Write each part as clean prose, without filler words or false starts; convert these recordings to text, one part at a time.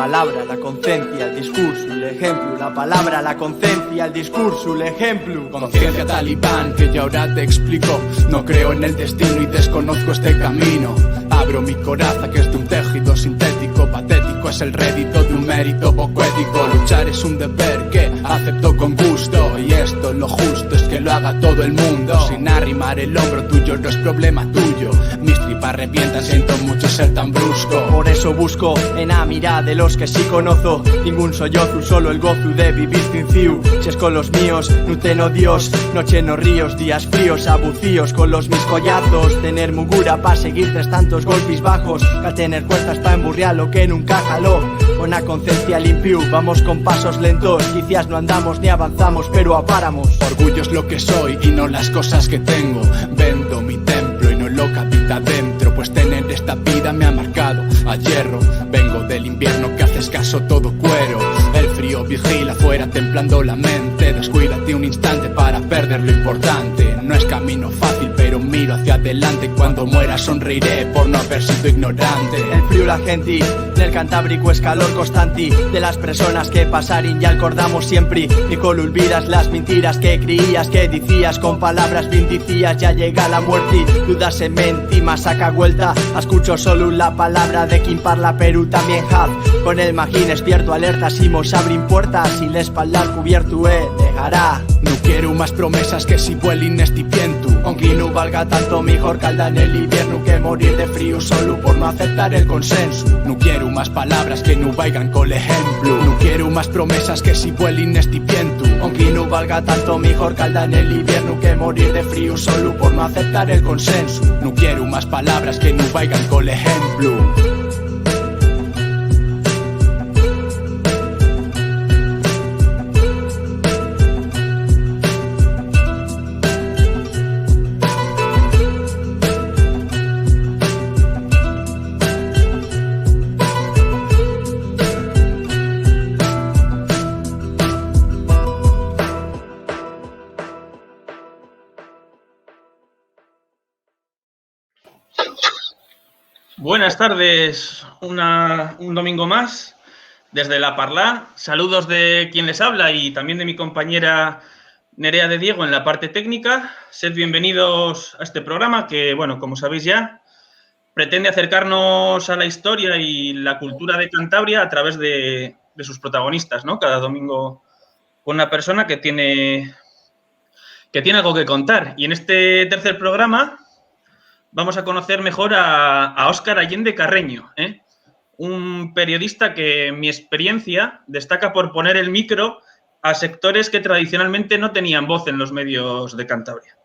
palabra, la conciencia, el discurso, el ejemplo. La palabra, la conciencia, el discurso, el ejemplo. Conciencia talibán, que ya ahora te explico. No creo en el destino y desconozco este camino. Abro mi coraza que es de un tejido sintético. Patético es el rédito de un mérito poco ético. Luchar es un deber que acepto con gusto. Y esto es lo justo, es que lo haga todo el mundo. Sin arrimar el hombro tuyo no es problema tuyo. Mis tripas revientan, siento mucho ser tan brusco. Por eso busco en la mirada de los que sí conozco. Ningún sollozo, solo el gozo de vivir sin ciu. Si es con los míos, no tengo Dios. Noche no ríos, días fríos, abucíos con los mis collazos. Tener mugura pa' seguir tras tantos golpes bajos. Que al tener fuerzas pa' emburriar lo que nunca jaló. Con la conciencia limpiu, vamos con pasos lentos. Quizás no andamos ni avanzamos, pero apáramos. Orgullo es lo que soy y no las cosas que tengo. Vendo mi templo y no lo que habita dentro. Pues tener esta vida me ha marcado a hierro. Vengo del invierno que hace escaso todo cuero. El frío vigila afuera templando la mente. Descuídate un instante para perder lo importante. No es camino fácil pero miro hacia adelante. Cuando muera sonreiré por no haber sido ignorante. El frío, la gente, del Cantábrico es calor constante. De las personas que pasarín y acordamos siempre. Y con olvidas las mentiras que creías, que decías. Con palabras bien decías, ya llega la muerte. Dudas en mente, más saca vuelta. Escucho solo la palabra de quien parla Perú también haz. Con el magín despierto alerta, si mos abrin puertas. Y la espalda al cubierto, dejará. No quiero más promesas que si vuelin estipientu. Aunque no valga tanto, mejor calda en el invierno que morir de frío solo por no aceptar el consenso. No quiero más palabras que no vayan con ejemplo. No quiero más promesas que si vuelin estipientu. Aunque no valga tanto, mejor calda en el invierno que morir de frío solo por no aceptar el consenso. No quiero más palabras que no vayan con ejemplo. Buenas tardes, un domingo más desde La Parlá. Saludos de quien les habla y también de mi compañera Nerea de Diego en la parte técnica. Sed bienvenidos a este programa que, bueno, como sabéis ya, pretende acercarnos a la historia y la cultura de Cantabria a través de sus protagonistas, ¿no? Cada domingo con una persona que tiene algo que contar. Y en este tercer programa vamos a conocer mejor a Óscar Allende Carreño, un periodista que, en mi experiencia, destaca por poner el micro a sectores que tradicionalmente no tenían voz en los medios de Cantabria.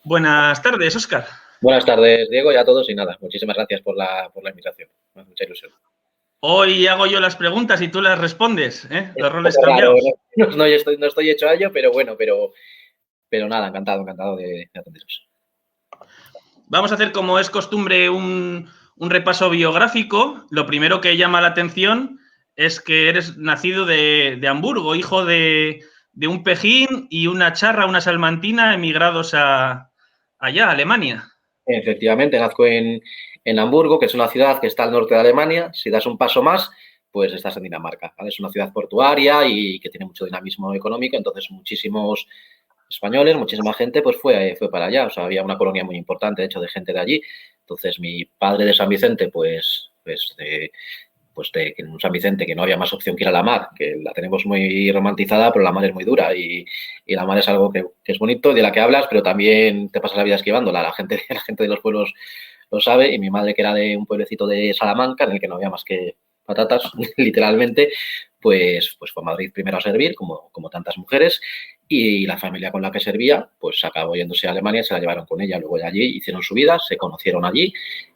Buenas tardes, Óscar. Buenas tardes, Diego, y a todos. Y nada, muchísimas gracias por la invitación. Me hace mucha ilusión. Hoy hago yo las preguntas y tú las respondes, los roles cambiados. No estoy hecho a ello, pero bueno, pero nada, encantado de atenderos. Vamos a hacer, como es costumbre, un repaso biográfico. Lo primero que llama la atención es que eres nacido de Hamburgo, hijo de un pejín y una charra, una salmantina, emigrados allá, a Alemania. Efectivamente, nazco en Hamburgo, que es una ciudad que está al norte de Alemania. Si das un paso más, pues estás en Dinamarca, ¿vale? Es una ciudad portuaria y que tiene mucho dinamismo económico, entonces muchísimos españoles, muchísima gente, pues fue para allá. O sea, había una colonia muy importante, de hecho, de gente de allí. Entonces, mi padre de San Vicente, pues de San Vicente, que no había más opción que ir a la mar, que la tenemos muy romantizada, pero la mar es muy dura y la mar es algo que es bonito, de la que hablas, pero también te pasas la vida esquivándola. La gente de los pueblos lo sabe, y mi madre, que era de un pueblecito de Salamanca, en el que no había más que patatas, literalmente, pues fue a Madrid primero a servir, como tantas mujeres, y la familia con la que servía, pues acabó yéndose a Alemania, se la llevaron con ella. Luego de allí hicieron su vida, se conocieron allí,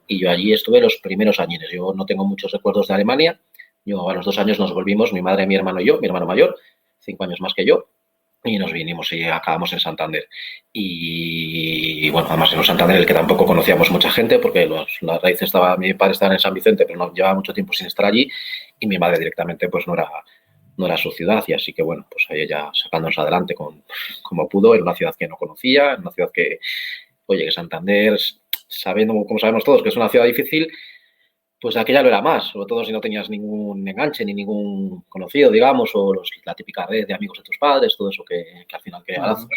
y yo allí estuve los primeros años. Yo no tengo muchos recuerdos de Alemania. Yo a los 2 años nos volvimos, mi madre, mi hermano y yo, mi hermano mayor, 5 años más que yo, y nos vinimos y acabamos en Santander. Y bueno, además en un Santander el que tampoco conocíamos mucha gente, porque las raíces mi padre estaba en San Vicente, pero no llevaba mucho tiempo sin estar allí, y mi madre directamente pues no era su ciudad, y así que bueno, pues ella sacándonos adelante como pudo, en una ciudad que no conocía, en una ciudad que Santander, sabiendo, como sabemos todos, que es una ciudad difícil, Pues aquella lo era más, sobre todo si no tenías ningún enganche ni ningún conocido, digamos, o la típica red de amigos de tus padres, todo eso que al final crea lazos.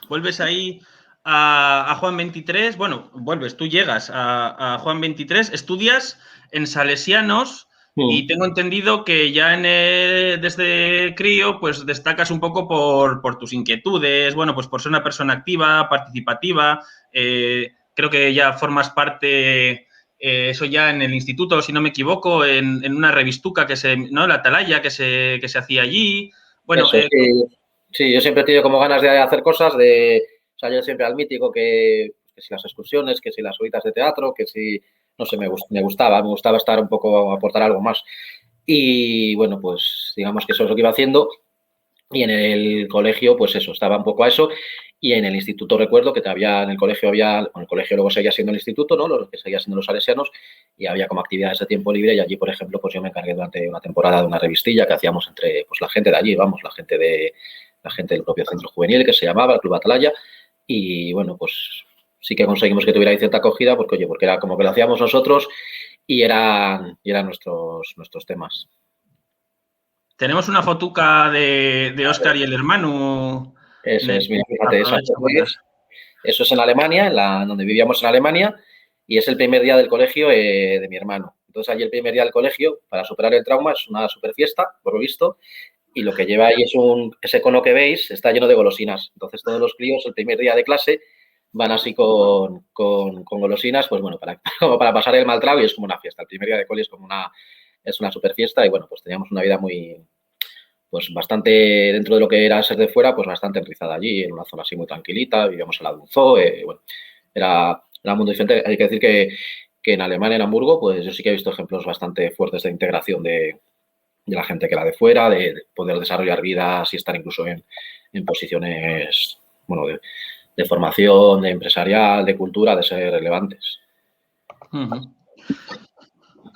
Vuelves ahí a Juan 23, bueno, tú llegas a Juan 23, estudias en Salesianos y tengo entendido que ya desde crío pues destacas un poco por tus inquietudes, bueno, pues por ser una persona activa, participativa, creo que ya formas parte, eso ya en el instituto, si no me equivoco, en una revistuca ¿no? La Atalaya que se hacía allí. Bueno, eso, sí, yo siempre he tenido como ganas de hacer cosas, o sea, yo siempre al mítico que si las excursiones, que si las horitas de teatro, que si, no sé, me gustaba estar un poco, aportar algo más. Y bueno, pues digamos que eso es lo que iba haciendo. Y en el colegio, pues eso, estaba un poco a eso. Y en el instituto recuerdo que en el colegio el colegio luego seguía siendo el instituto, ¿no? Lo que seguía siendo los salesianos, y había como actividades de tiempo libre y allí, por ejemplo, pues yo me encargué durante una temporada de una revistilla que hacíamos entre pues la gente de allí, vamos, la gente del propio centro juvenil que se llamaba el Club Atalaya, y bueno, pues sí que conseguimos que tuviera ahí cierta acogida porque era como que lo hacíamos nosotros y eran nuestros temas. Tenemos una fotuca de Óscar y el hermano. Eso es, mira, fíjate, eso es en Alemania, donde vivíamos en Alemania, y es el primer día del colegio de mi hermano. Entonces, allí el primer día del colegio, para superar el trauma, es una super fiesta, por lo visto, y lo que lleva ahí ese cono que veis, está lleno de golosinas. Entonces, todos los críos, el primer día de clase, van así con golosinas, pues bueno, como para pasar el mal trago, y es como una fiesta. El primer día de cole es una super fiesta, y bueno, pues teníamos una vida pues bastante, dentro de lo que era ser de fuera, pues bastante enrizada allí, en una zona así muy tranquilita, vivíamos en la Dunzó, bueno, era un mundo diferente. Hay que decir que en Alemania, en Hamburgo, pues yo sí que he visto ejemplos bastante fuertes de integración de la gente que era de fuera, de poder desarrollar vidas y estar incluso en posiciones, bueno, de formación, de empresarial, de cultura, de ser relevantes.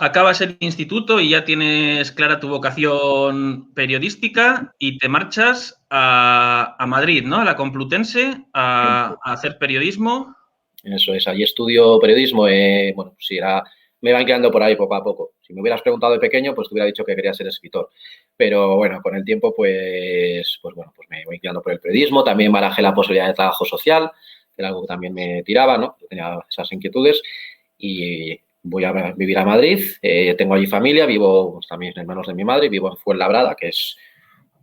Acabas el instituto y ya tienes clara tu vocación periodística y te marchas a Madrid, ¿no? A la Complutense, a hacer periodismo. Eso es, allí estudio periodismo, bueno, pues me iba inclinando por ahí poco a poco. Si me hubieras preguntado de pequeño, pues te hubiera dicho que quería ser escritor. Pero bueno, con el tiempo, pues bueno, pues me voy inclinando por el periodismo. También barajé la posibilidad de trabajo social, que era algo que también me tiraba, ¿no? Yo tenía esas inquietudes y voy a vivir a Madrid. Tengo allí familia, vivo pues, también en manos de mi madre, vivo en Fuenlabrada, que es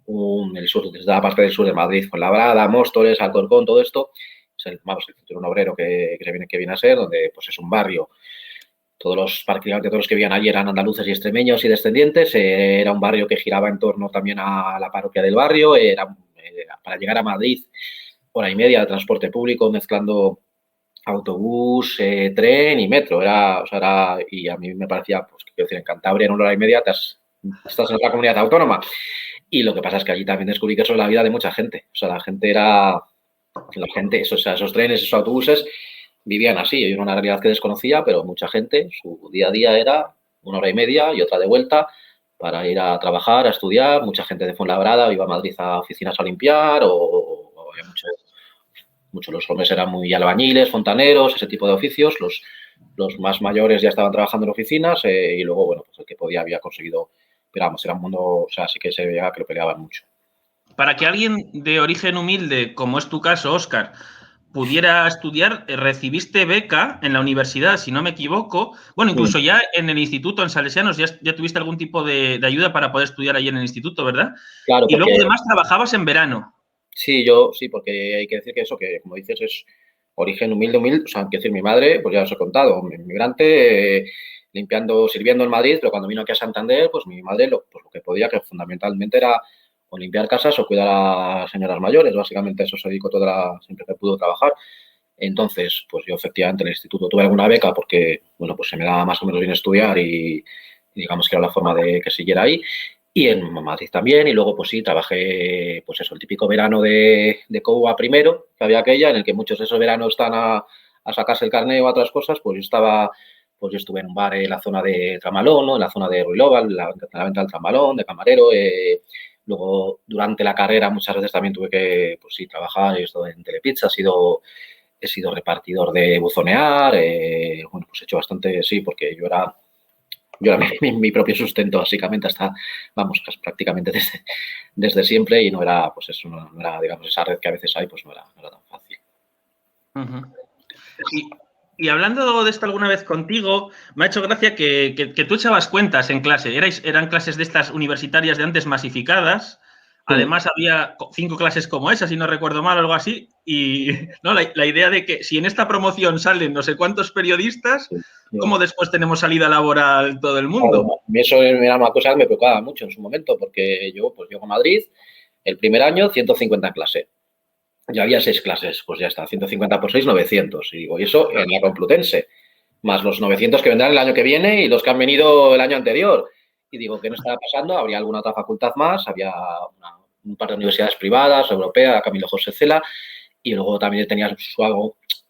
el sur, desde la parte del sur de Madrid, Fuenlabrada, Móstoles, Alcorcón, todo esto. Es el cinturón obrero que viene a ser, donde pues es un barrio. Prácticamente todos los que vivían allí eran andaluces y extremeños y descendientes. Era un barrio que giraba en torno también a la parroquia del barrio. Para llegar a Madrid, 1:30 de transporte público, mezclando autobús, tren y metro. Y a mí me parecía, pues, quiero decir, en Cantabria en 1:30 estás en otra comunidad autónoma. Y lo que pasa es que allí también descubrí que eso es la vida de mucha gente. O sea, esos trenes, esos autobuses vivían así. Era una realidad que desconocía, pero mucha gente, su día a día era 1:30 y otra de vuelta para ir a trabajar, a estudiar. Mucha gente de Fuenlabrada iba a Madrid a oficinas a limpiar o había muchos los hombres eran muy albañiles, fontaneros, ese tipo de oficios. Los más mayores ya estaban trabajando en oficinas y luego, bueno, pues el que podía había conseguido, pero vamos, era un mundo, o sea, sí que se veía que lo peleaban mucho. Para que alguien de origen humilde, como es tu caso, Óscar, pudiera estudiar, recibiste beca en la universidad, si no me equivoco. Bueno, incluso ya en el instituto, en Salesianos, ya tuviste algún tipo de ayuda para poder estudiar ahí en el instituto, ¿verdad? Claro, y luego además trabajabas en verano. Sí, porque hay que decir que eso, que como dices, es origen humilde, o sea, quiero decir, mi madre, pues ya os he contado, inmigrante, sirviendo en Madrid, pero cuando vino aquí a Santander, pues mi madre lo que podía, que fundamentalmente era o limpiar casas o cuidar a señoras mayores, básicamente eso se dedicó siempre que pudo trabajar. Entonces, pues yo efectivamente en el instituto tuve alguna beca porque, bueno, pues se me daba más o menos bien estudiar y digamos que era la forma de que siguiera ahí. Y en Madrid también, y luego pues sí, trabajé, pues eso, el típico verano de COUA primero, que había aquella, en el que muchos de esos veranos están a sacarse el carné o a otras cosas, pues yo estuve en un bar en la zona de Tramalón, ¿no? En la zona de Ruilova, la venta del Tramalón, de camarero. Luego, durante la carrera, muchas veces también tuve que, pues sí, trabajar. Yo estoy en Telepizza, he sido repartidor de buzonear. Bueno, pues he hecho bastante, sí, porque yo era yo era mi propio sustento, básicamente, hasta, vamos, prácticamente desde siempre, y no era, pues eso, no era, digamos, esa red que a veces hay, pues no era tan fácil. Y hablando de esto alguna vez contigo, me ha hecho gracia que tú echabas cuentas en clase. Eran clases de estas universitarias de antes masificadas. Además, había 5 clases como esa, si no recuerdo mal, algo así. Y ¿no? la idea de que si en esta promoción salen no sé cuántos periodistas, ¿cómo después tenemos salida laboral todo el mundo? Claro, eso era una cosa que me preocupaba mucho en su momento, porque yo, pues llego a Madrid, el primer año 150 en clase. Ya había 6 clases, pues ya está, 150 por 6, 900. Y digo, y eso en la Complutense, más los 900 que vendrán el año que viene y los que han venido el año anterior. Y digo, ¿qué no estaba pasando? Habría alguna otra facultad más, había un par de universidades privadas, Europea, Camilo José Cela, y luego también tenía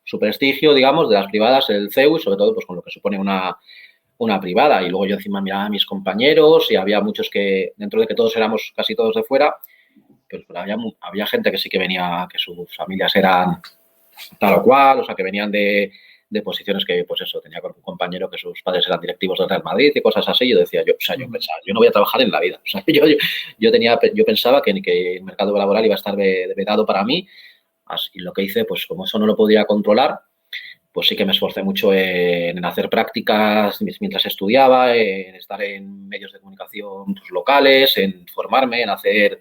su prestigio, digamos, de las privadas, el CEU, y sobre todo pues con lo que supone una privada. Y luego yo encima miraba a mis compañeros y había muchos que, dentro de que todos éramos casi todos de fuera, pues había gente que sí que venía, que sus familias eran tal o cual, o sea, que venían de posiciones que, pues eso, tenía un compañero que sus padres eran directivos del Real Madrid y cosas así. Yo decía, yo pensaba, yo no voy a trabajar en la vida. O sea, yo pensaba que el mercado laboral iba a estar vedado para mí. Y lo que hice, pues como eso no lo podía controlar, pues sí que me esforcé mucho en hacer prácticas mientras estudiaba, en estar en medios de comunicación pues, locales, en formarme, en hacer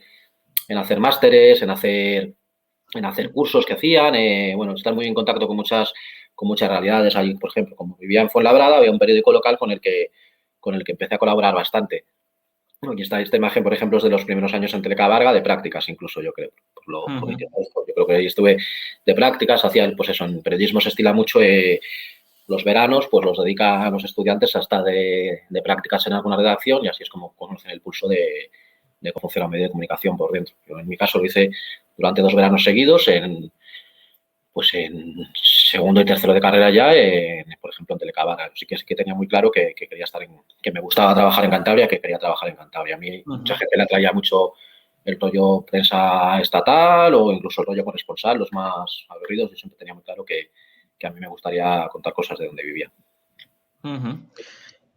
másteres, en hacer cursos que hacían, bueno, estar muy en contacto con muchas realidades. Ahí, por ejemplo, como vivía en Fuenlabrada, había un periódico local con el que empecé a colaborar bastante. Y esta imagen, por ejemplo, es de los primeros años en Telecabarga, de prácticas incluso, yo creo. Yo creo que ahí estuve de prácticas, pues eso, en periodismo se estila mucho los veranos, pues los dedica a los estudiantes hasta de prácticas en alguna redacción, y así es como conocen el pulso de cómo funciona un medio de comunicación por dentro. Yo, en mi caso, lo hice durante 2 veranos seguidos, en segundo y tercero de carrera ya, por ejemplo, en Telecabarga. Sí que tenía muy claro que quería que me gustaba trabajar en Cantabria, que quería trabajar en Cantabria. A mí mucha gente le atraía mucho el rollo prensa estatal o incluso el rollo corresponsal, los más aguerridos. Yo siempre tenía muy claro que a mí me gustaría contar cosas de donde vivía.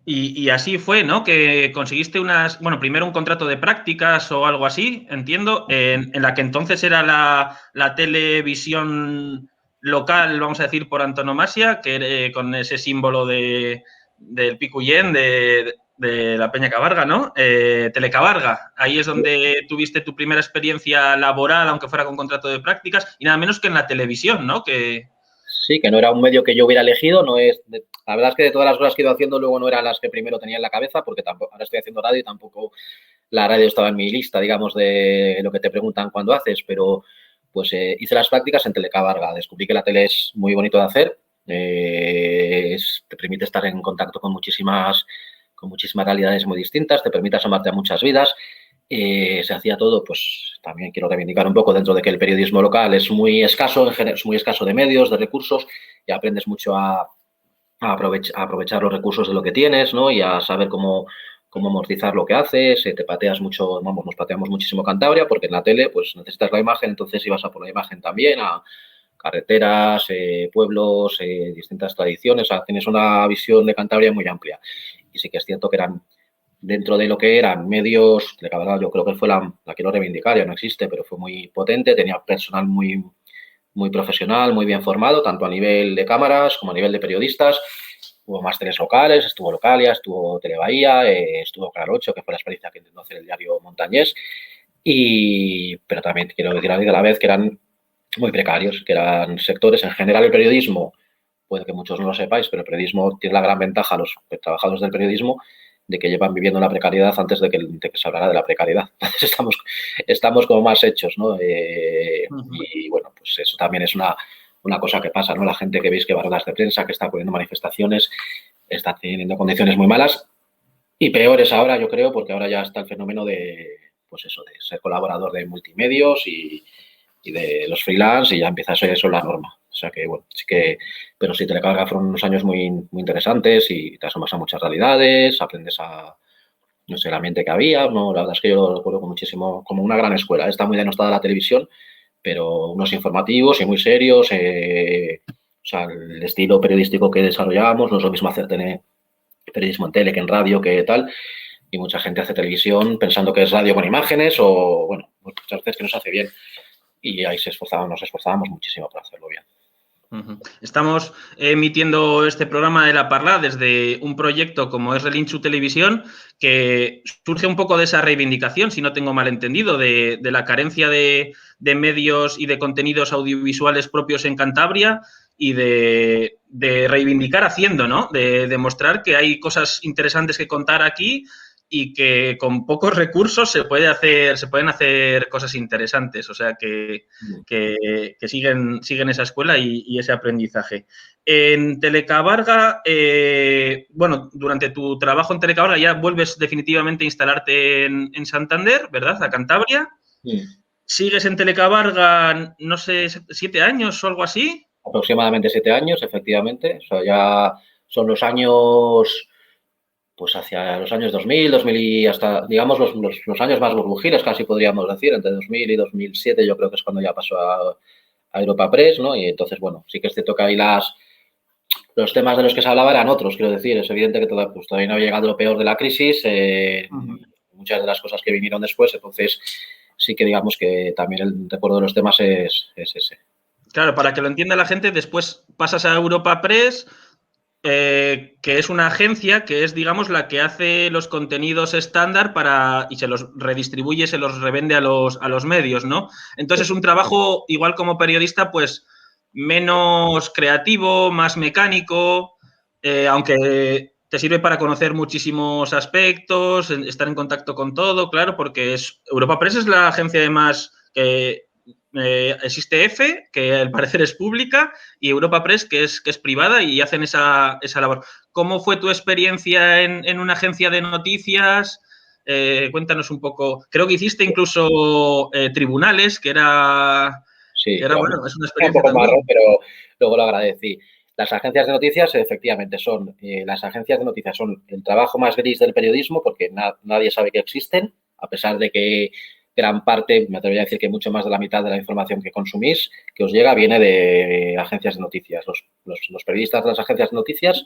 Y así fue, ¿no? Que conseguiste primero un contrato de prácticas o algo así, entiendo, en la que entonces era la televisión local, vamos a decir, por antonomasia, que con ese símbolo del Picuyén, de la Peña Cabarga, ¿no? Telecabarga. Ahí es donde tuviste tu primera experiencia laboral, aunque fuera con contrato de prácticas, y nada menos que en la televisión, ¿no? Sí, que no era un medio que yo hubiera elegido, la verdad es que de todas las cosas que he ido haciendo luego no eran las que primero tenía en la cabeza, porque tampoco, ahora estoy haciendo radio y tampoco la radio estaba en mi lista, digamos, de lo que te preguntan cuando haces, pero pues hice las prácticas en Telecabarga, descubrí que la tele es muy bonito de hacer, te permite estar en contacto con muchísimas realidades muy distintas, te permite asomarte a muchas vidas. Se hacía todo, pues también quiero reivindicar un poco dentro de que el periodismo local es muy escaso, en general, es muy escaso de medios, de recursos, y aprendes mucho a aprovechar los recursos de lo que tienes, ¿no? Y a saber cómo amortizar lo que haces, te pateas mucho, nos pateamos muchísimo Cantabria, porque en la tele pues necesitas la imagen, entonces ibas a por la imagen también, a carreteras, pueblos, distintas tradiciones, o sea, tienes una visión de Cantabria muy amplia. Y sí que es cierto que eran dentro de lo que eran medios, la verdad yo creo que fue la quiero reivindicar, ya no existe, pero fue muy potente, tenía personal muy, muy profesional, muy bien formado, tanto a nivel de cámaras como a nivel de periodistas. Hubo másteres locales, estuvo Localia, estuvo Telebahía, estuvo Canal 8, que fue la experiencia que intentó hacer el diario Montañés, pero también quiero decir a la vez que eran muy precarios, que eran sectores, en general el periodismo, puede que muchos no lo sepáis, pero el periodismo tiene la gran ventaja, los trabajadores del periodismo, de que llevan viviendo la precariedad antes de que se hablara de la precariedad. Entonces estamos como más hechos, ¿no? Y bueno, pues eso también es una cosa que pasa, ¿no? La gente que veis que va a ruedas de prensa, que está poniendo manifestaciones, está teniendo condiciones muy malas y peores ahora, yo creo, porque ahora ya está el fenómeno de, pues eso, de ser colaborador de multimedios y de los freelance, y ya empieza a ser eso la norma. O sea que, bueno, sí que, pero sí, Telecabarga fueron unos años muy, muy interesantes y te asomas a muchas realidades, aprendes no sé, el ambiente que había, ¿no? La verdad es que yo lo recuerdo con muchísimo, como una gran escuela. Está muy denostada la televisión, pero unos informativos y muy serios, o sea, el estilo periodístico que desarrollábamos no es lo mismo hacer periodismo en tele que en radio, que tal, y mucha gente hace televisión pensando que es radio con imágenes o, bueno, muchas veces que no se hace bien. Y ahí nos esforzábamos muchísimo para hacerlo bien. Estamos emitiendo este programa de La Parla desde un proyecto como es Relinchu Televisión, que surge un poco de esa reivindicación, si no tengo mal entendido, de la carencia de medios y de contenidos audiovisuales propios en Cantabria y de reivindicar haciendo, ¿no? De demostrar que hay cosas interesantes que contar aquí y que con pocos recursos se pueden hacer cosas interesantes. O sea que siguen esa escuela y ese aprendizaje. En Telecabarga, bueno, durante tu trabajo en Telecabarga ya vuelves definitivamente a instalarte en Santander, ¿verdad? A Cantabria. ¿Sigues en Telecabarga, no sé, 7 años o algo así? Aproximadamente 7 años, efectivamente. O sea, ya son los años, pues hacia los años 2000 y hasta, digamos, los años más burbujiles, casi podríamos decir, entre 2000 y 2007 yo creo que es cuando ya pasó a Europa Press, ¿no? Y entonces, bueno, sí que es cierto que ahí los temas de los que se hablaba eran otros, quiero decir. Es evidente que todavía no había llegado lo peor de la crisis, muchas de las cosas que vinieron después, entonces sí que digamos que también el recuerdo de los temas es ese. Claro, para que lo entienda la gente, después pasas a Europa Press, que es una agencia que es, digamos, la que hace los contenidos estándar y se los redistribuye, se los revende a los medios, ¿no? Entonces es un trabajo, igual como periodista, pues menos creativo, más mecánico, aunque te sirve para conocer muchísimos aspectos, estar en contacto con todo, claro, porque Europa Press es la agencia además que existe EFE, que al parecer es pública, y Europa Press, que es privada, y hacen esa labor. ¿Cómo fue tu experiencia en una agencia de noticias? Cuéntanos un poco. Creo que hiciste incluso tribunales, que era... Sí, que era, claro, bueno, es una experiencia un poco también. marrón, pero luego lo agradecí. Las agencias de noticias, efectivamente, son el trabajo más gris del periodismo porque nadie sabe que existen, a pesar de que gran parte, me atrevería a decir que mucho más de la mitad de la información que consumís, que os llega, viene de agencias de noticias. Los periodistas de las agencias de noticias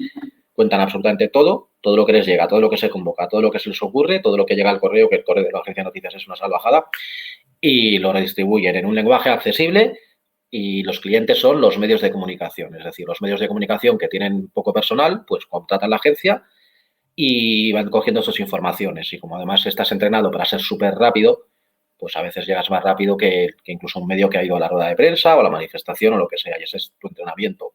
cuentan absolutamente todo lo que les llega, todo lo que se convoca, todo lo que se les ocurre, todo lo que llega al correo, que el correo de la agencia de noticias es una salvajada, y lo redistribuyen en un lenguaje accesible. Y los clientes son los medios de comunicación, es decir, los medios de comunicación que tienen poco personal, pues contratan la agencia y van cogiendo sus informaciones. Y como además estás entrenado para ser súper rápido, pues a veces llegas más rápido que incluso un medio que ha ido a la rueda de prensa o a la manifestación o lo que sea, y ese es tu entrenamiento.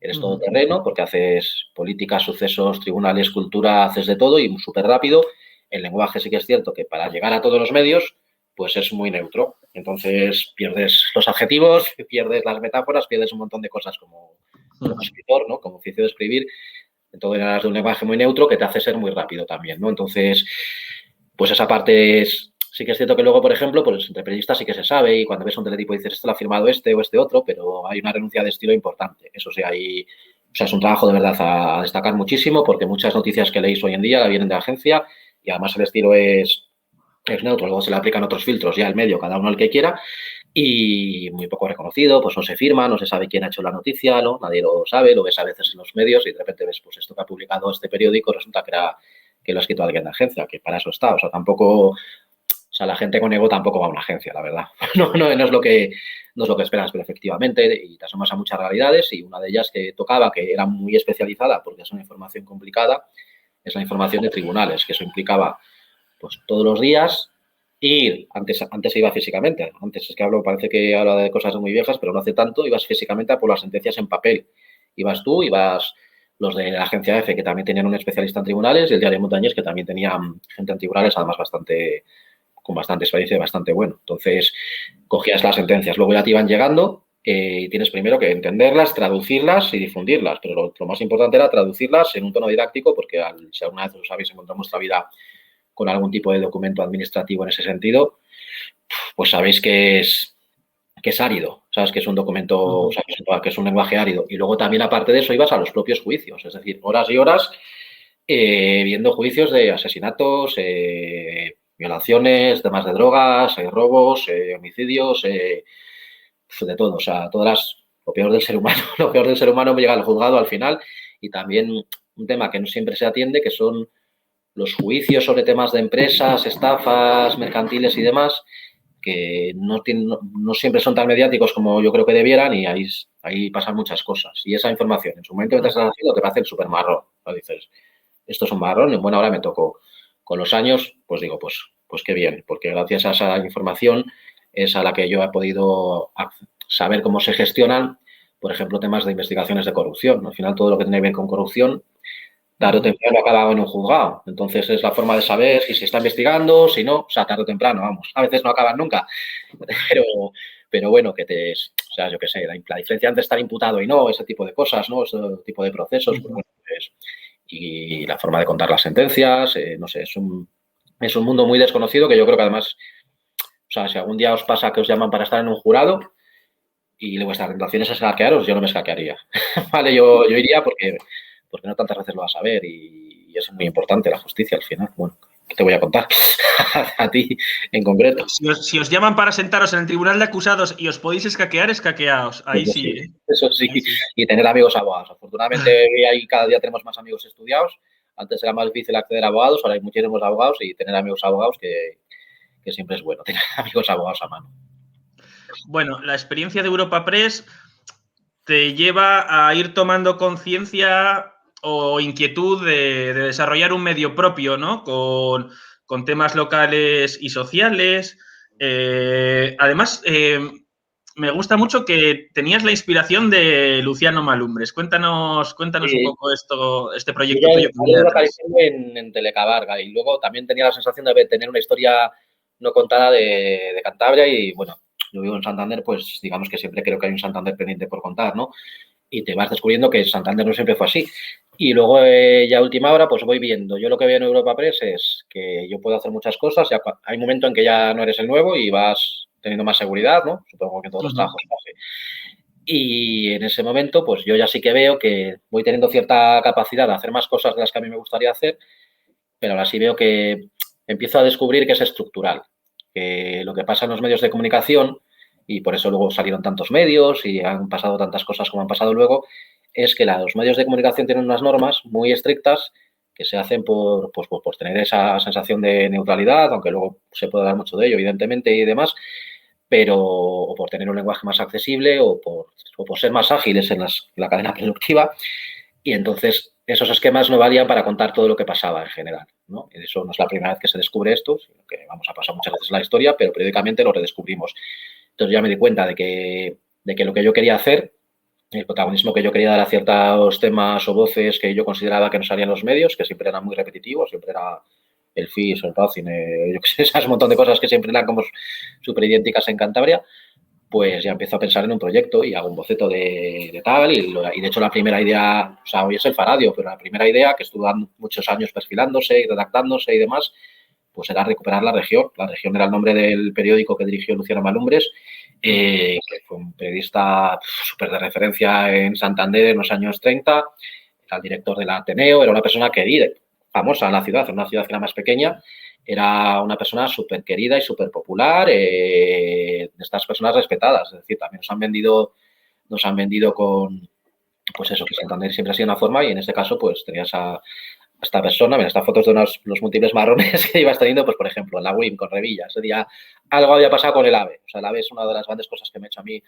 Eres todoterreno porque haces política, sucesos, tribunales, cultura, haces de todo y súper rápido. El lenguaje sí que es cierto que para llegar a todos los medios, pues es muy neutro. Entonces pierdes los adjetivos, pierdes las metáforas, pierdes un montón de cosas como escritor, ¿no? Como oficio de escribir. Entonces eras de un lenguaje muy neutro que te hace ser muy rápido también, ¿no? Entonces, pues esa parte sí que es cierto que luego, por ejemplo, pues entre periodistas sí que se sabe y cuando ves un teletipo dices, esto lo ha firmado este o este otro, pero hay una renuncia de estilo importante. Eso sí, es un trabajo de verdad a destacar muchísimo porque muchas noticias que leéis hoy en día vienen de agencia y además el estilo es neutro. Luego se le aplican otros filtros ya al medio, cada uno el que quiera, y muy poco reconocido, pues no se firma, no se sabe quién ha hecho la noticia, ¿no? Nadie lo sabe, lo ves a veces en los medios y de repente ves, pues esto que ha publicado este periódico resulta que lo ha escrito alguien de agencia, que para eso está. O sea, tampoco... O sea, la gente con ego tampoco va a una agencia, la verdad. No es lo que esperas, pero efectivamente, y te asomas a muchas realidades, y una de ellas que tocaba, que era muy especializada, porque es una información complicada, es la información de tribunales, que eso implicaba, pues, todos los días ir, antes se iba físicamente, antes es que parece que habla de cosas muy viejas, pero no hace tanto, ibas físicamente a por las sentencias en papel. Ibas tú, ibas los de la agencia EFE, que también tenían un especialista en tribunales, y el diario Montañés, que también tenían gente en tribunales, además con bastante experiencia y bastante bueno. Entonces, cogías las sentencias, luego ya te iban llegando y tienes primero que entenderlas, traducirlas y difundirlas, pero lo más importante era traducirlas en un tono didáctico porque si alguna vez os habéis encontrado en vuestra vida con algún tipo de documento administrativo en ese sentido, pues sabéis que es árido, sabes que es un documento, o sea, que es un lenguaje árido. Y luego también, aparte de eso, ibas a los propios juicios, es decir, horas y horas viendo juicios de asesinatos, violaciones, temas de drogas, robos, homicidios, de todo. O sea, lo peor del ser humano, me llega al juzgado al final y también un tema que no siempre se atiende, que son los juicios sobre temas de empresas, estafas mercantiles y demás, que no siempre son tan mediáticos como yo creo que debieran, y ahí pasan muchas cosas. Y esa información, en su momento que te estás haciendo, te parece el súper marrón. Dices, esto es un marrón, y bueno, ahora me tocó. Con los años, pues digo, pues qué bien, porque gracias a esa información es a la que yo he podido saber cómo se gestionan, por ejemplo, temas de investigaciones de corrupción. Al final, todo lo que tiene que ver con corrupción, tarde o temprano acaba en un juzgado. Entonces, es la forma de saber si se está investigando, si no, o sea, tarde o temprano, vamos. A veces no acaban nunca, pero bueno, o sea, yo qué sé, la diferencia entre estar imputado y no, ese tipo de cosas, ¿no? Ese tipo de procesos, pues, bueno, y la forma de contar las sentencias, no sé, es un mundo muy desconocido que yo creo que además, o sea, si algún día os pasa que os llaman para estar en un jurado y vuestra tentación es hackearos, yo no me hackearía. Vale, yo iría porque no tantas veces lo vas a ver, y es muy importante la justicia al final. Bueno, ¿qué te voy a contar? A ti en concreto. Si os llaman para sentaros en el tribunal de acusados y os podéis escaqueaos, ahí sí. Eso sí, y tener amigos abogados. Afortunadamente, ahí cada día tenemos más amigos estudiados. Antes era más difícil acceder a abogados, ahora hay muchísimos abogados, y tener amigos abogados que siempre es bueno, tener amigos abogados a mano. Bueno, la experiencia de Europa Press te lleva a ir tomando conciencia o inquietud de desarrollar un medio propio, ¿no? Con temas locales y sociales. Además, me gusta mucho que tenías la inspiración de Luciano Malumbres. Cuéntanos un poco este proyecto tuyo. Yo apareciendo en Telecabarga, y luego también tenía la sensación de tener una historia no contada de Cantabria, y bueno, yo vivo en Santander, pues digamos que siempre creo que hay un Santander pendiente por contar, ¿no? Y te vas descubriendo que Santander no siempre fue así. Y luego, ya a última hora, pues voy viendo. Yo lo que veo en Europa Press es que yo puedo hacer muchas cosas. Hay un momento en que ya no eres el nuevo y vas teniendo más seguridad, ¿no? Supongo que en todos los trabajos pase. Y en ese momento, pues yo ya sí que veo que voy teniendo cierta capacidad de hacer más cosas de las que a mí me gustaría hacer, pero ahora sí veo que empiezo a descubrir que es estructural, que lo que pasa en los medios de comunicación, y por eso luego salieron tantos medios y han pasado tantas cosas como han pasado luego, es que los medios de comunicación tienen unas normas muy estrictas que se hacen por tener esa sensación de neutralidad, aunque luego se puede hablar mucho de ello, evidentemente, y demás, pero o por tener un lenguaje más accesible o por ser más ágiles en la cadena productiva. Y entonces esos esquemas no valían para contar todo lo que pasaba en general, ¿no? Eso no es la primera vez que se descubre esto, sino que vamos a pasar muchas veces en la historia, pero periódicamente lo redescubrimos. Entonces ya me di cuenta de que lo que yo quería hacer, el protagonismo que yo quería dar a ciertos temas o voces que yo consideraba que no salían en los medios, que siempre eran muy repetitivos, siempre era el FIS, el Racing, yo qué sé, esas montón de cosas que siempre eran como súper idénticas en Cantabria, pues ya empiezo a pensar en un proyecto y hago un boceto de tal, y de hecho la primera idea, o sea, hoy es el Faradio, pero la primera idea, que estuvo muchos años perfilándose y redactándose y demás, pues era recuperar la región. La región era el nombre del periódico que dirigió Luciano Malumbres, que fue un periodista súper de referencia en Santander en los años 30, era el director del Ateneo, era una persona querida, famosa en la ciudad, en una ciudad que era más pequeña, era una persona súper querida y súper popular, de estas personas respetadas. Es decir, también nos han vendido con, pues eso, que Santander siempre ha sido una forma, y en este caso, pues tenías a esta persona, mira, estas fotos de los múltiples marrones que ibas teniendo, pues por ejemplo, en la WIM con Revilla. Ese día algo había pasado con el AVE. O sea, el AVE es una de las grandes cosas que me ha hecho a mí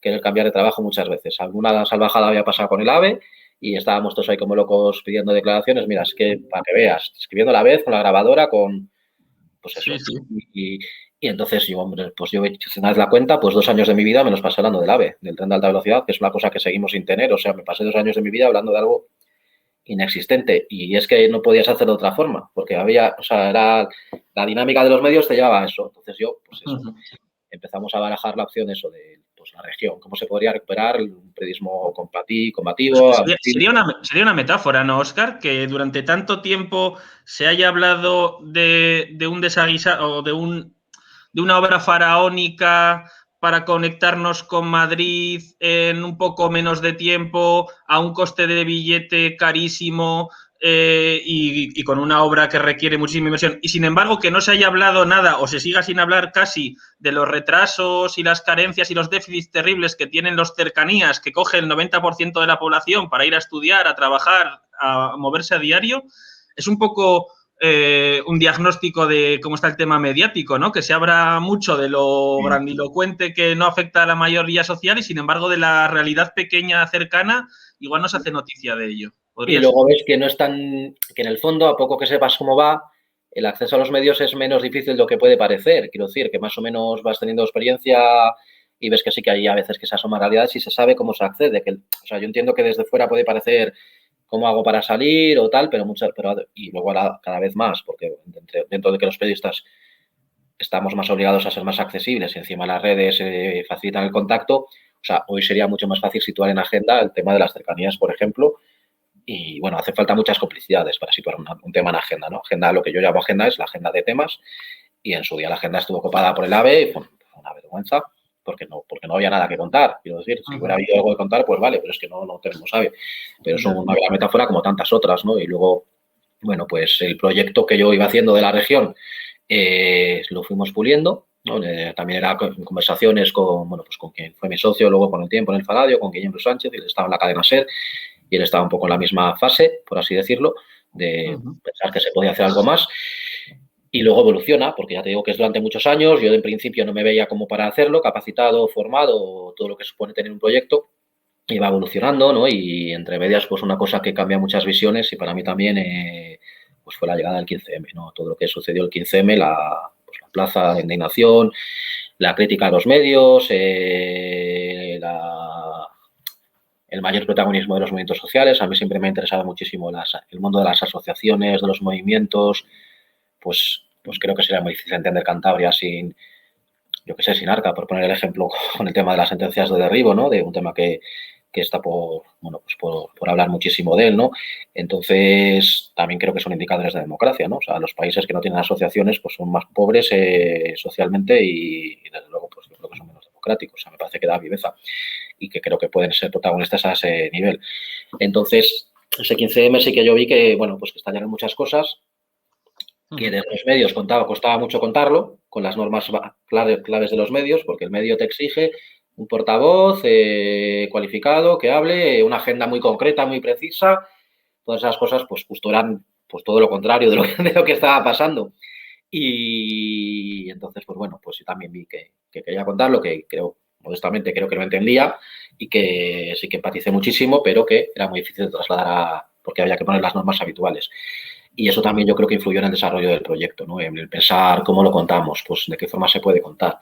querer cambiar de trabajo muchas veces. Alguna salvajada había pasado con el AVE y estábamos todos ahí como locos pidiendo declaraciones. Mira, es que para que veas, escribiendo a la vez con la grabadora, con pues eso. Sí, sí. Y entonces yo, hombre, pues yo he hecho una vez la cuenta, pues 2 años de mi vida me los pasé hablando del AVE, del tren de alta velocidad, que es una cosa que seguimos sin tener. O sea, me pasé 2 años de mi vida hablando de algo inexistente, y es que no podías hacer de otra forma, porque había, o sea, era la dinámica de los medios te llevaba a eso. Entonces yo, pues eso, empezamos a barajar la opción eso de pues, la región, cómo se podría recuperar un periodismo combativo. Sería una metáfora, ¿no, Óscar? Que durante tanto tiempo se haya hablado de un desaguisado o de una obra faraónica para conectarnos con Madrid en un poco menos de tiempo, a un coste de billete carísimo y con una obra que requiere muchísima inversión. Y sin embargo, que no se haya hablado nada o se siga sin hablar casi de los retrasos y las carencias y los déficits terribles que tienen los cercanías, que coge el 90% de la población para ir a estudiar, a trabajar a moverse a diario. Es un poco un diagnóstico de cómo está el tema mediático, ¿no? Que se habla mucho de lo grandilocuente que no afecta a la mayoría social y, sin embargo, de la realidad pequeña, cercana, igual no se hace noticia de ello. Y luego ves que no es tan, que en el fondo, a poco que sepas cómo va, el acceso a los medios es menos difícil de lo que puede parecer. Quiero decir, que más o menos vas teniendo experiencia y ves que sí que hay a veces que se asoman realidades y se sabe cómo se accede. O sea, yo entiendo que desde fuera puede parecer cómo hago para salir o tal, pero y luego ahora cada vez más, porque dentro de que los periodistas estamos más obligados a ser más accesibles y encima las redes facilitan el contacto. O sea, hoy sería mucho más fácil situar en agenda el tema de las cercanías, por ejemplo. Y, bueno, hace falta muchas complicidades para situar un tema en agenda, ¿no? Agenda, lo que yo llamo agenda, es la agenda de temas. Y en su día la agenda estuvo ocupada por el AVE y fue una vergüenza porque no había nada que contar. Quiero decir, si hubiera habido algo que contar, pues vale, pero es que no tenemos AVE. Pero es una metáfora como tantas otras, ¿no? Y luego, bueno, pues el proyecto que yo iba haciendo de la región lo fuimos puliendo, ¿no? También era conversaciones con quien fue mi socio luego con el tiempo en el Faradio, con Guillermo Sánchez, él estaba en la cadena SER y él estaba un poco en la misma fase, por así decirlo, de pensar que se podía hacer algo más. Y luego evoluciona, porque ya te digo que es durante muchos años, yo en principio no me veía como para hacerlo, capacitado, formado, todo lo que supone tener un proyecto, y va evolucionando, ¿no? Y entre medias, pues una cosa que cambia muchas visiones y para mí también pues fue la llegada del 15M, ¿no? Todo lo que sucedió el 15M, la plaza de indignación, la crítica a los medios, el mayor protagonismo de los movimientos sociales. A mí siempre me ha interesado muchísimo el mundo de las asociaciones, de los movimientos. Pues creo que sería muy difícil entender Cantabria sin Arca, por poner el ejemplo con el tema de las sentencias de derribo, ¿no? De un tema que está por hablar muchísimo de él, ¿no? Entonces, también creo que son indicadores de democracia, ¿no? O sea, los países que no tienen asociaciones pues son más pobres socialmente y desde luego, pues yo creo que son menos democráticos. O sea, me parece que da viveza y que creo que pueden ser protagonistas a ese nivel. Entonces, ese 15M sí que yo vi que, bueno, pues que estallaron muchas cosas, que de los medios costaba mucho contarlo, con las normas claves de los medios, porque el medio te exige un portavoz cualificado que hable, una agenda muy concreta, muy precisa. Todas esas cosas, pues justo eran pues todo lo contrario de lo que estaba pasando. Y entonces, pues bueno, pues yo también vi que quería contarlo, que modestamente creo que lo entendía y que sí que empaticé muchísimo, pero que era muy difícil de trasladar porque había que poner las normas habituales. Y eso también yo creo que influyó en el desarrollo del proyecto, ¿no? En el pensar cómo lo contamos, pues de qué forma se puede contar.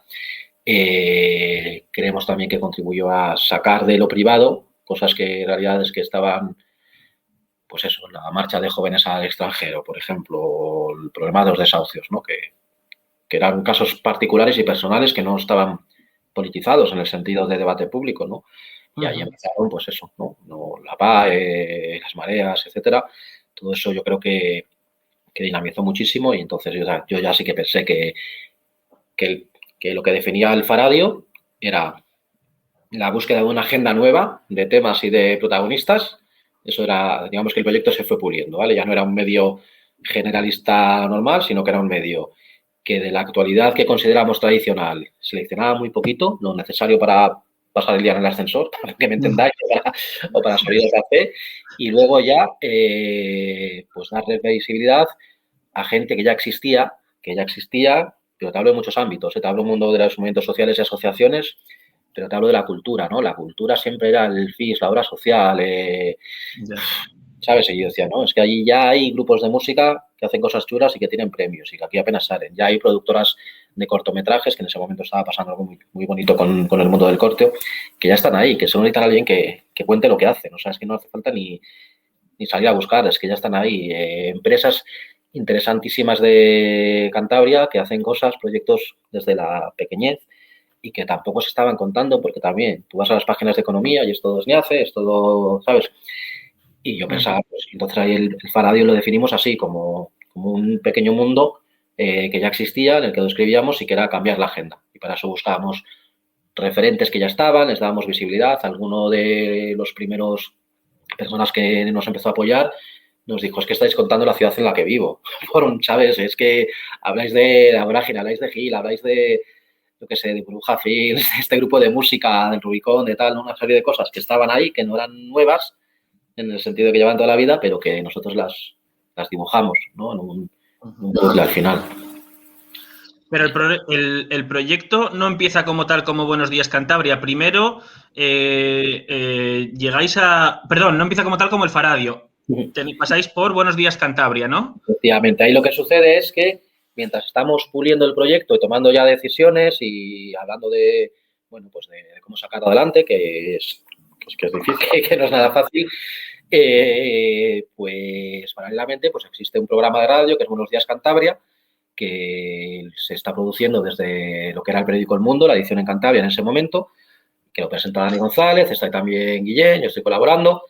Creemos también que contribuyó a sacar de lo privado cosas que en realidad es que estaban, pues eso, la marcha de jóvenes al extranjero, por ejemplo, o el problema de los desahucios, ¿no? Que eran casos particulares y personales que no estaban politizados en el sentido de debate público, ¿no? Y ahí empezaron, pues eso, ¿no? La PAE, las mareas, etcétera. Todo eso yo creo que dinamizó muchísimo y entonces yo ya sí que pensé que lo que definía el Faradio era la búsqueda de una agenda nueva de temas y de protagonistas. Eso era, digamos que el proyecto se fue puliendo, ¿vale? Ya no era un medio generalista normal, sino que era un medio que de la actualidad que consideramos tradicional seleccionaba muy poquito, lo necesario para pasar el día en el ascensor, para que me entendáis, o para salir del café, y luego ya pues darle visibilidad a gente que ya existía, pero te hablo de muchos ámbitos, te hablo del mundo de los movimientos sociales y asociaciones, pero te hablo de la cultura, ¿no? La cultura siempre era el FIS, la obra social, ¿sabes? Y yo decía, no, es que allí ya hay grupos de música que hacen cosas chulas y que tienen premios y que aquí apenas salen. Ya hay productoras de cortometrajes, que en ese momento estaba pasando algo muy, muy bonito con el mundo del corte, que ya están ahí, que solo necesitan a alguien que cuente lo que hacen. O sea, es que no hace falta ni salir a buscar, es que ya están ahí. Empresas interesantísimas de Cantabria que hacen cosas, proyectos desde la pequeñez y que tampoco se estaban contando porque también tú vas a las páginas de economía y es todo SNIACE, es todo, ¿sabes? Y yo pensaba, pues entonces ahí el Faradio lo definimos así, como un pequeño mundo que ya existía, en el que lo escribíamos y que era cambiar la agenda. Y para eso buscábamos referentes que ya estaban, les dábamos visibilidad. Alguno de los primeros personas que nos empezó a apoyar nos dijo, es que estáis contando la ciudad en la que vivo. ¿Sabes? Es que habláis de la vorágine, habláis de Gil, habláis de, yo qué sé, de Burbuja Films, de este grupo de música, del Rubicón, de tal, ¿no? Una serie de cosas que estaban ahí, que no eran nuevas, en el sentido de que llevan toda la vida, pero que nosotros las dibujamos, ¿no? En un puzzle al final. Pero el proyecto no empieza como tal como Buenos Días Cantabria. Primero llegáis a... Perdón, no empieza como tal como el Faradio. Pasáis por Buenos Días Cantabria, ¿no? Efectivamente. Ahí lo que sucede es que mientras estamos puliendo el proyecto y tomando ya decisiones y hablando de, bueno, pues de cómo sacarlo adelante, que es difícil, que no es nada fácil, pues paralelamente pues existe un programa de radio que es Buenos Días Cantabria, que se está produciendo desde lo que era el periódico El Mundo, la edición en Cantabria en ese momento, que lo presenta Dani González, está ahí también Guillén, yo estoy colaborando.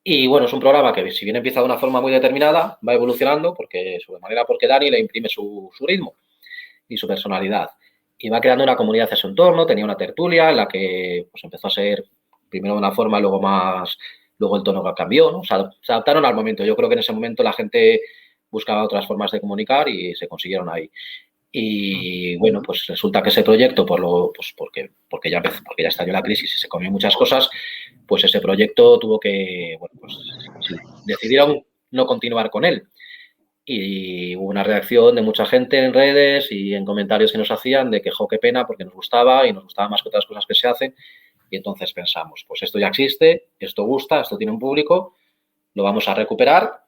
Y bueno, es un programa que si bien empieza de una forma muy determinada, va evolucionando porque Dani le imprime su ritmo y su personalidad. Y va creando una comunidad a su entorno, tenía una tertulia en la que pues, empezó a ser primero de una forma, luego el tono cambió, ¿no? Se adaptaron al momento. Yo creo que en ese momento la gente buscaba otras formas de comunicar y se consiguieron ahí. Y bueno, pues resulta que ese proyecto, porque ya estalló la crisis y se comió muchas cosas, pues ese proyecto tuvo que, bueno, pues decidieron no continuar con él. Y hubo una reacción de mucha gente en redes y en comentarios que nos hacían de que, jo, qué pena, porque nos gustaba y nos gustaba más que otras cosas que se hacen. Y entonces pensamos, pues esto ya existe, esto gusta, esto tiene un público, lo vamos a recuperar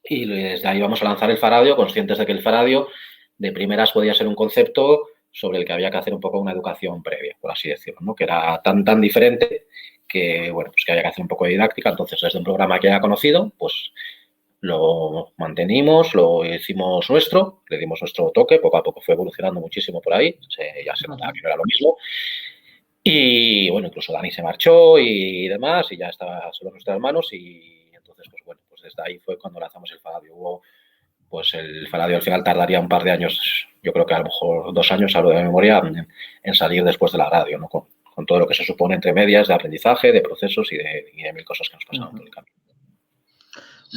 y desde ahí vamos a lanzar el Faradio, conscientes de que el Faradio de primeras podía ser un concepto sobre el que había que hacer un poco una educación previa, por así decirlo, ¿no? Que era tan diferente que, bueno, pues que había que hacer un poco de didáctica. Entonces, desde un programa que ya conocido, pues lo mantenimos, lo hicimos nuestro, le dimos nuestro toque, poco a poco fue evolucionando muchísimo por ahí, ya se notaba que no era lo mismo. Y, bueno, incluso Dani se marchó y demás, y ya estaba solo en nuestras manos y entonces, pues bueno, pues desde ahí fue cuando lanzamos el Faradio. Pues el Faradio al final tardaría un par de años, yo creo que a lo mejor 2 años, hablo de memoria, en salir después de la radio, ¿no? Con todo lo que se supone entre medias de aprendizaje, de procesos y de mil cosas que nos pasaban por el camino.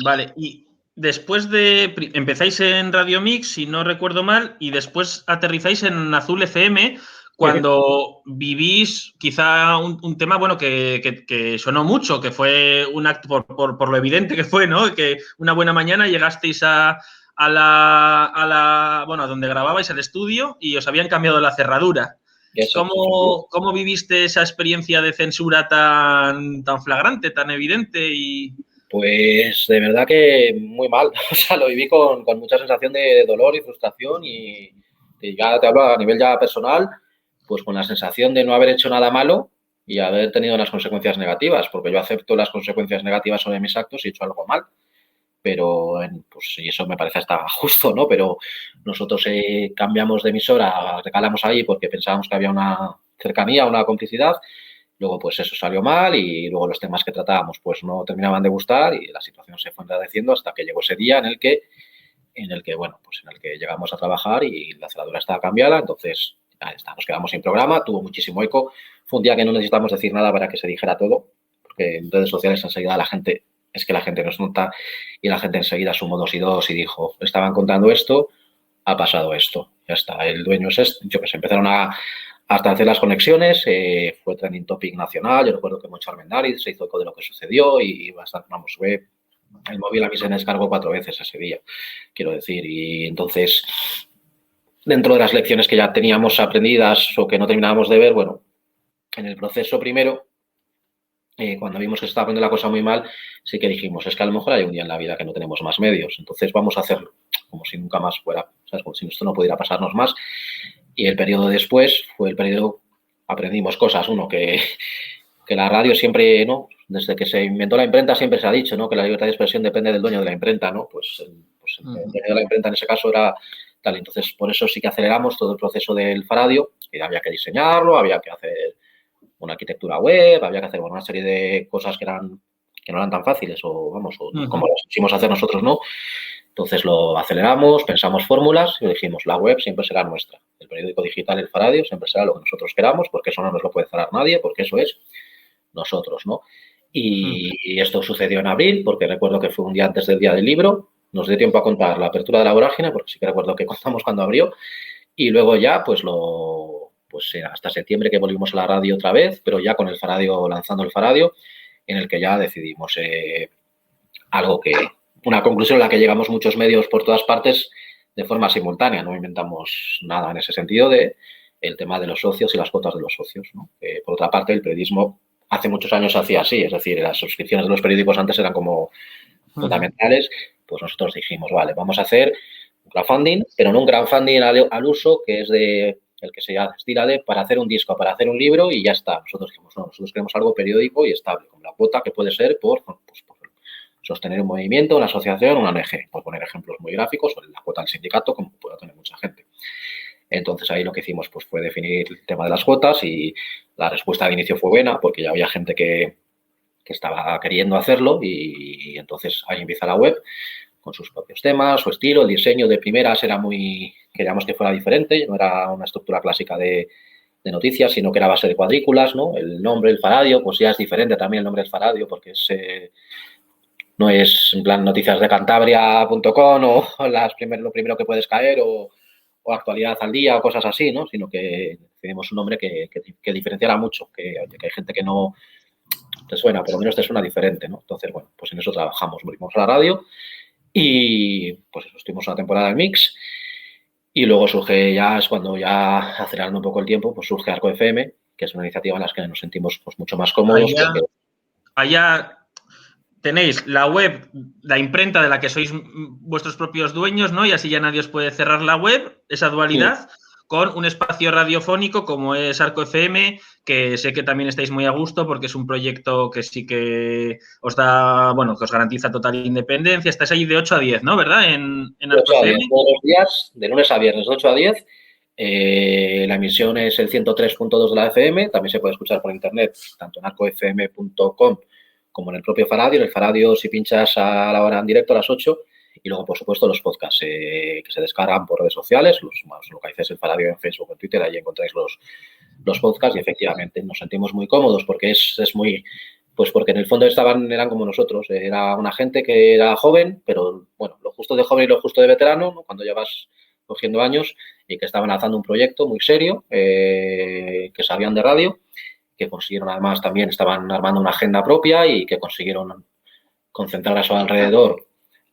Vale, y después empezáis en Radio Mix, si no recuerdo mal, y después aterrizáis en Azul FM cuando vivís quizá un tema, bueno, que sonó mucho, que fue un acto, por lo evidente que fue, ¿no? Que una buena mañana llegasteis a donde grababais, al estudio, y os habían cambiado la cerradura. ¿Cómo viviste esa experiencia de censura tan flagrante, tan evidente? Pues de verdad que muy mal. O sea, lo viví con mucha sensación de dolor y frustración y ya te hablo a nivel ya personal, pues con la sensación de no haber hecho nada malo y haber tenido unas consecuencias negativas, porque yo acepto las consecuencias negativas sobre mis actos y he hecho algo mal. Pero, pues, y eso me parece hasta justo, ¿no? Pero nosotros cambiamos de emisora, recalamos ahí porque pensábamos que había una cercanía, una complicidad. Luego, pues eso salió mal y luego los temas que tratábamos, pues no terminaban de gustar y la situación se fue enradeciendo hasta que llegó ese día en el que llegamos a trabajar y la cerradura estaba cambiada. Entonces, ya está, nos quedamos sin programa, tuvo muchísimo eco. Fue un día que no necesitamos decir nada para que se dijera todo, porque en redes sociales enseguida la gente nos nota y la gente enseguida sumó 2 y 2 y dijo, estaban contando esto, ha pasado esto, ya está, el dueño es este. Yo que sé, empezaron hasta hacer las conexiones, fue trending topic nacional. Yo recuerdo que Moncho Armendáriz se hizo eco de lo que sucedió y bastante, el móvil a mí se me descargó 4 veces ese día, quiero decir, y entonces dentro de las lecciones que ya teníamos aprendidas o que no terminábamos de ver, bueno, en el proceso primero, cuando vimos que se estaba poniendo la cosa muy mal, sí que dijimos, es que a lo mejor hay un día en la vida que no tenemos más medios, entonces vamos a hacerlo como si nunca más fuera, ¿sabes? Como si esto no pudiera pasarnos más. Y el periodo después fue el periodo, aprendimos cosas. Uno, que la radio siempre, ¿no? Desde que se inventó la imprenta siempre se ha dicho, ¿no? Que la libertad de expresión depende del dueño de la imprenta, ¿no? Pues el dueño de la imprenta en ese caso era tal. Entonces, por eso sí que aceleramos todo el proceso del Faradio, que había que diseñarlo, había que hacer una arquitectura web, había que hacer una serie de cosas que no eran tan fáciles o como las quisimos hacer nosotros, ¿no? Entonces lo aceleramos, pensamos fórmulas y dijimos, la web siempre será nuestra. El periódico digital, el Faradio, siempre será lo que nosotros queramos, porque eso no nos lo puede cerrar nadie, porque eso es nosotros, ¿no? Y esto sucedió en abril, porque recuerdo que fue un día antes del Día del Libro. Nos dio tiempo a contar la apertura de la vorágine, porque sí que recuerdo que contamos cuando abrió. Y luego ya, pues hasta septiembre que volvimos a la radio otra vez, pero ya con el Faradio, lanzando el Faradio, en el que ya decidimos una conclusión a la que llegamos muchos medios por todas partes de forma simultánea. No inventamos nada en ese sentido de el tema de los socios y las cuotas de los socios, ¿no? Por otra parte, el periodismo hace muchos años se hacía así, es decir, las suscripciones de los periódicos antes eran como fundamentales. Pues nosotros dijimos, vale, vamos a hacer un crowdfunding, pero no un crowdfunding al uso, que es de el que se estira de para hacer un disco, para hacer un libro y ya está. Nosotros dijimos, no, nosotros queremos algo periódico y estable, con la cuota que puede ser por sostener un movimiento, una asociación, una ONG, por poner ejemplos muy gráficos, o la cuota del sindicato, como puede tener mucha gente. Entonces, ahí lo que hicimos pues, fue definir el tema de las cuotas y la respuesta de inicio fue buena porque ya había gente que estaba queriendo hacerlo y entonces ahí empieza la web con sus propios temas, su estilo, el diseño de primeras queríamos que fuera diferente, no era una estructura clásica de noticias, sino que era base de cuadrículas, ¿no? El nombre, el Faradio, pues ya es diferente también el nombre del Faradio porque no es en plan noticias de Cantabria.com o lo primero que puedes caer o actualidad al día o cosas así, ¿no? Sino que tenemos un nombre que diferenciara mucho, que hay gente que no te suena, por lo menos te suena diferente, ¿no? Entonces, bueno, pues en eso trabajamos, volvimos a la radio y pues eso, estuvimos una temporada en Mix y luego es cuando ya acelerando un poco el tiempo, pues surge Arco FM, que es una iniciativa en la que nos sentimos pues mucho más cómodos. Allá tenéis la web, la imprenta de la que sois vuestros propios dueños, ¿no? Y así ya nadie os puede cerrar la web, esa dualidad, con un espacio radiofónico como es Arco FM, que sé que también estáis muy a gusto porque es un proyecto que sí que os da, bueno, que os garantiza total independencia. Estáis ahí de 8 a 10, ¿no? ¿Verdad? En Arco FM. Todos los días, de lunes a viernes, de 8 a 10. La emisión es el 103.2 de la FM. También se puede escuchar por internet, tanto en arcofm.com como en el propio Faradio. En el Faradio, si pinchas a la hora en directo, a las 8. Y luego, por supuesto, los podcasts que se descargan por redes sociales. Los localizáis el Faradio en Facebook o en Twitter. Ahí encontráis los podcasts y, efectivamente, nos sentimos muy cómodos porque es muy... Pues porque en el fondo eran como nosotros. Era una gente que era joven, pero, bueno, lo justo de joven y lo justo de veterano, ¿no? Cuando ya vas cogiendo años y que estaban lanzando un proyecto muy serio, que sabían de radio, que consiguieron, además, también estaban armando una agenda propia y que consiguieron concentrar a su alrededor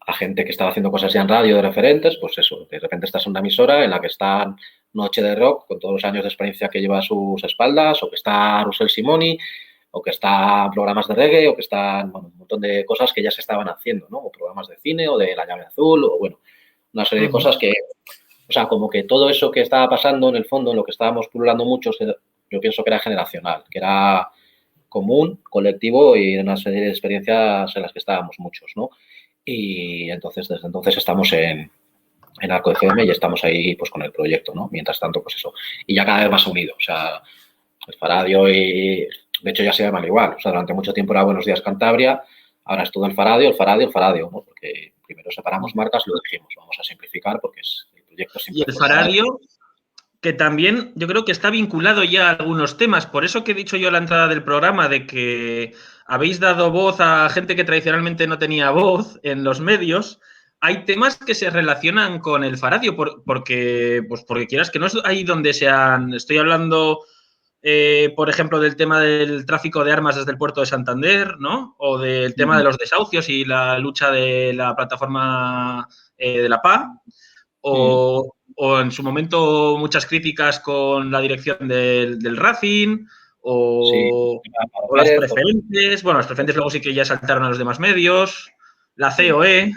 a gente que estaba haciendo cosas ya en radio de referentes, pues eso, de repente estás en una emisora en la que está Noche de Rock, con todos los años de experiencia que lleva a sus espaldas, o que está Russell Simoni, o que están programas de reggae, o que están, bueno, un montón de cosas que ya se estaban haciendo, ¿no? O programas de cine, o de La Llave Azul, o bueno, una serie de cosas que, o sea, como que todo eso que estaba pasando en el fondo, en lo que estábamos pululando muchos, yo pienso que era generacional, que era común, colectivo y una serie de experiencias en las que estábamos muchos, ¿no? Y entonces, desde entonces estamos en Arco FM y estamos ahí pues con el proyecto, ¿no? Mientras tanto, pues eso. Y ya cada vez más unido, o sea, el Faradio y... De hecho, ya se llaman igual. O sea, durante mucho tiempo era Buenos Días Cantabria, ahora es todo el Faradio, ¿no? Porque primero separamos marcas y lo dijimos, vamos a simplificar porque el proyecto es y el Faradio, que también yo creo que está vinculado ya a algunos temas. Por eso que he dicho yo a la entrada del programa de que habéis dado voz a gente que tradicionalmente no tenía voz en los medios. Hay temas que se relacionan con el Faradio porque quieras que no es ahí donde sean... Estoy hablando... por ejemplo, del tema del tráfico de armas desde el puerto de Santander, ¿no? O del tema de los desahucios y la lucha de la plataforma de la PA. O en su momento muchas críticas con la dirección del Racing. O las preferentes. Bueno, las preferentes luego sí que ya saltaron a los demás medios. La COE.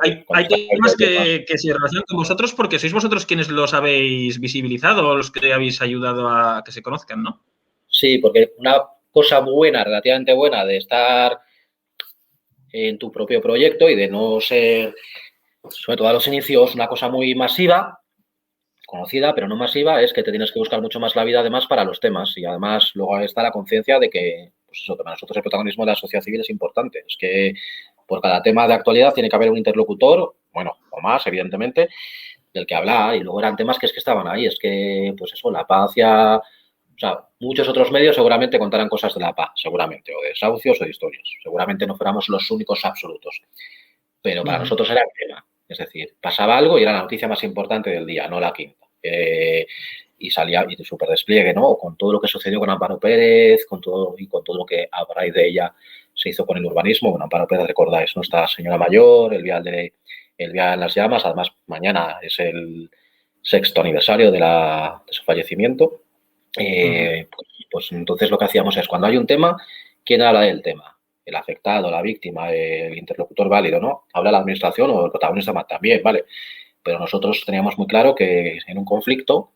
Hay temas que se relacionan con vosotros porque sois vosotros quienes los habéis visibilizado o los que habéis ayudado a que se conozcan, ¿no? Sí, porque una cosa buena, relativamente buena, de estar en tu propio proyecto y de no ser, sobre todo a los inicios, una cosa muy masiva, conocida, pero no masiva, es que te tienes que buscar mucho más la vida, además, para los temas. Y además, luego está la conciencia de que, pues eso, que para nosotros el protagonismo de la sociedad civil es importante. Es que por cada tema de actualidad tiene que haber un interlocutor, bueno, o más, evidentemente, del que hablar. Y luego eran temas que estaban ahí. Es que, pues eso, la paz ya... O sea, muchos otros medios seguramente contarán cosas de la paz, seguramente, o de desahucios o de historias. Seguramente no fuéramos los únicos absolutos. Pero para nosotros era el tema. Es decir, pasaba algo y era la noticia más importante del día, no la quinta. y salía y de súper despliegue, ¿no? Con todo lo que sucedió con Amparo Pérez, con todo lo que a raíz de ella se hizo con el urbanismo. Bueno, Amparo Pérez, recordáis, ¿no? Esta señora mayor, el vial en las llamas. Además, mañana es el 6º aniversario de su fallecimiento. Pues entonces lo que hacíamos es, cuando hay un tema, ¿quién habla del tema? El afectado, la víctima, el interlocutor válido, ¿no? Habla la administración o el protagonista también, ¿vale? Pero nosotros teníamos muy claro que en un conflicto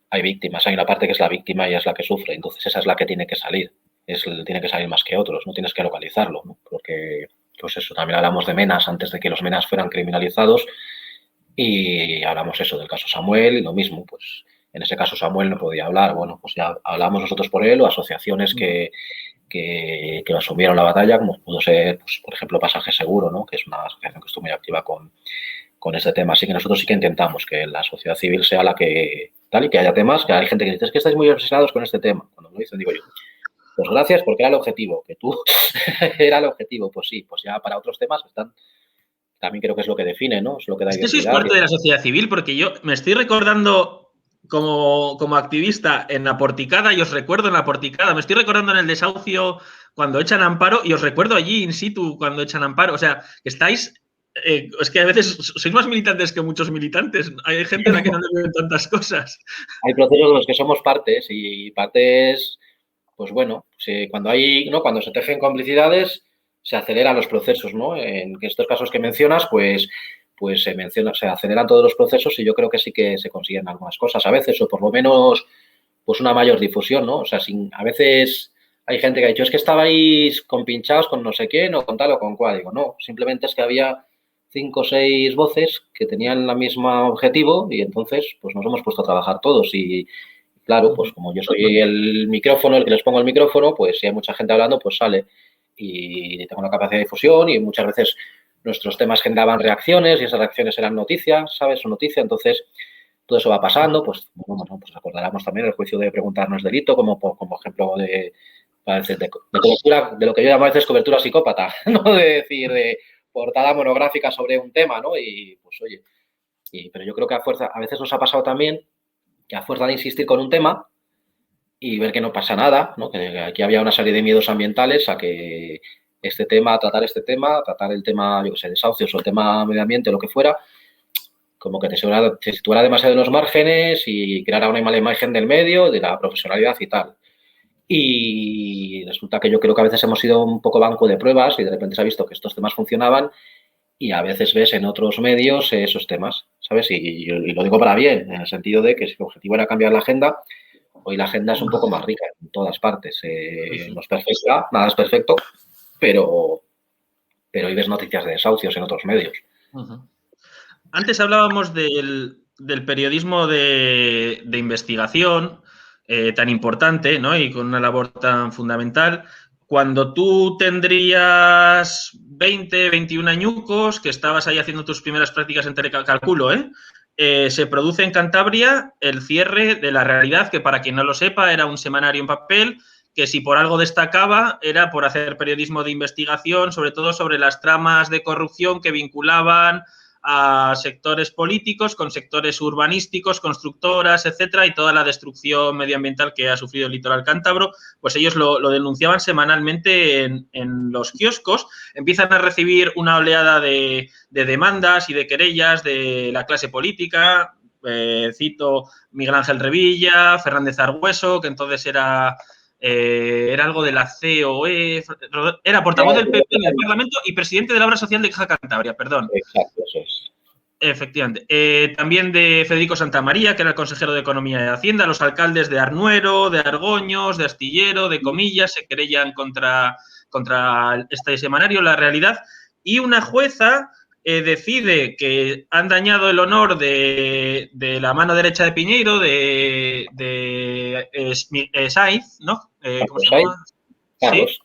hay víctimas, hay una parte que es la víctima y es la que sufre, entonces esa es la que tiene que salir, tiene que salir más que otros, no tienes que localizarlo, ¿no? Porque, pues eso, también hablamos de menas antes de que los menas fueran criminalizados y hablamos eso del caso Samuel y lo mismo, pues en ese caso Samuel no podía hablar, bueno, pues ya hablamos nosotros por él o asociaciones que asumieron la batalla, como pudo ser, pues, por ejemplo, Pasaje Seguro, ¿no? Que es una asociación que estuvo muy activa con este tema. Así que nosotros sí que intentamos que la sociedad civil sea la que tal y que haya temas, que hay gente que dice, es que estáis muy obsesionados con este tema. Cuando me lo dicen, digo yo, pues gracias porque era el objetivo, que tú era el objetivo. Pues sí, pues ya para otros temas están, también creo que es lo que define, ¿no? Es lo que da identidad. Sois parte de la sociedad civil, porque yo me estoy recordando como activista en la Porticada y os recuerdo en la Porticada, me estoy recordando en el desahucio cuando echan Amparo y os recuerdo allí in situ cuando echan Amparo. O sea, que estáis... es que a veces sois más militantes que muchos militantes. Hay gente a la que no le ven tantas cosas. Hay procesos de los que somos partes y partes, pues bueno, cuando se tejen complicidades se aceleran los procesos, ¿no? En estos casos que mencionas, pues se aceleran todos los procesos y yo creo que sí que se consiguen algunas cosas a veces, o por lo menos pues una mayor difusión, ¿no? O sea, a veces hay gente que ha dicho, es que estabais compinchados con no sé quién o con tal o con cual. Digo, no, simplemente es que había 5 o 6 voces que tenían el mismo objetivo y entonces pues nos hemos puesto a trabajar todos y claro, pues como yo soy el micrófono, el que les pongo el micrófono, pues si hay mucha gente hablando, pues sale y tengo una capacidad de difusión y muchas veces nuestros temas generaban reacciones y esas reacciones eran noticias, ¿sabes? O noticia, entonces todo eso va pasando, pues bueno, pues recordaremos también el juicio de Preguntar no es delito como ejemplo de cobertura, de lo que yo llamo a veces cobertura psicópata, ¿no? De decir, de portada monográfica sobre un tema, ¿no? Y pues oye, pero yo creo que a veces nos ha pasado también que a fuerza de insistir con un tema y ver que no pasa nada, ¿no? Que aquí había una serie de miedos ambientales a que tratar el tema, yo que sé, desahucios o el tema medio ambiente o lo que fuera, como que te situara demasiado en los márgenes y creara una mala imagen del medio, de la profesionalidad y tal. Y resulta que yo creo que a veces hemos sido un poco banco de pruebas y de repente se ha visto que estos temas funcionaban y a veces ves en otros medios esos temas, ¿sabes? Y lo digo para bien, en el sentido de que si el objetivo era cambiar la agenda, hoy la agenda es un poco más rica en todas partes. No es perfecta, nada es perfecto, pero hoy ves noticias de desahucios en otros medios. Antes hablábamos del periodismo de investigación tan importante, ¿no? Y con una labor tan fundamental. Cuando tú tendrías 20, 21 añucos, que estabas ahí haciendo tus primeras prácticas en telecalculo, se produce en Cantabria el cierre de La Realidad, que para quien no lo sepa era un semanario en papel que si por algo destacaba era por hacer periodismo de investigación, sobre todo sobre las tramas de corrupción que vinculaban a sectores políticos con sectores urbanísticos, constructoras, etcétera, y toda la destrucción medioambiental que ha sufrido el litoral cántabro, pues ellos lo denunciaban semanalmente en los kioscos. Empiezan a recibir una oleada de demandas y de querellas de la clase política. Cito Miguel Ángel Revilla, Fernández Argüeso, que entonces era algo de la COE, era portavoz del PP en el Parlamento y presidente de la Obra Social de Caja Cantabria, perdón. Exacto, eso es. Efectivamente. También de Federico Santamaría, que era el consejero de Economía y Hacienda, los alcaldes de Arnuero, de Argoños, de Astillero, de Comillas, se querellan contra este semanario, La Realidad, y una jueza decide que han dañado el honor de la mano derecha de Piñeiro, de Saiz, ¿no? ¿Cómo se llama? Carlos. Sí.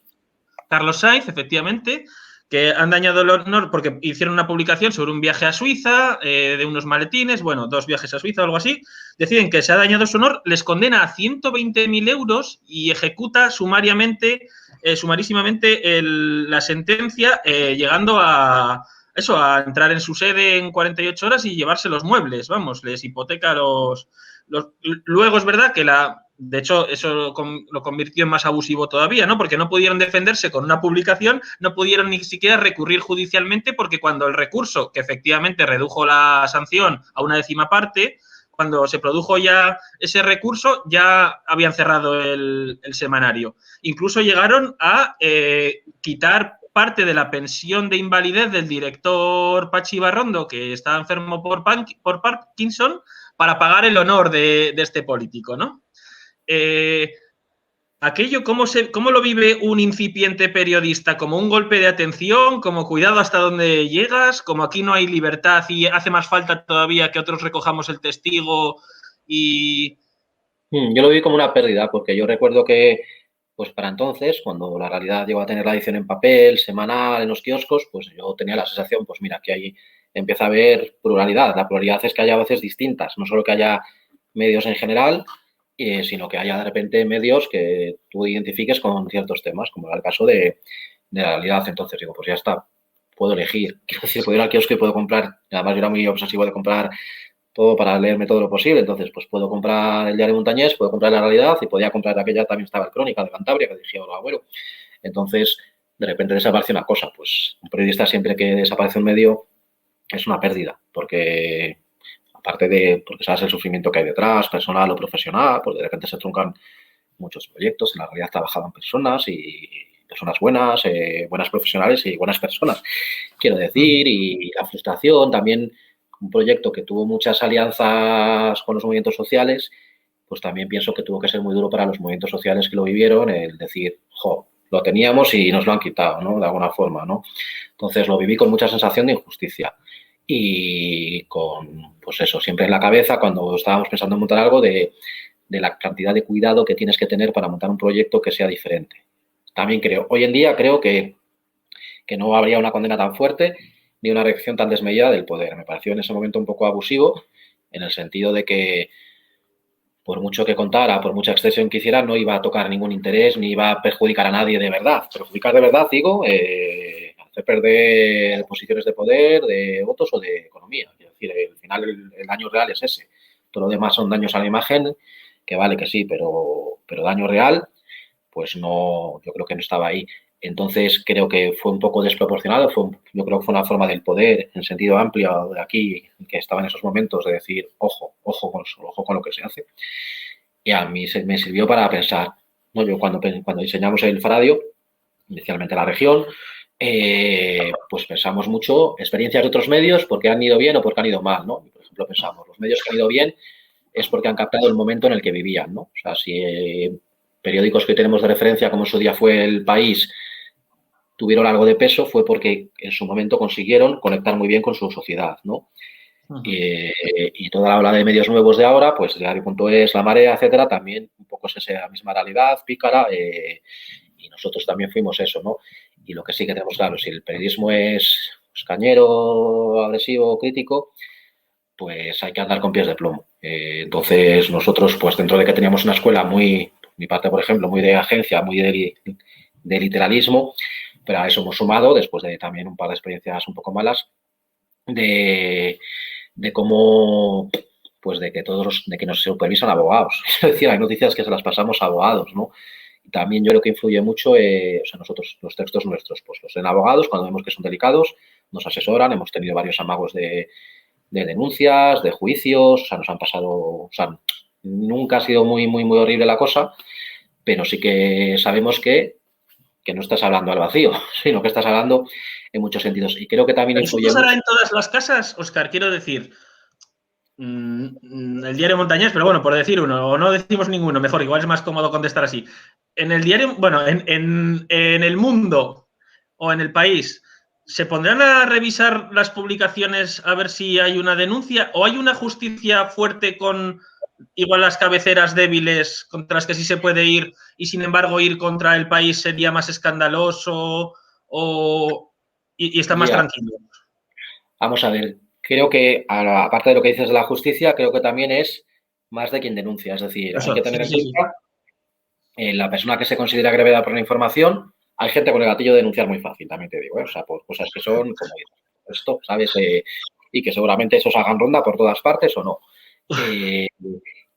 Carlos Saiz, efectivamente, que han dañado el honor porque hicieron una publicación sobre un viaje a Suiza, de unos maletines, bueno, 2 viajes a Suiza o algo así, deciden que se ha dañado su honor, les condena a 120.000 euros y ejecuta sumarísimamente la sentencia, llegando a entrar en su sede en 48 horas y llevarse los muebles, vamos, les hipoteca los Luego es verdad que de hecho, eso lo convirtió en más abusivo todavía, ¿no? Porque no pudieron defenderse con una publicación, no pudieron ni siquiera recurrir judicialmente, porque cuando el recurso, que efectivamente redujo la sanción a una 1/10 parte, cuando se produjo ya ese recurso, ya habían cerrado el semanario. Incluso llegaron a quitar parte de la pensión de invalidez del director Pachi Barrondo, que estaba enfermo por Parkinson, para pagar el honor de este político, ¿no? Aquello, ¿cómo lo vive un incipiente periodista? ¿Como un golpe de atención? ¿Como cuidado hasta dónde llegas? ¿Como aquí no hay libertad y hace más falta todavía que otros recojamos el testigo? Y... Yo lo vi como una pérdida, porque yo recuerdo que, pues para entonces, cuando la realidad llegó a tener la edición en papel, semanal, en los kioscos, pues yo tenía la sensación, pues mira, que ahí empieza a haber pluralidad. La pluralidad es que haya voces distintas, no solo que haya medios en general, sino que haya de repente medios que tú identifiques con ciertos temas, como era el caso de la realidad. Entonces digo, pues ya está, puedo elegir. Quiero decir, puedo ir al kiosco y puedo comprar, además yo era muy obsesivo de comprar todo para leerme todo lo posible. Entonces, pues puedo comprar el Diario Montañés, puedo comprar La Realidad y podía comprar aquella, también estaba el Crónica de Cantabria, que dirigía el abuelo. Entonces, de repente desaparece una cosa. Pues un periodista siempre que desaparece un medio es una pérdida, porque porque sabes el sufrimiento que hay detrás, personal o profesional, pues de repente se truncan muchos proyectos. En la realidad trabajaban personas y personas buenas, buenas profesionales y buenas personas, quiero decir, y la frustración también. Un proyecto que tuvo muchas alianzas con los movimientos sociales, pues también pienso que tuvo que ser muy duro para los movimientos sociales que lo vivieron, el decir, lo teníamos y nos lo han quitado, ¿no? De alguna forma, ¿no? Entonces lo viví con mucha sensación de injusticia y con, pues eso, siempre en la cabeza cuando estábamos pensando en montar algo de la cantidad de cuidado que tienes que tener para montar un proyecto que sea diferente. También hoy en día creo que no habría una condena tan fuerte ni una reacción tan desmedida del poder. Me pareció en ese momento un poco abusivo, en el sentido de que por mucho que contara, por mucha extensión que hiciera, no iba a tocar ningún interés, ni iba a perjudicar a nadie de verdad. Perjudicar de verdad, digo, hacer perder posiciones de poder, de votos o de economía. Es decir, al final el daño real es ese. Todo lo demás son daños a la imagen, que vale que sí, pero daño real, pues no, yo creo que no estaba ahí. Entonces, creo que fue un poco desproporcionado. Yo creo que fue una forma del poder, en sentido amplio, de aquí, que estaba en esos momentos, de decir, ojo con lo que se hace. Y a mí me sirvió para pensar, ¿no? Yo cuando diseñamos el Faradio, inicialmente la región, pues pensamos mucho experiencias de otros medios porque han ido bien o porque han ido mal, ¿no? Por ejemplo, pensamos, los medios que han ido bien es porque han captado el momento en el que vivían, ¿no? O sea, si periódicos que tenemos de referencia, como en su día fue El País, tuvieron algo de peso, fue porque en su momento consiguieron conectar muy bien con su sociedad, ¿no? Y toda la ola de medios nuevos de ahora, pues Diario.es, La Marea, etcétera, también un poco es esa misma realidad pícara, y nosotros también fuimos eso, ¿no? Y lo que sí que tenemos claro, si el periodismo es cañero, agresivo, crítico, pues hay que andar con pies de plomo. Entonces, nosotros, pues dentro de que teníamos una escuela mi parte, por ejemplo, muy de agencia, muy de literalismo, pero a eso hemos sumado, después de también un par de experiencias un poco malas, de cómo, pues de que nos supervisan abogados. Es decir, hay noticias que se las pasamos a abogados, ¿no? Y también yo creo que influye mucho, o sea, nosotros, los textos nuestros, pues los leen abogados, cuando vemos que son delicados, nos asesoran, hemos tenido varios amagos de denuncias, de juicios, o sea, nos han pasado, o sea, nunca ha sido muy, muy, muy horrible la cosa, pero sí que sabemos que no estás hablando al vacío, sino que estás hablando en muchos sentidos. Y creo que también influye mucho. ¿Eso en todas las casas, Óscar? Quiero decir, el Diario Montañés, pero bueno, por decir uno, o no decimos ninguno, mejor, igual es más cómodo contestar así. En el diario, bueno, en El Mundo o en El País, ¿se pondrán a revisar las publicaciones a ver si hay una denuncia o hay una justicia fuerte con igual las cabeceras débiles contra las que sí se puede ir y sin embargo ir contra El País sería más escandaloso y está más tranquilo? Vamos a ver, creo que aparte de lo que dices de la justicia, creo que también es más de quien denuncia. Es decir, hay que tener en cuenta la persona que se considera agredida por la información. Hay gente con el gatillo de denunciar muy fácil, también te digo, o sea, por cosas que son como esto, ¿sabes? Y que seguramente esos hagan ronda por todas partes o no.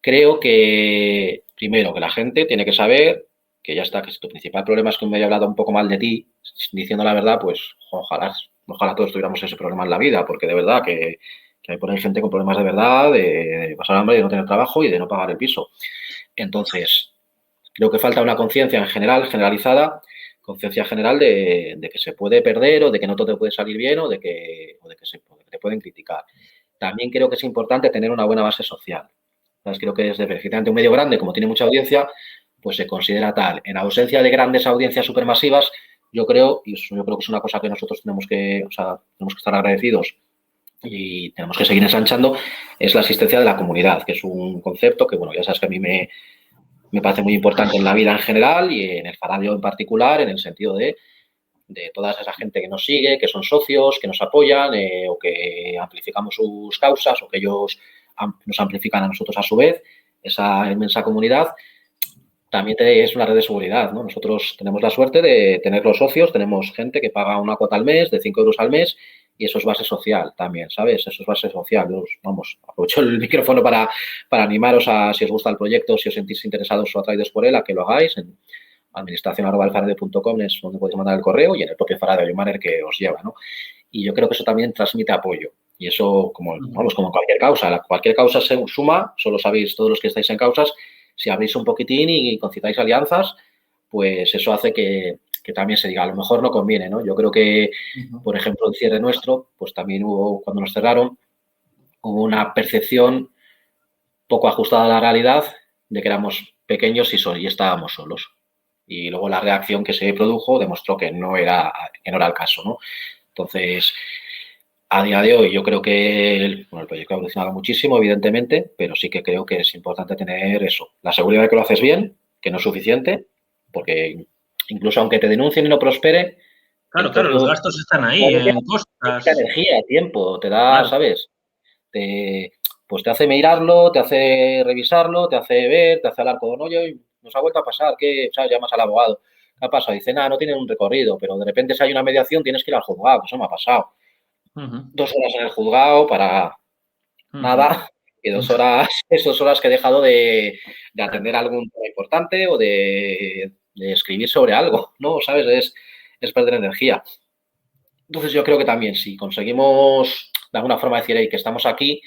creo que, primero, que la gente tiene que saber que ya está, que si tu principal problema es que me haya hablado un poco mal de ti, diciendo la verdad, pues ojalá todos tuviéramos ese problema en la vida, porque de verdad que hay por ahí gente con problemas de verdad, de pasar hambre, de no tener trabajo y de no pagar el piso. Entonces, creo que falta una conciencia en general, generalizada, conciencia general de que se puede perder o de que no todo te puede salir bien o de que te pueden criticar. También creo que es importante tener una buena base social. ¿Sabes? Creo que desde efectivamente un medio grande, como tiene mucha audiencia, pues se considera tal. En ausencia de grandes audiencias supermasivas, yo creo que es una cosa que nosotros tenemos que estar agradecidos y tenemos que seguir ensanchando, es la asistencia de la comunidad, que es un concepto que, bueno, ya sabes que a mí me parece muy importante en la vida en general y en el Faradio en particular, en el sentido de toda esa gente que nos sigue, que son socios, que nos apoyan o que amplificamos sus causas o que ellos nos amplifican a nosotros a su vez, esa inmensa comunidad. También es una red de seguridad, ¿no? Nosotros tenemos la suerte de tener los socios, tenemos gente que paga una cuota al mes, de 5 euros al mes, y eso es base social también, ¿sabes? Eso es base social. Vamos, aprovecho el micrófono para animaros a, si os gusta el proyecto, si os sentís interesados o atraídos por él, a que lo hagáis. En administración@elfaradio.com es donde podéis mandar el correo y en el propio Faradio hay un banner que os lleva, ¿no? Y yo creo que eso también transmite apoyo. Y eso, como cualquier causa. Cualquier causa se suma, solo sabéis todos los que estáis en causas. Si abrís un poquitín y concitáis alianzas, pues eso hace que también se diga, a lo mejor no conviene, ¿no? Yo creo que, por ejemplo, el cierre nuestro, pues también cuando nos cerraron, hubo una percepción poco ajustada a la realidad de que éramos pequeños y estábamos solos. Y luego la reacción que se produjo demostró que no era el caso, ¿no? Entonces, a día de hoy yo creo que el proyecto ha evolucionado muchísimo, evidentemente, pero sí que creo que es importante tener eso, la seguridad de que lo haces bien, que no es suficiente, porque incluso aunque te denuncien y no prospere... Claro, los gastos están ahí, en costas. Energía, tiempo, te da, claro. ¿Sabes? Pues te hace mirarlo, te hace revisarlo, te hace ver, te hace hablar con, oye, nos ha vuelto a pasar, ¿qué? ¿Sabes? Llamas al abogado. ¿Qué ha pasado? Dice, nada, no tienen un recorrido, pero de repente si hay una mediación tienes que ir al juzgado, eso me ha pasado. 2 horas en el juzgado para nada y 2 horas, esas 2 horas que he dejado de atender algún tema importante o de escribir sobre algo, ¿no? ¿Sabes? Es perder energía. Entonces yo creo que también si conseguimos de alguna forma decir, hey, que estamos aquí,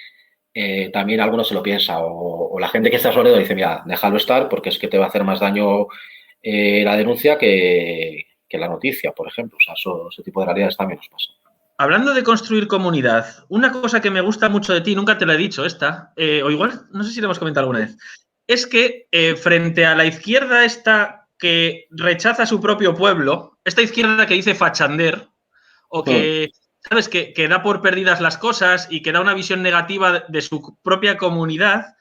también alguno se lo piensa o la gente que está a su alrededor dice, mira, déjalo estar porque es que te va a hacer más daño la denuncia que la noticia, por ejemplo. O sea, ese tipo de realidades también nos pasa. Hablando de construir comunidad, una cosa que me gusta mucho de ti, nunca te lo he dicho o igual, no sé si lo hemos comentado alguna vez, es que frente a la izquierda esta que rechaza su propio pueblo, esta izquierda que dice fachander, o que, ¿sabes?, que da por perdidas las cosas y que da una visión negativa de su propia comunidad,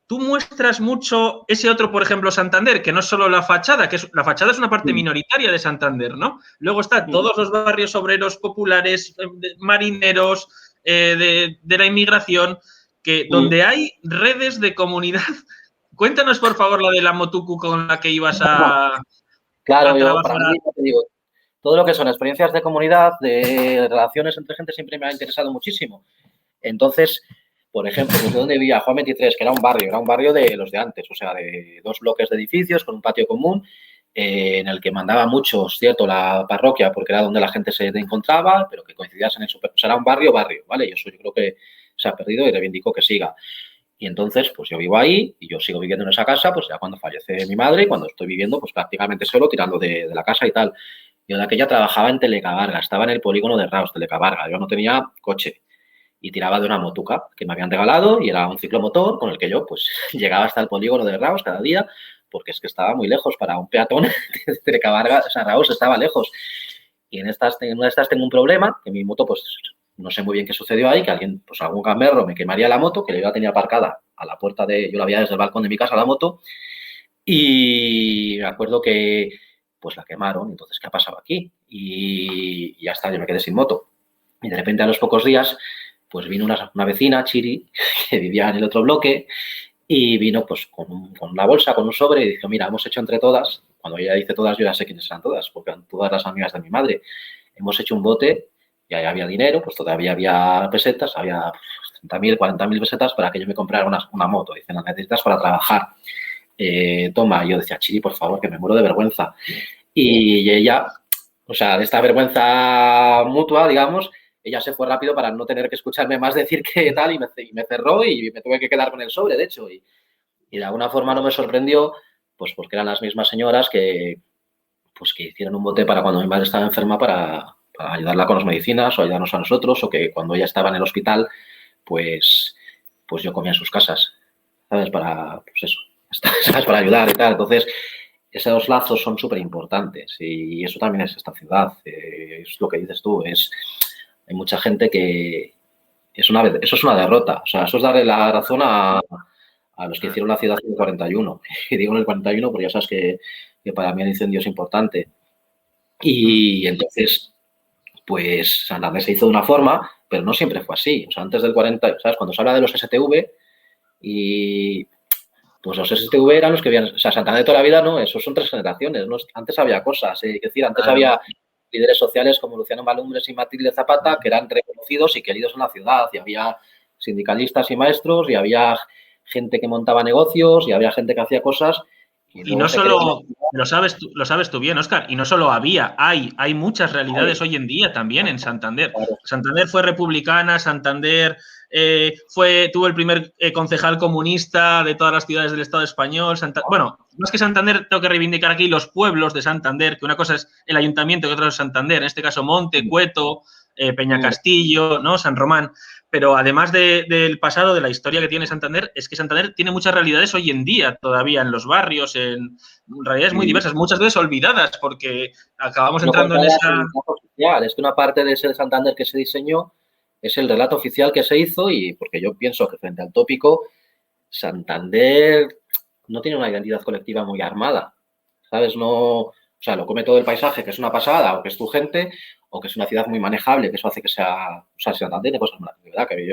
tú muestras mucho ese otro, por ejemplo, Santander, que no es solo la fachada, la fachada es una parte minoritaria de Santander, ¿no? Luego están todos los barrios obreros populares, marineros, de la inmigración, donde hay redes de comunidad. Cuéntanos, por favor, la de la Motuku con la que ibas a trabajar. Para mí, te digo, todo lo que son experiencias de comunidad, de relaciones entre gente, siempre me ha interesado muchísimo. Entonces, por ejemplo, desde donde vivía Juan 23, que era un barrio de los de antes, o sea, de 2 bloques de edificios con un patio común, en el que mandaba mucho, cierto, la parroquia, porque era donde la gente se encontraba, pero que coincidías en eso. O sea, era un barrio, ¿vale? Y eso yo creo que se ha perdido y reivindico que siga. Y entonces, pues yo vivo ahí y yo sigo viviendo en esa casa, pues ya cuando fallece mi madre y cuando estoy viviendo, pues prácticamente solo, tirando de la casa y tal. Yo de aquella trabajaba en Telecabarga, estaba en el polígono de Raos, Telecabarga. Yo no tenía coche y tiraba de una motuca que me habían regalado y era un ciclomotor con el que yo pues llegaba hasta el polígono de Raos cada día porque es que estaba muy lejos para un peatón de Telecabarga, o sea, Raos estaba lejos. Y en una de estas tengo un problema, que mi moto pues no sé muy bien qué sucedió ahí, que alguien, pues algún gamberro me quemaría la moto, que yo la tenía aparcada a la puerta yo la veía desde el balcón de mi casa la moto y me acuerdo que pues la quemaron. Entonces, ¿qué ha pasado aquí? Y ya está, yo me quedé sin moto. Y de repente a los pocos días pues vino una vecina, Chiri, que vivía en el otro bloque y vino pues con una bolsa, con un sobre y dijo, mira, hemos hecho entre todas, cuando ella dice todas, yo ya sé quiénes eran todas, porque eran todas las amigas de mi madre, hemos hecho un bote y ahí había dinero, pues todavía había pesetas, había 30.000, 40.000 pesetas para que yo me comprara una moto. Dicen, las necesitas para trabajar. Toma, yo decía, Chiri, por favor, que me muero de vergüenza. Y ella, o sea, de esta vergüenza mutua, digamos, ella se fue rápido para no tener que escucharme más decir que tal y me cerró y me tuve que quedar con el sobre, de hecho. Y de alguna forma no me sorprendió, pues porque eran las mismas señoras que hicieron un bote para cuando mi madre estaba enferma para ayudarla con las medicinas o ayudarnos a nosotros, o que cuando ella estaba en el hospital, pues yo comía en sus casas, ¿sabes? Para, pues eso, ¿sabes? Para ayudar y tal. Entonces, esos lazos son súper importantes y eso también es esta ciudad. Es lo que dices tú, hay mucha gente que eso es una derrota. O sea, eso es darle la razón a los que hicieron la ciudad en el 41. Y digo en el 41 porque ya sabes que para mí el incendio es importante. Y entonces, pues Santander se hizo de una forma, pero no siempre fue así. O sea, antes del 40, ¿sabes? Cuando se habla de los STV, y pues los STV eran los que habían, o sea, Santander de toda la vida, no, esos son 3 generaciones, ¿no? Antes había cosas, es decir, antes había líderes sociales como Luciano Malumbres y Matilde Zapata que eran reconocidos y queridos en la ciudad, y había sindicalistas y maestros, y había gente que montaba negocios, y había gente que hacía cosas. Y no solo, lo sabes tú bien, Óscar, y no solo hay muchas realidades hoy en día también en Santander. Claro. Santander fue republicana, Santander tuvo el primer concejal comunista de todas las ciudades del Estado español. Bueno, más que Santander, tengo que reivindicar aquí los pueblos de Santander, que una cosa es el ayuntamiento y otra es Santander, en este caso Monte, Cueto, Peñacastillo, ¿no? San Román. Pero además del pasado, de la historia que tiene Santander, es que Santander tiene muchas realidades hoy en día todavía en los barrios, en realidades muy diversas, muchas veces olvidadas, porque acabamos entrando en esa... Es que una parte de ese Santander que se diseñó es el relato oficial que se hizo, y porque yo pienso que frente al tópico, Santander no tiene una identidad colectiva muy armada, ¿sabes? No, o sea, lo come todo el paisaje, que es una pasada, o que es tu gente, o que es una ciudad muy manejable, que eso hace que sea, o sea, Santander tiene cosas malas, de verdad, que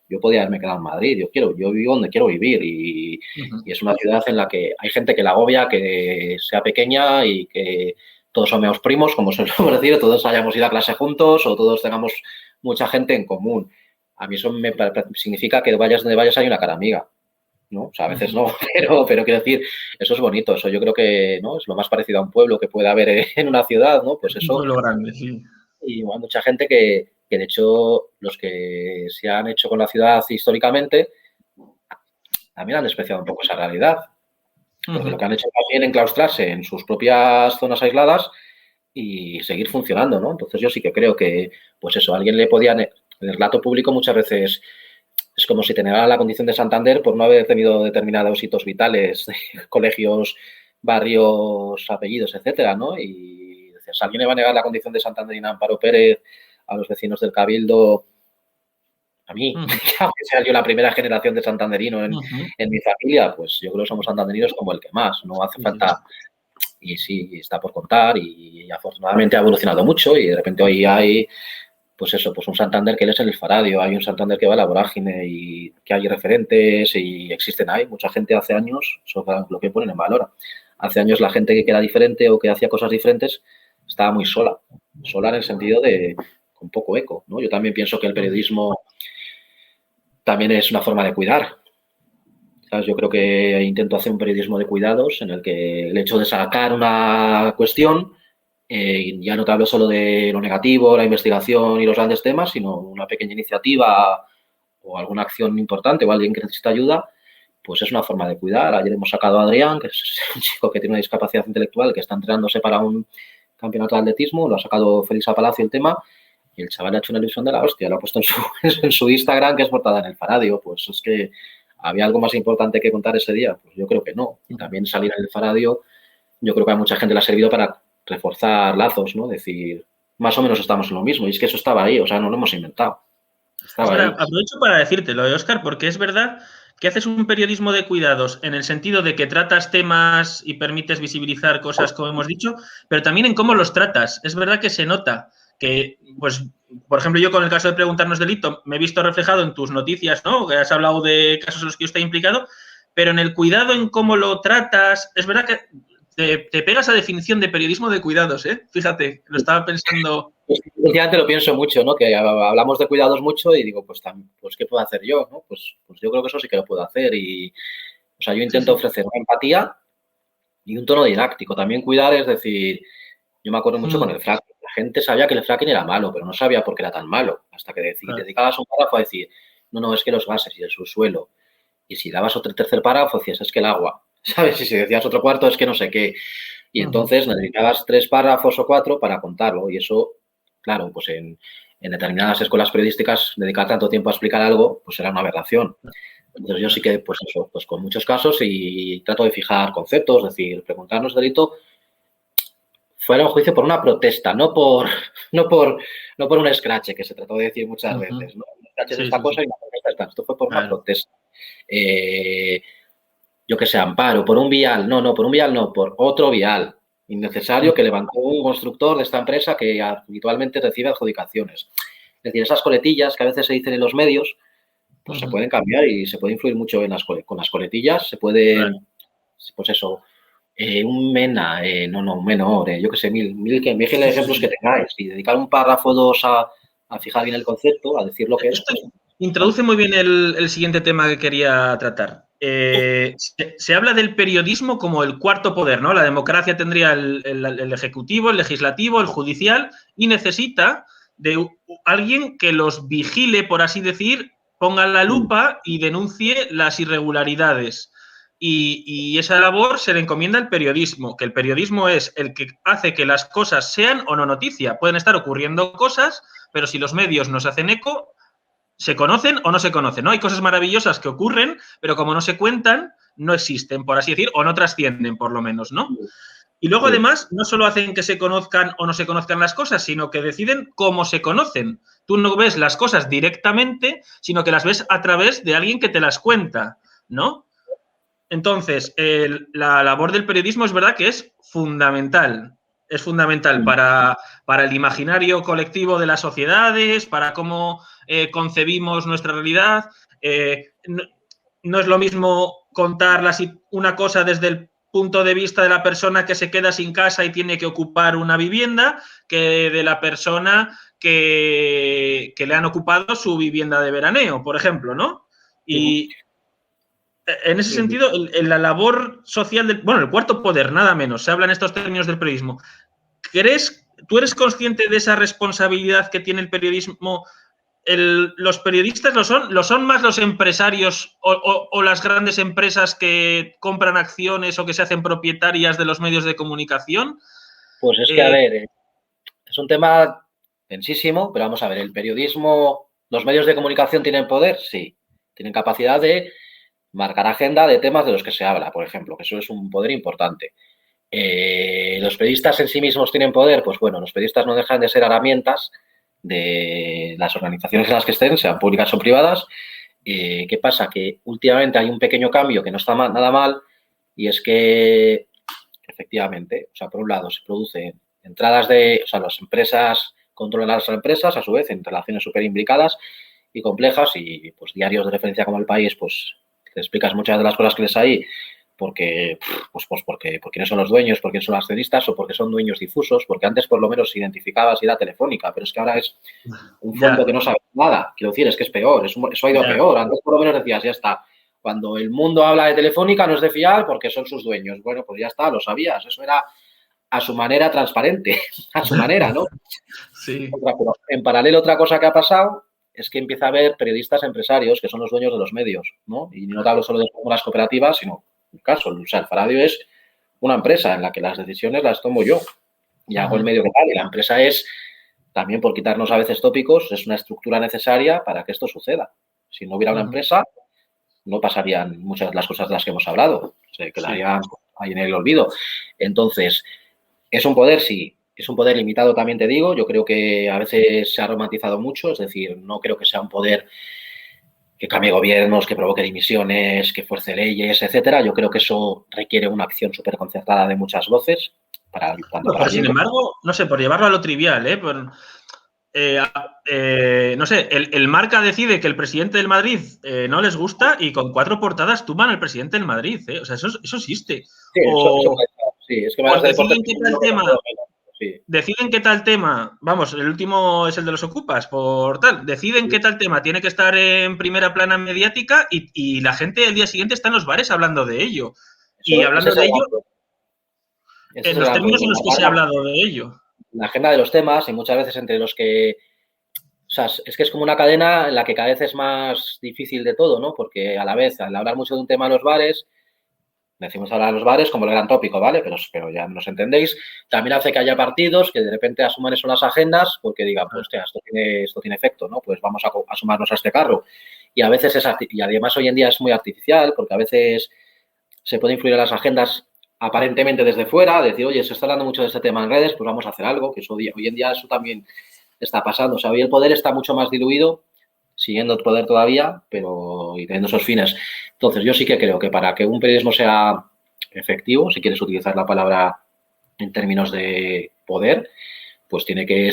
yo podía haberme quedado en Madrid, yo vivo donde quiero vivir, y es una ciudad en la que hay gente que la agobia, que sea pequeña y que todos somos primos, como se suele decir, todos hayamos ido a clase juntos o todos tengamos mucha gente en común. A mí eso me significa que vayas donde vayas hay una cara amiga, ¿no? O sea, a veces no, pero quiero decir, eso es bonito, eso yo creo que, ¿no? Es lo más parecido a un pueblo que puede haber en una ciudad, ¿no? Pues eso. Un pueblo grande, sí. Y hay mucha gente que de hecho, los que se han hecho con la ciudad históricamente también han despreciado un poco esa realidad. Porque lo que han hecho es enclaustrarse en sus propias zonas aisladas y seguir funcionando, ¿no? Entonces yo sí que creo que, pues eso, alguien le podía... El relato público muchas veces es como si te negara la condición de Santander por no haber tenido determinados hitos vitales, colegios, barrios, apellidos, etcétera, ¿no? Y dices, ¿alguien le va a negar la condición de santanderina a Amparo Pérez, a los vecinos del Cabildo, a mí, aunque sea yo la primera generación de santanderino en mi familia? Pues yo creo que somos santanderinos como el que más, no hace falta... Y sí, está por contar, y afortunadamente ha evolucionado mucho, y de repente hoy hay, pues eso, pues un Santander que es en el Faradio, hay un Santander que va a la Vorágine, y que hay referentes y existen ahí. Mucha gente hace años, eso es lo que ponen en valor, hace años la gente que era diferente o que hacía cosas diferentes estaba muy sola en el sentido de con poco eco, ¿no? Yo también pienso que el periodismo también es una forma de cuidar. ¿Sabes? Yo creo que intento hacer un periodismo de cuidados en el que el hecho de sacar una cuestión, ya no te hablo solo de lo negativo, la investigación y los grandes temas, sino una pequeña iniciativa o alguna acción importante o alguien que necesita ayuda, pues es una forma de cuidar. Ayer hemos sacado a Adrián, que es un chico que tiene una discapacidad intelectual, que está entrenándose para un campeonato de atletismo, lo ha sacado Felisa Palacio el tema, y el chaval ha hecho una ilusión de la hostia, lo ha puesto en su Instagram, que es portada en el Faradio. Pues es que ¿había algo más importante que contar ese día? Pues yo creo que no. Y también salir en el Faradio, yo creo que a mucha gente le ha servido para reforzar lazos, ¿no? Decir, más o menos estamos en lo mismo. Y es que eso estaba ahí, o sea, no lo hemos inventado. Ahora, aprovecho para decirte lo de Óscar, porque es verdad que haces un periodismo de cuidados en el sentido de que tratas temas y permites visibilizar cosas, como hemos dicho, pero también en cómo los tratas. Es verdad que se nota que, pues, por ejemplo, yo con el caso de Preguntarnos Delito me he visto reflejado en tus noticias, ¿no? Que has hablado de casos en los que yo estoy implicado, pero en el cuidado, en cómo lo tratas, es verdad que te pegas a definición de periodismo de cuidados, ¿eh? Fíjate, lo estaba pensando Pues, últimamente lo pienso mucho, ¿no? Que hablamos de cuidados mucho y digo, pues ¿qué puedo hacer yo? ¿No? Pues yo creo que eso sí que lo puedo hacer y, o sea, yo intento ofrecer una empatía y un tono didáctico. También cuidar, es decir, yo me acuerdo mucho con el fracking. La gente sabía que el fracking era malo, pero no sabía por qué era tan malo. Hasta que dedicabas un párrafo a decir, no, es que los gases y el subsuelo. Y si dabas otro tercer párrafo, decías, es que el agua, ¿sabes? Y si decías otro cuarto, es que no sé qué. Y entonces necesitabas 3 párrafos o 4 para contarlo. Y eso, claro, pues en determinadas escuelas periodísticas, dedicar tanto tiempo a explicar algo, pues era una aberración. Entonces yo sí que, pues eso, pues con muchos casos y trato de fijar conceptos, es decir, preguntarnos delito fuera un juicio por una protesta, no por un escrache, que se trató de decir muchas veces, ¿no? Un escrache es esta cosa y una protesta es esta. Esto fue por una protesta. Yo que sé, amparo, por un vial, por otro vial innecesario que levantó un constructor de esta empresa que habitualmente recibe adjudicaciones. Es decir, esas coletillas que a veces se dicen en los medios, pues se pueden cambiar y se puede influir mucho con las coletillas, se puede, pues eso, un mena, un menor, yo que sé, mil ejemplos que tengáis y dedicar un párrafo o 2 a fijar bien el concepto, a decir lo que es. Introduce muy bien el siguiente tema que quería tratar. Se habla del periodismo como el cuarto poder, ¿no? La democracia tendría el ejecutivo, el legislativo, el judicial y necesita de alguien que los vigile, por así decir, ponga la lupa y denuncie las irregularidades. Y esa labor se le encomienda al periodismo, que el periodismo es el que hace que las cosas sean o no noticia. Pueden estar ocurriendo cosas, pero si los medios no se hacen eco, se conocen o no se conocen, ¿no? Hay cosas maravillosas que ocurren, pero como no se cuentan, no existen, por así decir, o no trascienden, por lo menos, ¿no? Y luego, además, no solo hacen que se conozcan o no se conozcan las cosas, sino que deciden cómo se conocen. Tú no ves las cosas directamente, sino que las ves a través de alguien que te las cuenta, ¿no? Entonces, la labor del periodismo es verdad que es fundamental. Es fundamental para el imaginario colectivo de las sociedades, para cómo concebimos nuestra realidad. No es lo mismo contar una cosa desde el punto de vista de la persona que se queda sin casa y tiene que ocupar una vivienda que de la persona que le han ocupado su vivienda de veraneo, por ejemplo, ¿no? Y en ese sentido, en la labor social el cuarto poder, nada menos, se habla en estos términos del periodismo. ¿Tú eres consciente de esa responsabilidad que tiene el periodismo? ¿Los periodistas lo son más los empresarios o las grandes empresas que compran acciones o que se hacen propietarias de los medios de comunicación? Pues es que, a ver, es un tema tensísimo, pero vamos a ver, el periodismo, ¿los medios de comunicación tienen poder? Sí, tienen capacidad de marcar agenda de temas de los que se habla, por ejemplo, que eso es un poder importante. ¿Los periodistas en sí mismos tienen poder? Pues bueno, los periodistas no dejan de ser herramientas de las organizaciones en las que estén, sean públicas o privadas. ¿Qué pasa? Que últimamente hay un pequeño cambio que no está nada mal y es que efectivamente, o sea, por un lado se producen entradas las empresas controlan a las empresas, a su vez, en relaciones súper imbricadas y complejas y pues diarios de referencia como El País, pues te explicas muchas de las cosas que lees ahí porque quiénes son los dueños, por quiénes son los accionistas o porque son dueños difusos, porque antes por lo menos se identificaba si era Telefónica, pero es que ahora es un fondo que no sabe nada. Quiero decir, es que es peor, eso ha ido a peor. Antes por lo menos decías, ya está, cuando el mundo habla de Telefónica no es de fiar porque son sus dueños. Bueno, pues ya está, lo sabías, eso era a su manera transparente, a su manera, ¿no? Sí. En paralelo, otra cosa que ha pasado es que empieza a haber periodistas empresarios que son los dueños de los medios, ¿no? Y no te hablo solo de las cooperativas, sino, en el caso, o sea, el Faradio es una empresa en la que las decisiones las tomo yo y hago el medio que tal. Y la empresa es, también por quitarnos a veces tópicos, es una estructura necesaria para que esto suceda. Si no hubiera una empresa, no pasarían muchas de las cosas de las que hemos hablado. Se quedarían ahí en el olvido. Entonces, ¿es un poder? Sí. Es un poder limitado, también te digo. Yo creo que a veces se ha romantizado mucho. Es decir, no creo que sea un poder que cambie gobiernos, que provoque dimisiones, que fuerce leyes, etcétera. Yo creo que eso requiere una acción súper concertada de muchas voces. Sin embargo, no sé, por llevarlo a lo trivial, no sé, el Marca decide que el presidente del Madrid no les gusta y con 4 portadas tumban al presidente del Madrid, O sea, eso existe. Sí, eso es que deciden quitar el tema. Sí. deciden qué tal tema, vamos, el último es el de los ocupas, por tal, deciden qué tal tema tiene que estar en primera plana mediática y la gente el día siguiente está en los bares hablando de ello. Y Ese hablando es de el ello gran, ese es en el los gran términos en problema. los que se ha hablado de ello. La agenda de los temas y muchas veces entre los que... O sea, es que es como una cadena en la que cada vez es más difícil de todo, ¿no? Porque a la vez, al hablar mucho de un tema en los bares, decimos hablar en los bares como el gran tópico, ¿vale? Pero ya nos entendéis. También hace que haya partidos que de repente asuman eso en las agendas porque digan, pues, hostia, esto tiene efecto, ¿no? Pues vamos a sumarnos a este carro. Y a veces y además hoy en día es muy artificial porque a veces se puede influir en las agendas aparentemente desde fuera, decir, oye, se está hablando mucho de este tema en redes, pues vamos a hacer algo, que eso, hoy en día eso también está pasando. O sea, hoy el poder está mucho más diluido, siguiendo el poder todavía, pero y teniendo esos fines. Entonces, yo sí que creo que para que un periodismo sea efectivo, si quieres utilizar la palabra en términos de poder, pues tiene que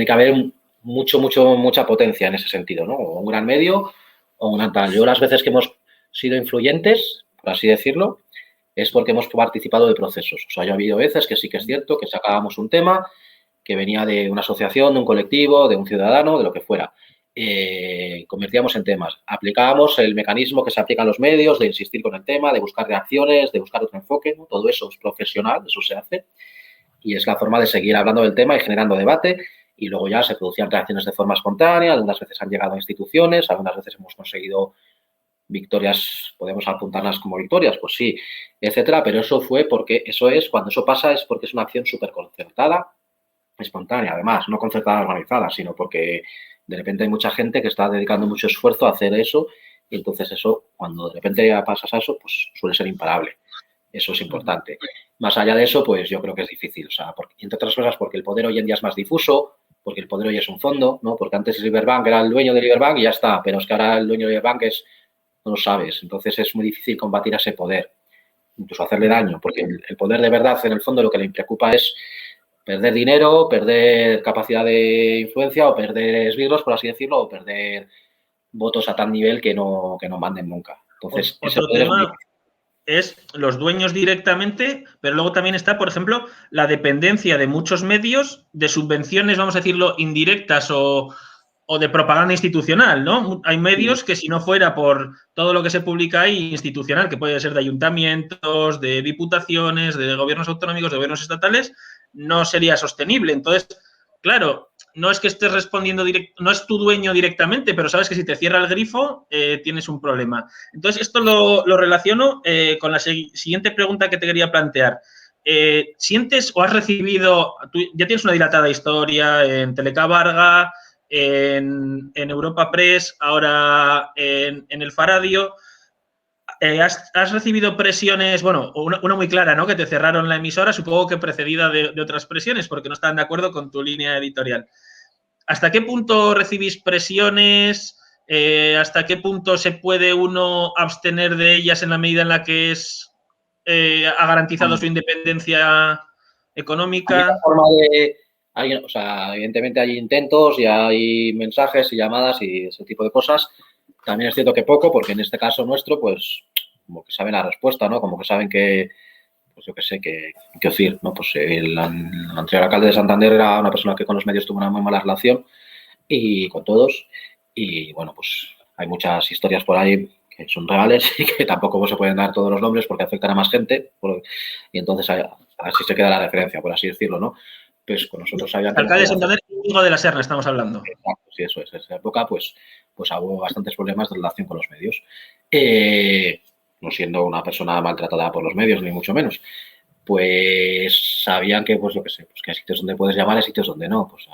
haber mucha potencia en ese sentido, ¿no? O un gran medio o un gran tal. Yo las veces que hemos sido influyentes, por así decirlo, es porque hemos participado de procesos. O sea, yo ha habido veces que sí que es cierto que sacábamos un tema que venía de una asociación, de un colectivo, de un ciudadano, de lo que fuera. Convertíamos en temas. Aplicábamos el mecanismo que se aplica a los medios de insistir con el tema, de buscar reacciones, de buscar otro enfoque, ¿no? Todo eso es profesional, eso se hace. Y es la forma de seguir hablando del tema y generando debate. Y luego ya se producían reacciones de forma espontánea, algunas veces han llegado a instituciones, algunas veces hemos conseguido victorias, podemos apuntarlas como victorias, pues sí, etcétera, pero eso fue porque, cuando eso pasa es porque es una acción súper concertada, espontánea, además, no concertada, organizada, sino porque de repente hay mucha gente que está dedicando mucho esfuerzo a hacer eso y entonces eso, cuando de repente pasas a eso, pues suele ser imparable. Eso es importante. Más allá de eso, pues yo creo que es difícil, o sea, entre otras cosas porque el poder hoy en día es más difuso, porque el poder hoy es un fondo, ¿no? Porque antes Liberbank era el dueño de Liberbank y ya está, pero es que ahora el dueño de Liberbank no lo sabes, entonces es muy difícil combatir a ese poder, incluso hacerle daño, porque el poder de verdad, en el fondo, lo que le preocupa es perder dinero, perder capacidad de influencia o perder esbirros, por así decirlo, o perder votos a tal nivel que no manden nunca. Entonces, Otro tema es los dueños directamente, pero luego también está, por ejemplo, la dependencia de muchos medios de subvenciones, vamos a decirlo, indirectas o de propaganda institucional, ¿no? Hay medios que si no fuera por todo lo que se publica ahí institucional, que puede ser de ayuntamientos, de diputaciones, de gobiernos autonómicos, de gobiernos estatales, no sería sostenible. Entonces, claro, no es que estés respondiendo no es tu dueño directamente, pero sabes que si te cierra el grifo, tienes un problema. Entonces, esto lo relaciono con la siguiente pregunta que te quería plantear. ¿Sientes o has recibido, tú ya tienes una dilatada historia en Teleca Varga, en Europa Press, ahora en el Faradio? ¿Has recibido presiones, bueno, una muy clara, ¿no? Que te cerraron la emisora, supongo que precedida de otras presiones, porque no estaban de acuerdo con tu línea editorial. ¿Hasta qué punto recibís presiones? ¿Hasta qué punto se puede uno abstener de ellas en la medida en la que ha garantizado su independencia económica? O sea, evidentemente hay intentos y hay mensajes y llamadas y ese tipo de cosas. También es cierto que poco, porque en este caso nuestro, pues, como que saben la respuesta, ¿no? Como que saben que, pues yo qué sé, qué decir, ¿no? Pues el anterior alcalde de Santander era una persona que con los medios tuvo una muy mala relación y con todos. Y bueno, pues hay muchas historias por ahí que son reales y que tampoco se pueden dar todos los nombres porque afectan a más gente. Y entonces así se queda la referencia, por así decirlo, ¿no? Pues con nosotros habían... Alcalde de Santander, Íñigo de la Serna, estamos hablando. Exacto, sí, eso es. En esa época, pues hubo bastantes problemas de relación con los medios. No siendo una persona maltratada por los medios, ni mucho menos. Pues sabían que, pues yo qué sé, pues que hay sitios donde puedes llamar, hay sitios donde no. Pues,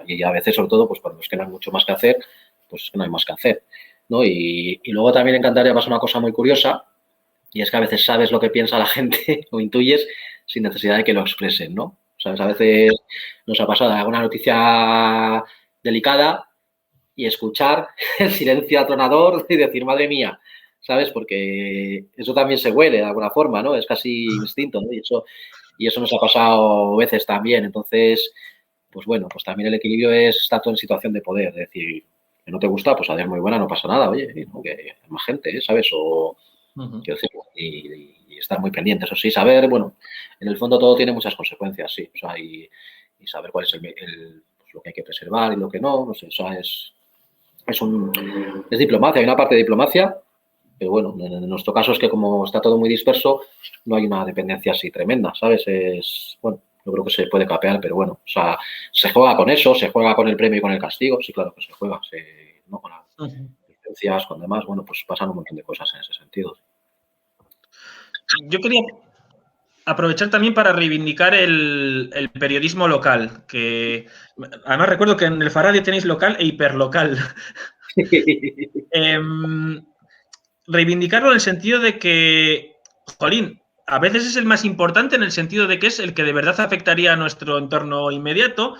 y a veces, sobre todo, pues cuando es que no hay mucho más que hacer, pues es que no hay más que hacer, ¿no? Y luego también en Cantabria pasa una cosa muy curiosa, y es que a veces sabes lo que piensa la gente o intuyes sin necesidad de que lo expresen, ¿no? ¿Sabes? A veces nos ha pasado alguna noticia delicada y escuchar el silencio atronador y decir, madre mía, ¿sabes? Porque eso también se huele de alguna forma, ¿no? Es casi instinto, ¿no? Y eso nos ha pasado veces también. Entonces, pues bueno, pues también el equilibrio es estar todo en situación de poder. Es decir, que no te gusta, pues adiós, muy buena, no pasa nada, oye, ¿no? Que hay más gente, ¿sabes? O, quiero decir, y y estar muy pendientes, eso sí, saber, bueno, en el fondo todo tiene muchas consecuencias, sí, o sea, y saber cuál es pues, lo que hay que preservar y lo que no, no sé, o sea, es diplomacia, hay una parte de diplomacia, pero bueno, en nuestro caso es que como está todo muy disperso, no hay una dependencia así tremenda, ¿sabes? Bueno, yo creo que se puede capear, pero bueno, o sea, se juega con eso, se juega con el premio y con el castigo, sí, claro que se juega, ¿no? Con las licencias, con demás, bueno, pues pasan un montón de cosas en ese sentido. Yo quería aprovechar también para reivindicar el periodismo local, que además recuerdo que en el Farradio tenéis local e hiperlocal. Reivindicarlo en el sentido de que, jolín, a veces es el más importante en el sentido de que es el que de verdad afectaría a nuestro entorno inmediato,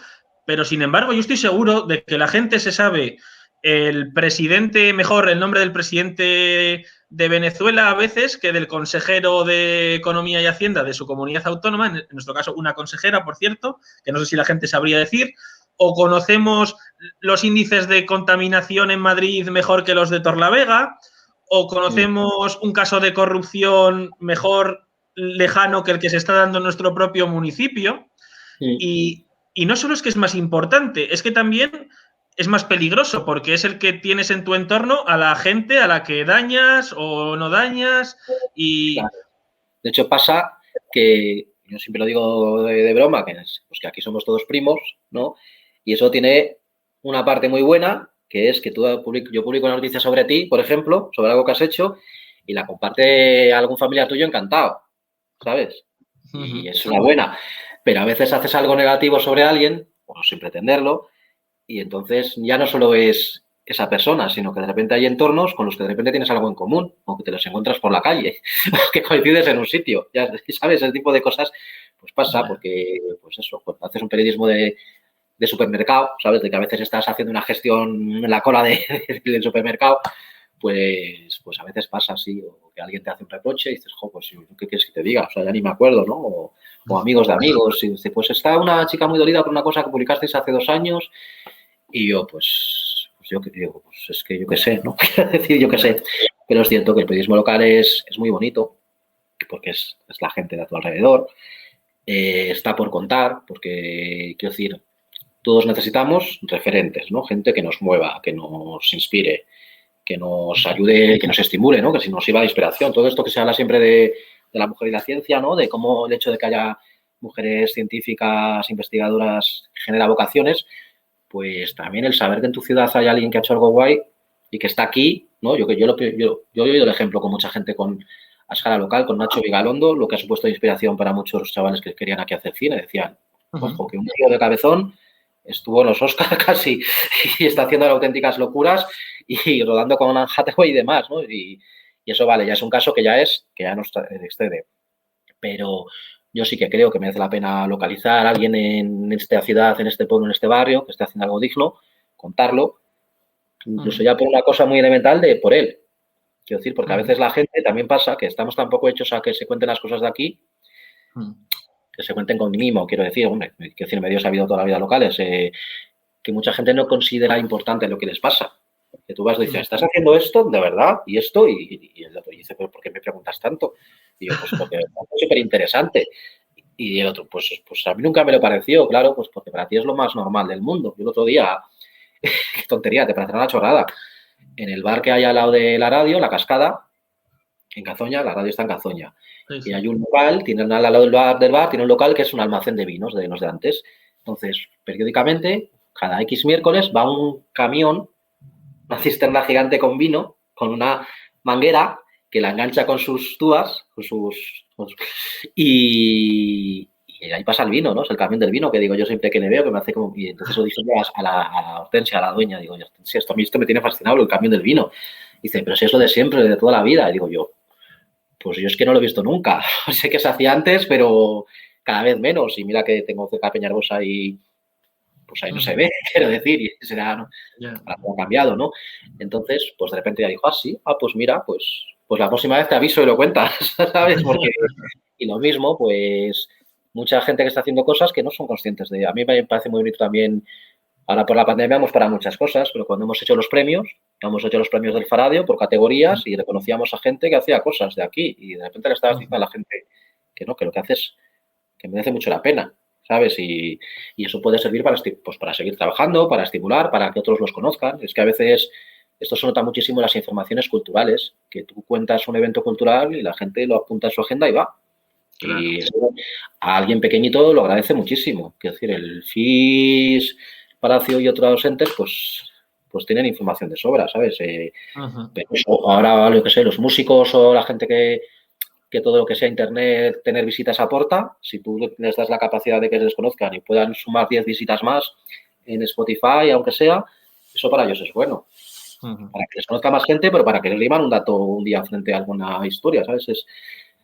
pero sin embargo yo estoy seguro de que la gente se sabe el presidente, mejor el nombre del presidente de Venezuela a veces que del consejero de Economía y Hacienda de su comunidad autónoma, en nuestro caso una consejera, por cierto, que no sé si la gente sabría decir, o conocemos los índices de contaminación en Madrid mejor que los de Torlavega, o conocemos un caso de corrupción mejor lejano que el que se está dando en nuestro propio municipio. Y no solo es que es más importante, es que también es más peligroso porque es el que tienes en tu entorno a la gente a la que dañas o no dañas. Y claro. De hecho, pasa que, yo siempre lo digo de broma, pues que aquí somos todos primos, ¿no? Y eso tiene una parte muy buena, que es que yo publico una noticia sobre ti, por ejemplo, sobre algo que has hecho, y la comparte algún familiar tuyo encantado, ¿sabes? Y es una buena. Pero a veces haces algo negativo sobre alguien, bueno, sin pretenderlo, y entonces ya no solo es esa persona, sino que de repente hay entornos con los que de repente tienes algo en común, o que te los encuentras por la calle, o que coincides en un sitio, ya sabes, ese tipo de cosas, pues pasa porque, pues eso, cuando haces un periodismo de supermercado, ¿sabes? De que a veces estás haciendo una gestión en la cola del supermercado, pues a veces pasa así, o que alguien te hace un reproche y dices, jo, pues ¿qué quieres que te diga? O sea, ya ni me acuerdo, ¿no? O amigos de amigos, y dice, pues está una chica muy dolida por una cosa que publicasteis hace 2 años, y yo, pues yo que digo, pues es que yo qué sé, ¿no? Quiero decir, yo qué sé. Pero es cierto que el periodismo local es muy bonito, porque es la gente de a tu alrededor, está por contar, porque, quiero decir, todos necesitamos referentes, ¿no? Gente que nos mueva, que nos inspire, que nos ayude, que nos estimule, ¿no? Que si nos sirva de inspiración. Todo esto que se habla siempre de la mujer y la ciencia, ¿no? De cómo el hecho de que haya mujeres científicas, investigadoras, genera vocaciones, pues también el saber que en tu ciudad hay alguien que ha hecho algo guay y que está aquí, ¿no? Yo he oído el ejemplo con mucha gente a escala local, con Nacho Vigalondo, lo que ha supuesto inspiración para muchos chavales que querían aquí hacer cine. Decían, ojo, que un tío de cabezón estuvo en los Oscars casi y está haciendo auténticas locuras y rodando con Anne Hathaway y demás, ¿no? Y eso vale, ya es un caso que ya no excede. Pero yo sí que creo que merece la pena localizar a alguien en esta ciudad, en este pueblo, en este barrio, que esté haciendo algo digno, contarlo, incluso ya por una cosa muy elemental de por él. Quiero decir, porque a veces la gente también pasa que estamos tan poco hechos a que se cuenten las cosas de aquí, que se cuenten con mimo, quiero decir, hombre, quiero decir, medios ha habido toda la vida locales, que mucha gente no considera importante lo que les pasa. Que tú vas y dices, ¿estás haciendo esto de verdad? Y esto, y el otro dice, ¿pero por qué me preguntas tanto? Y yo, pues porque es súper interesante. Y el otro, pues a mí nunca me lo pareció, claro, pues porque para ti es lo más normal del mundo. Yo el otro día, qué tontería, te parecerá una chorrada. En el bar que hay al lado de la radio, La Cascada, en Cazoña, la radio está en Cazoña. Sí, sí. Y hay un local, tienen al lado del bar, tiene un local que es un almacén de vinos, de los de antes. Entonces, periódicamente, cada X miércoles va un camión, una cisterna gigante con vino, con una manguera que la engancha con sus tubas, y ahí pasa el vino, ¿no? Es el camión del vino que digo yo siempre que le veo, que me hace como... Y entonces lo dice a la Hortensia, a la dueña, digo, sí, esto me tiene fascinado, el camión del vino. Y dice, pero si es lo de siempre, de toda la vida. Y digo yo, pues yo es que no lo he visto nunca. Sé que se hacía antes, pero cada vez menos. Y mira que tengo cerca de Peñarbosa y pues ahí no se ve, quiero decir, y será, ¿no? Ha cambiado, ¿no? Entonces, pues de repente ya dijo, sí, pues mira, pues la próxima vez te aviso y lo cuentas, ¿sabes? Porque, y lo mismo, pues mucha gente que está haciendo cosas que no son conscientes de. A mí me parece muy bonito también Ahora por la pandemia hemos parado muchas cosas, pero cuando hemos hecho los premios del Faradio por categorías y reconocíamos a gente que hacía cosas de aquí y de repente le estabas diciendo a la gente que no, que lo que haces, que merece mucho la pena, ¿sabes? Y eso puede servir para seguir trabajando, para estimular, para que otros los conozcan. Es que a veces esto se nota muchísimo en las informaciones culturales, que tú cuentas un evento cultural y la gente lo apunta en su agenda y va. Claro. Y eso a alguien pequeñito lo agradece muchísimo. Quiero decir, el FIS, Palacio y otros entes, pues tienen información de sobra, ¿sabes? Pero eso, ahora, lo que sé, los músicos o la gente que todo lo que sea internet, tener visitas aporta, si tú les das la capacidad de que les conozcan y puedan sumar 10 visitas más en Spotify, aunque sea, eso para ellos es bueno. Para que les conozca más gente, pero para que les liman un dato un día frente a alguna historia, ¿sabes?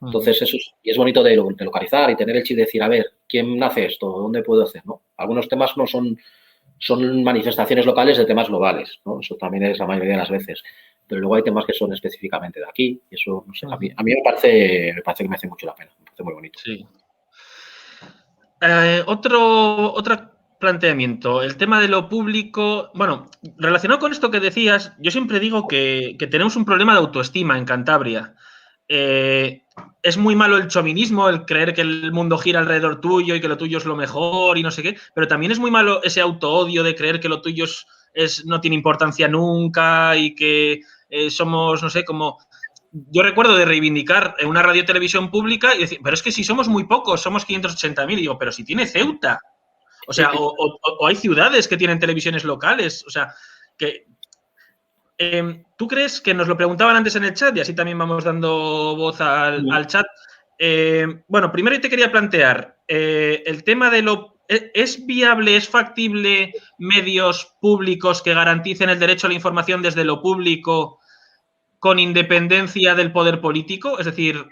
Entonces, eso es bonito de localizar y tener el chip de decir, a ver, ¿quién hace esto? ¿Dónde puedo hacer? ¿No? Algunos temas no son manifestaciones locales de temas globales, ¿no? Eso también es la mayoría de las veces. Pero luego hay temas que son específicamente de aquí y eso, no sé, a mí me parece que merece mucho la pena, me parece muy bonito. Sí. Otro planteamiento, el tema de lo público. Bueno, relacionado con esto que decías, yo siempre digo que tenemos un problema de autoestima en Cantabria. Es muy malo el chauvinismo, el creer que el mundo gira alrededor tuyo y que lo tuyo es lo mejor y no sé qué, pero también es muy malo ese autoodio de creer que lo tuyo no tiene importancia nunca y que somos, no sé, como... Yo recuerdo de reivindicar en una radio televisión pública y decir, pero es que si somos muy pocos, somos 580.000, y digo, pero si tiene Ceuta. O sea, o hay ciudades que tienen televisiones locales, o sea, que... ¿Tú crees que nos lo preguntaban antes en el chat y así también vamos dando voz al chat? Bueno, primero te quería plantear el tema de ¿es viable, es factible medios públicos que garanticen el derecho a la información desde lo público con independencia del poder político? Es decir,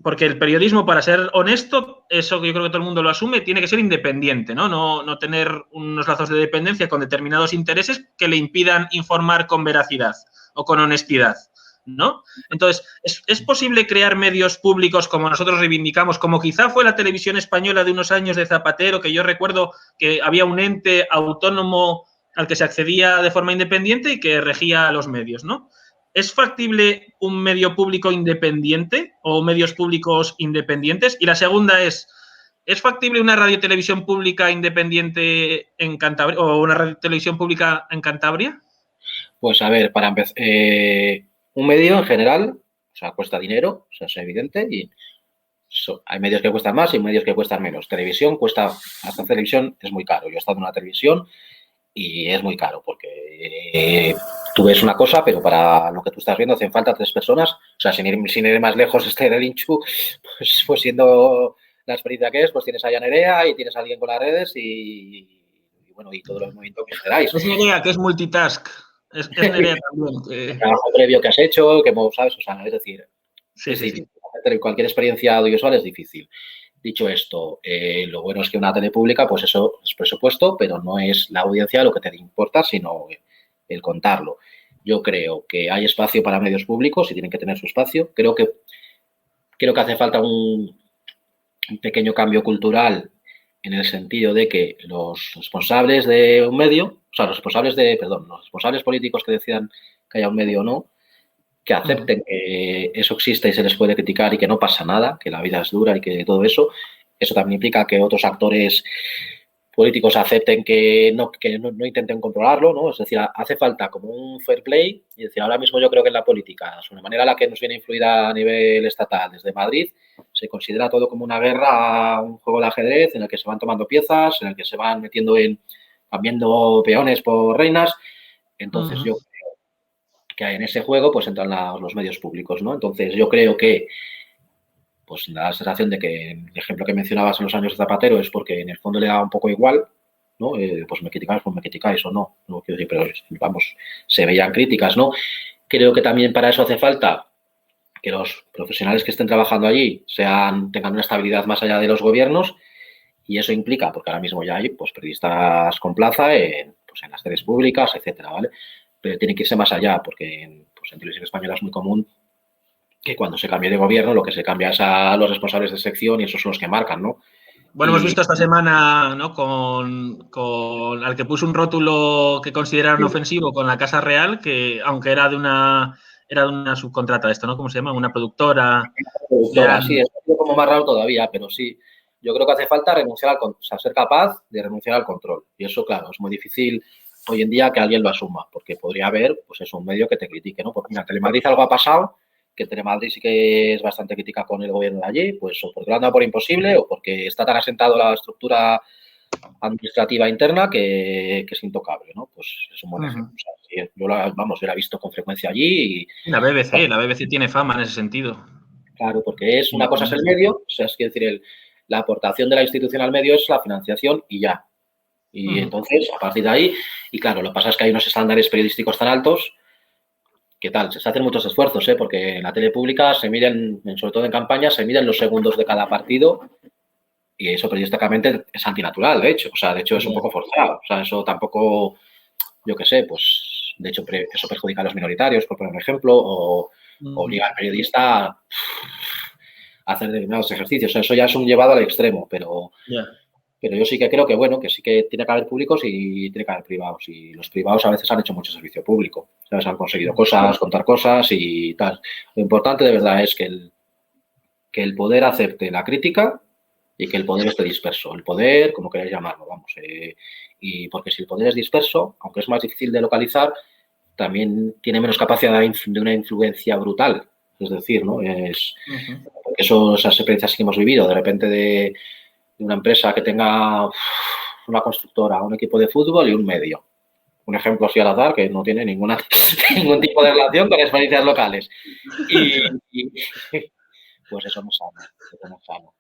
porque el periodismo, para ser honesto, eso que yo creo que todo el mundo lo asume, tiene que ser independiente, ¿no? No tener unos lazos de dependencia con determinados intereses que le impidan informar con veracidad o con honestidad, ¿no? Entonces, ¿es posible crear medios públicos como nosotros reivindicamos, como quizá fue la televisión española de unos años de Zapatero, que yo recuerdo que había un ente autónomo al que se accedía de forma independiente y que regía los medios, ¿no? ¿Es factible un medio público independiente o medios públicos independientes? Y la segunda ¿es factible una radiotelevisión pública independiente en Cantabria o una radiotelevisión pública en Cantabria? Pues a ver, para empezar, un medio en general, o sea, cuesta dinero, o sea, es evidente, y hay medios que cuestan más y medios que cuestan menos. Televisión hasta televisión es muy caro. Yo he estado en una televisión y es muy caro porque tú ves una cosa, pero para lo que tú estás viendo hacen falta 3 personas. O sea, sin ir más lejos, del Inchu, pues siendo la experiencia que es, pues tienes a Nerea y tienes a alguien con las redes y bueno, y todo el movimiento que generáis. Es Nerea, que es multitask. Es Nerea también. El trabajo previo que has hecho, que sabes, o sea, es decir, sí, es difícil. Cualquier experiencia audiovisual es difícil. Dicho esto, lo bueno es que una tele pública, pues eso es presupuesto, pero no es la audiencia lo que te importa, sino el contarlo. Yo creo que hay espacio para medios públicos y tienen que tener su espacio. Creo que hace falta un pequeño cambio cultural en el sentido de que los responsables de un medio, o sea, los responsables políticos que decidan que haya un medio o no, que acepten que eso existe y se les puede criticar y que no pasa nada, que la vida es dura y que todo eso. Eso también implica que otros actores políticos acepten que no intenten controlarlo, ¿no? Es decir, hace falta como un fair play. Y decir, ahora mismo yo creo que en la política, de manera la que nos viene influida a nivel estatal desde Madrid, se considera todo como una guerra, un juego de ajedrez en el que se van tomando piezas, en el que se van cambiando peones por reinas. Entonces yo creo que en ese juego pues entran los medios públicos, ¿no? Entonces yo creo que pues da la sensación de que el ejemplo que mencionabas en los años de Zapatero es porque en el fondo le da un poco igual, ¿no? Pues me criticáis o no, no quiero decir, pero vamos, se veían críticas, ¿no? Creo que también para eso hace falta que los profesionales que estén trabajando allí tengan una estabilidad más allá de los gobiernos y eso implica, porque ahora mismo ya hay pues periodistas con plaza en las redes públicas, etcétera, ¿vale? Pero tiene que irse más allá porque en televisión española es muy común que cuando se cambie de gobierno lo que se cambia es a los responsables de sección y esos son los que marcan, ¿no? Bueno, hemos visto esta semana, ¿no? Con al que puso un rótulo que consideraron ofensivo con la Casa Real, que aunque era de una subcontrata de esto, ¿no? ¿Cómo se llama? Una productora. Sí, es como más raro todavía, pero sí. Yo creo que hace falta renunciar o sea, ser capaz de renunciar al control. Y eso, claro, es muy difícil hoy en día que alguien lo asuma, porque podría haber, pues eso, un medio que te critique, ¿no? Porque mira, en Telemadrid algo ha pasado, que Telemadrid sí que es bastante crítica con el gobierno de allí, pues o porque lo han dado por imposible o porque está tan asentado la estructura administrativa interna que es intocable, ¿no? Pues es un buen ejemplo. O sea, sí, yo la he visto con frecuencia allí. La BBC tiene fama en ese sentido. Claro, porque una cosa es el medio, o sea, es decir, la aportación de la institución al medio es la financiación y ya. Y entonces, a partir de ahí, y claro, lo que pasa es que hay unos estándares periodísticos tan altos que tal, se hacen muchos esfuerzos, porque en la tele pública se miden, sobre todo en campaña, se miden los segundos de cada partido y eso periodísticamente es antinatural, de hecho. O sea, de hecho es un poco forzado. O sea, eso tampoco, yo qué sé, pues de hecho eso perjudica a los minoritarios, por poner un ejemplo, o obliga al periodista a hacer determinados ejercicios. O sea, eso ya es un llevado al extremo, pero yo sí que creo que, bueno, que sí que tiene que haber públicos y tiene que haber privados. Y los privados a veces han hecho mucho servicio público. ¿Sabes? Han conseguido cosas, contar cosas y tal. Lo importante de verdad es que el poder acepte la crítica y que el poder esté disperso. El poder, como queráis llamarlo, vamos. Y porque si el poder es disperso, aunque es más difícil de localizar, también tiene menos capacidad de una influencia brutal. Es decir, ¿no? Porque esas experiencias que hemos vivido, de repente de una empresa que tenga una constructora, un equipo de fútbol y un medio. Un ejemplo así al azar que no tiene ningún tipo de relación con experiencias locales. Y pues eso no es sano.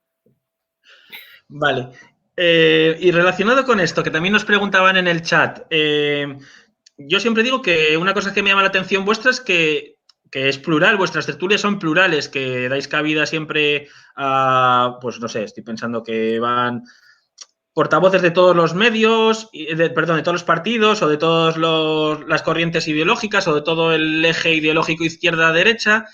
Vale. Y relacionado con esto, que también nos preguntaban en el chat, yo siempre digo que una cosa que me llama la atención vuestra es que es plural, vuestras tertulias son plurales, que dais cabida siempre a, pues no sé, estoy pensando que van portavoces de todos los medios, de todos los partidos o de todas las corrientes ideológicas o de todo el eje ideológico izquierda-derecha,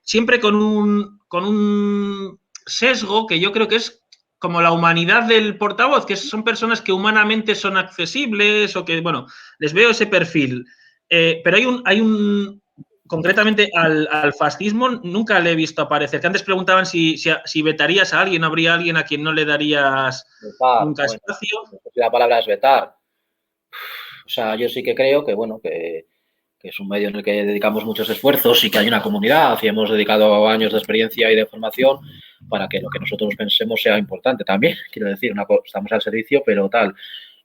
siempre con un sesgo que yo creo que es como la humanidad del portavoz, que son personas que humanamente son accesibles o que, bueno, les veo ese perfil. Pero hay un concretamente al fascismo nunca le he visto aparecer. Que antes preguntaban si vetarías a alguien, ¿habría alguien a quien no le darías nunca espacio? La palabra es vetar. O sea, yo sí que creo que, bueno, que es un medio en el que dedicamos muchos esfuerzos y que hay una comunidad y hemos dedicado años de experiencia y de formación para que lo que nosotros pensemos sea importante también. Quiero decir, estamos al servicio, pero tal.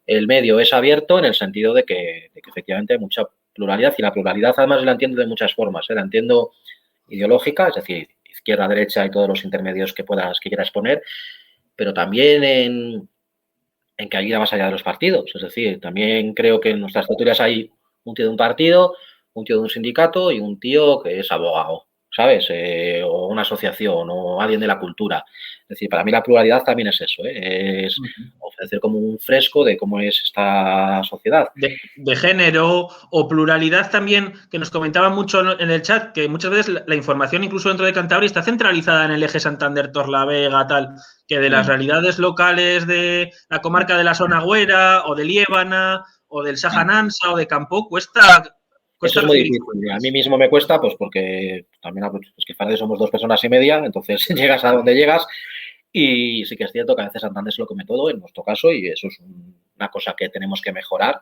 El medio es abierto en el sentido de que efectivamente hay mucha pluralidad y la pluralidad además la entiendo de muchas formas. La entiendo ideológica, es decir, izquierda, derecha y todos los intermedios que quieras poner, pero también en que ayuda más allá de los partidos. Es decir, también creo que en nuestras tertulias hay un tío de un partido, un tío de un sindicato y un tío que es abogado, ¿sabes? O una asociación o alguien de la cultura. Es decir, para mí la pluralidad también es eso, es ofrecer como un fresco de cómo es esta sociedad. De género o pluralidad también, que nos comentaban mucho en el chat, que muchas veces la información incluso dentro de Cantabria está centralizada en el eje Santander-Torlavega, tal, que de las realidades locales de la comarca de la Sonagüera o de Liébana o del Saja-Nansa o de Campó cuesta eso es muy difícil. A mí mismo me cuesta, pues porque también es que Farde somos 2 personas y media, entonces llegas a donde llegas y sí que es cierto que a veces Santander se lo come todo, en nuestro caso, y eso es una cosa que tenemos que mejorar,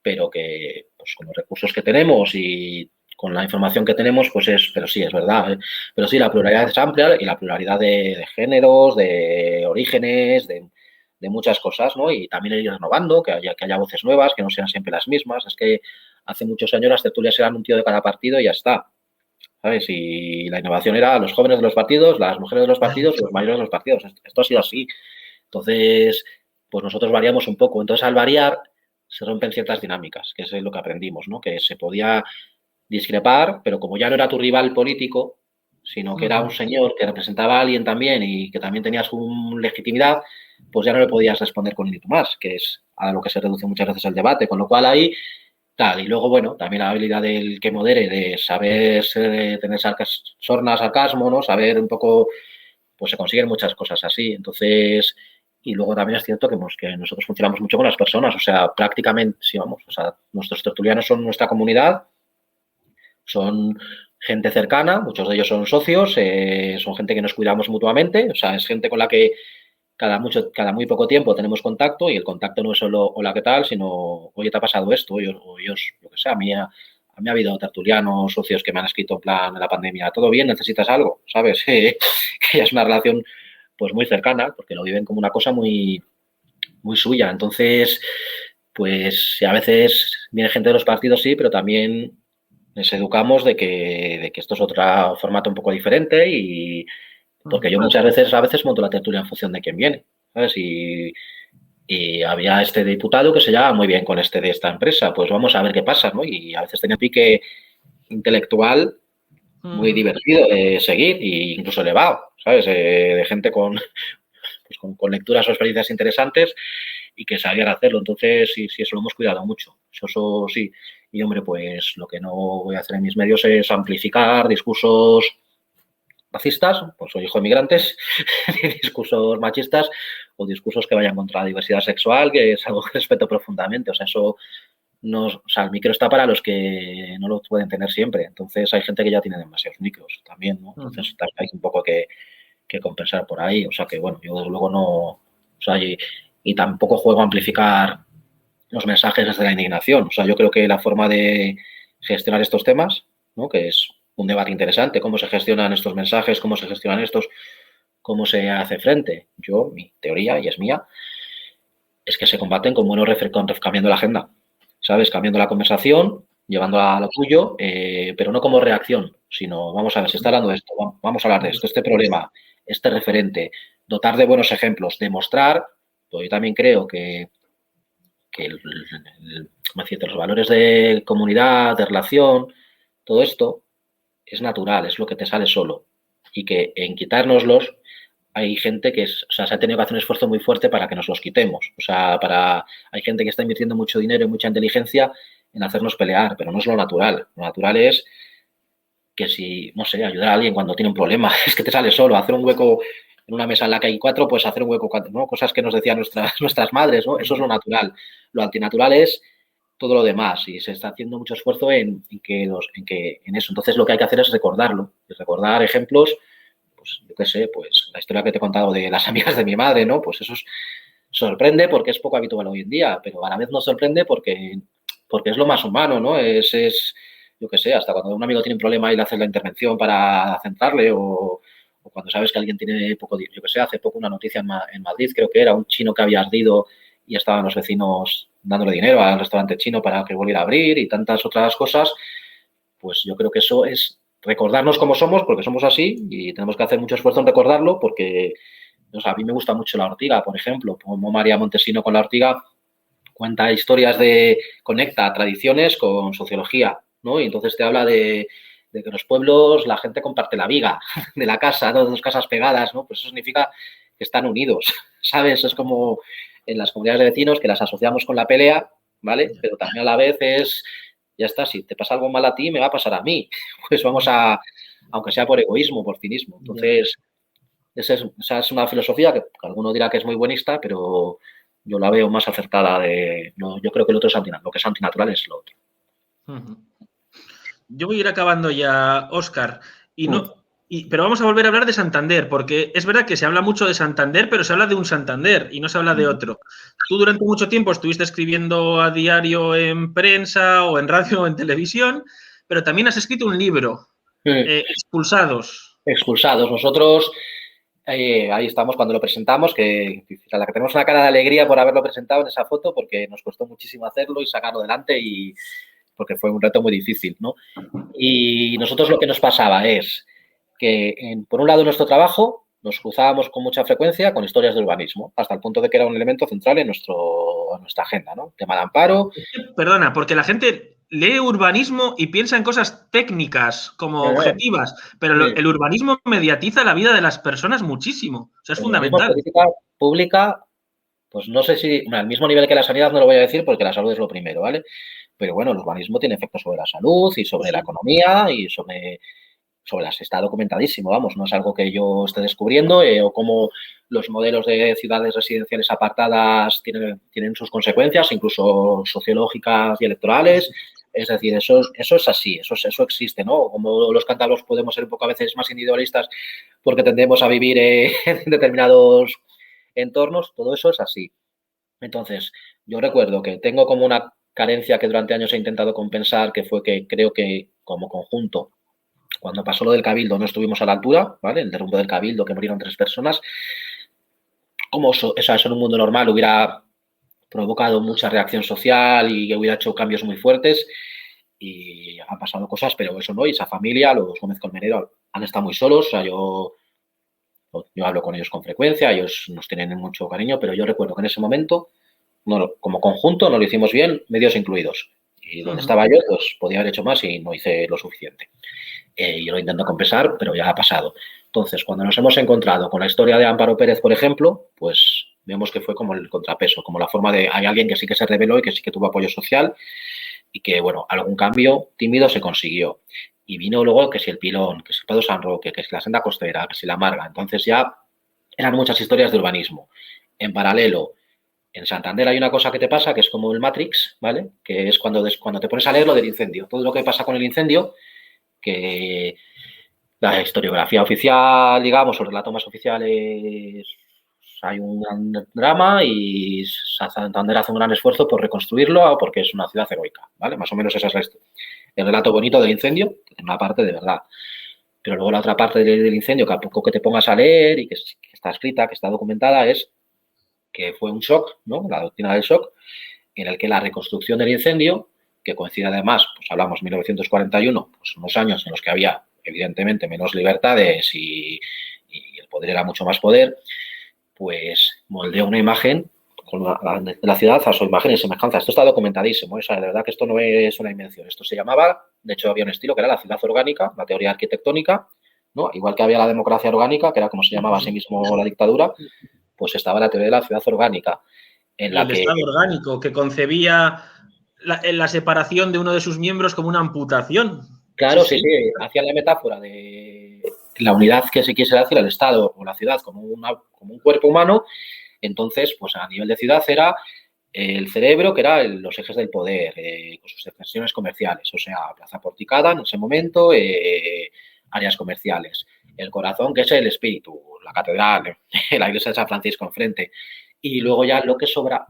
pero que pues con los recursos que tenemos y con la información que tenemos, pero sí, es verdad. Pero sí, la pluralidad es amplia y la pluralidad de géneros, de orígenes, de muchas cosas, ¿no? Y también ir renovando, que haya voces nuevas, que no sean siempre las mismas. Es que hace muchos años las tertulias eran un tío de cada partido y ya está, ¿sabes? Y la innovación era los jóvenes de los partidos, las mujeres de los partidos y los mayores de los partidos. Esto ha sido así. Entonces, pues nosotros variamos un poco. Entonces, al variar, se rompen ciertas dinámicas, que es lo que aprendimos, ¿no? Que se podía discrepar, pero como ya no era tu rival político, sino que era un señor que representaba a alguien también y que también tenía su legitimidad, pues ya no le podías responder con ni tú más, que es a lo que se reduce muchas veces el debate. Con lo cual ahí, tal. Y luego, bueno, también la habilidad del que modere, de saber tener sorna, sarcasmo, ¿no? Saber un poco pues se consiguen muchas cosas así. Entonces, y luego también es cierto que nosotros funcionamos mucho con las personas, o sea, prácticamente, sí, vamos, o sea, nuestros tertulianos son nuestra comunidad, son gente cercana, muchos de ellos son socios, son gente que nos cuidamos mutuamente, o sea, es gente con la que cada muy poco tiempo tenemos contacto, y el contacto no es solo hola, ¿qué tal?, sino oye, ¿te ha pasado esto? O ellos, lo que sea, a mí ha habido tertulianos, socios que me han escrito en plan de la pandemia, ¿todo bien? ¿Necesitas algo? ¿Sabes? Que ya es una relación pues muy cercana, porque lo viven como una cosa muy, muy suya. Entonces, pues a veces viene gente de los partidos, sí, pero también les educamos de que esto es otro formato un poco diferente, y porque yo muchas veces, a veces monto la tertulia en función de quién viene, ¿sabes? Y había este diputado que se llevaba muy bien con este de esta empresa, pues vamos a ver qué pasa, ¿no? Y a veces tenía un pique intelectual muy divertido de seguir, e incluso elevado, ¿sabes? De gente con lecturas o experiencias interesantes y que sabían hacerlo. Entonces, sí, eso lo hemos cuidado mucho. Eso sí. Y, hombre, pues lo que no voy a hacer en mis medios es amplificar discursos racistas, pues soy hijo de migrantes, discursos machistas o discursos que vayan contra la diversidad sexual, que es algo que respeto profundamente. O sea, eso no, o sea, el micro está para los que no lo pueden tener siempre. Entonces, hay gente que ya tiene demasiados micros también, ¿no? Entonces, hay un poco que compensar por ahí. O sea, que bueno, yo desde luego no, o sea, y tampoco juego a amplificar los mensajes desde la indignación. O sea, yo creo que la forma de gestionar estos temas, ¿no?, que es un debate interesante, cómo se gestionan estos mensajes, cómo se gestionan estos, cómo se hace frente. Yo, mi teoría, y es mía, es que se combaten con buenos cambiando la agenda, ¿sabes? Cambiando la conversación, llevándola a lo tuyo, pero no como reacción, sino vamos a ver, se está hablando de esto, vamos a hablar de esto, este problema, este referente, dotar de buenos ejemplos, demostrar, pues yo también creo que los valores de comunidad, de relación, todo esto es natural, es lo que te sale solo, y que en quitárnoslos hay gente que o sea, se ha tenido que hacer un esfuerzo muy fuerte para que nos los quitemos. O sea, hay gente que está invirtiendo mucho dinero y mucha inteligencia en hacernos pelear, pero no es lo natural. Lo natural es que si, no sé, ayudar a alguien cuando tiene un problema, es que te sale solo, hacer un hueco en una mesa en la que hay 4, pues hacer un hueco, ¿no? Cosas que nos decían nuestras madres, ¿no? Eso es lo natural. Lo antinatural es todo lo demás, y se está haciendo mucho esfuerzo en eso. Entonces, lo que hay que hacer es recordarlo, y recordar ejemplos, pues yo qué sé, pues la historia que te he contado de las amigas de mi madre, ¿no? Pues eso sorprende porque es poco habitual hoy en día, pero a la vez no sorprende porque es lo más humano, ¿no? Yo qué sé, hasta cuando un amigo tiene un problema y le haces la intervención para centrarle, o cuando sabes que alguien tiene poco, yo qué sé, hace poco una noticia en Madrid, creo que era un chino que había ardido y estaban los vecinos dándole dinero al restaurante chino para que volviera a abrir, y tantas otras cosas. Pues yo creo que eso es recordarnos cómo somos, porque somos así, y tenemos que hacer mucho esfuerzo en recordarlo, porque, o sea, a mí me gusta mucho La Ortiga, por ejemplo, como María Montesino con La Ortiga cuenta historias conecta tradiciones con sociología, ¿no? Y entonces te habla de que en los pueblos la gente comparte la viga de la casa, ¿no? 2 casas pegadas, ¿no? Pues eso significa que están unidos, ¿sabes? Es como en las comunidades de vecinos, que las asociamos con la pelea, ¿vale? Pero también a la vez ya está, si te pasa algo mal a ti, me va a pasar a mí. Pues aunque sea por egoísmo, por cinismo. Entonces, esa es una filosofía que alguno dirá que es muy buenista, pero yo la veo más acertada yo creo que lo que es antinatural es lo otro. Yo voy a ir acabando ya, Óscar, pero vamos a volver a hablar de Santander, porque es verdad que se habla mucho de Santander, pero se habla de un Santander y no se habla de otro. Tú durante mucho tiempo estuviste escribiendo a diario en prensa o en radio o en televisión, pero también has escrito un libro, Expulsados. Expulsados. Nosotros, ahí estamos cuando lo presentamos, a la que tenemos una cara de alegría por haberlo presentado en esa foto, porque nos costó muchísimo hacerlo y sacarlo adelante, y porque fue un reto muy difícil, ¿no? Y nosotros lo que nos pasaba es que, por un lado, en nuestro trabajo nos cruzábamos con mucha frecuencia con historias de urbanismo, hasta el punto de que era un elemento central en nuestra agenda, ¿no? Tema de amparo. Perdona, porque la gente lee urbanismo y piensa en cosas técnicas como objetivas, pero el urbanismo mediatiza la vida de las personas muchísimo. O sea, es fundamental. Política pública, pues no sé si, al mismo nivel que la sanidad no lo voy a decir, porque la salud es lo primero, ¿vale? Pero bueno, el urbanismo tiene efectos sobre la salud y sobre la economía y sobre está documentadísimo, vamos, no es algo que yo esté descubriendo, o cómo los modelos de ciudades residenciales apartadas tienen sus consecuencias, incluso sociológicas y electorales. Es decir, eso es así, eso existe, ¿no? Como los cántabros podemos ser un poco a veces más individualistas porque tendemos a vivir en determinados entornos, todo eso es así. Entonces, yo recuerdo que tengo como una carencia que durante años he intentado compensar, que fue que creo que como conjunto, cuando pasó lo del Cabildo no estuvimos a la altura, ¿vale? El derrumbe del Cabildo, que murieron 3 personas. Como eso en un mundo normal hubiera provocado mucha reacción social y hubiera hecho cambios muy fuertes, y han pasado cosas, pero eso no, y esa familia, los Gómez Colmenero, han estado muy solos. O sea, yo hablo con ellos con frecuencia, ellos nos tienen mucho cariño, pero yo recuerdo que en ese momento, como conjunto, no lo hicimos bien, medios incluidos. Y donde estaba yo, pues podía haber hecho más y no hice lo suficiente. Yo lo intento compensar, pero ya ha pasado. Entonces, cuando nos hemos encontrado con la historia de Amparo Pérez, por ejemplo, pues vemos que fue como el contrapeso, como la forma de, hay alguien que sí que se rebeló y que sí que tuvo apoyo social y que, bueno, algún cambio tímido se consiguió. Y vino luego que si el Pilón, que si el Prado San Roque, que si la senda costera, que si la Marga. Entonces ya eran muchas historias de urbanismo. En paralelo, en Santander hay una cosa que te pasa que es como el Matrix, ¿vale? Que es cuando te pones a leer lo del incendio. Todo lo que pasa con el incendio, que la historiografía oficial, digamos, o relatos más oficiales, hay un gran drama y Santander hace un gran esfuerzo por reconstruirlo porque es una ciudad heroica, ¿vale? Más o menos esa es el relato bonito del incendio, que tiene una parte de verdad. Pero luego la otra parte del incendio, que a poco que te pongas a leer y que está escrita, que está documentada, es que fue un shock, ¿no? La doctrina del shock, en el que la reconstrucción del incendio, que coincide además, pues hablamos 1941, pues unos años en los que había evidentemente menos libertades y el poder era mucho más poder, pues moldeó una imagen de la ciudad a su imagen y semejanza. Esto está documentadísimo, o sea, de verdad que esto no es una invención. Esto se llamaba, de hecho había un estilo que era la ciudad orgánica, la teoría arquitectónica, ¿no? Igual que había la democracia orgánica, que era como se llamaba a sí mismo la dictadura, pues estaba la teoría de la ciudad orgánica. En la el Estado orgánico, que concebía la separación de uno de sus miembros como una amputación. Claro, sí. Hacían la metáfora de la unidad que se quisiera hacer el Estado o la ciudad como un cuerpo humano. Entonces, pues a nivel de ciudad era el cerebro, que era los ejes del poder, con sus extensiones comerciales, o sea, Plaza Porticada en ese momento, áreas comerciales. El corazón, que es el espíritu, la catedral, la iglesia de San Francisco enfrente. Y luego ya lo que sobra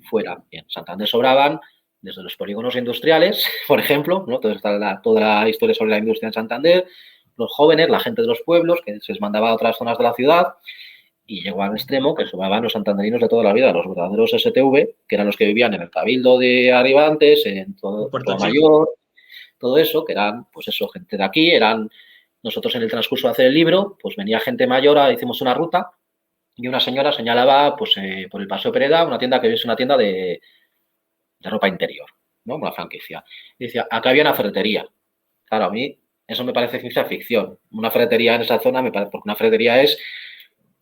fuera. En Santander sobraban desde los polígonos industriales, por ejemplo, ¿no? Toda la historia sobre la industria en Santander, los jóvenes, la gente de los pueblos, que se les mandaba a otras zonas de la ciudad, y llegó al extremo que sobraban los santanderinos de toda la vida, los verdaderos STV, que eran los que vivían en el Cabildo de Arribantes, en todo Mayor, todo eso, que eran, pues eso, gente de aquí, nosotros en el transcurso de hacer el libro, pues venía gente mayor, hicimos una ruta, y una señora señalaba, pues, por el Paseo Pereda, una tienda que es una tienda de ropa interior, ¿no? Una franquicia. Y decía, acá había una ferretería. Claro, a mí eso me parece ciencia ficción. Una ferretería en esa zona, porque una ferretería es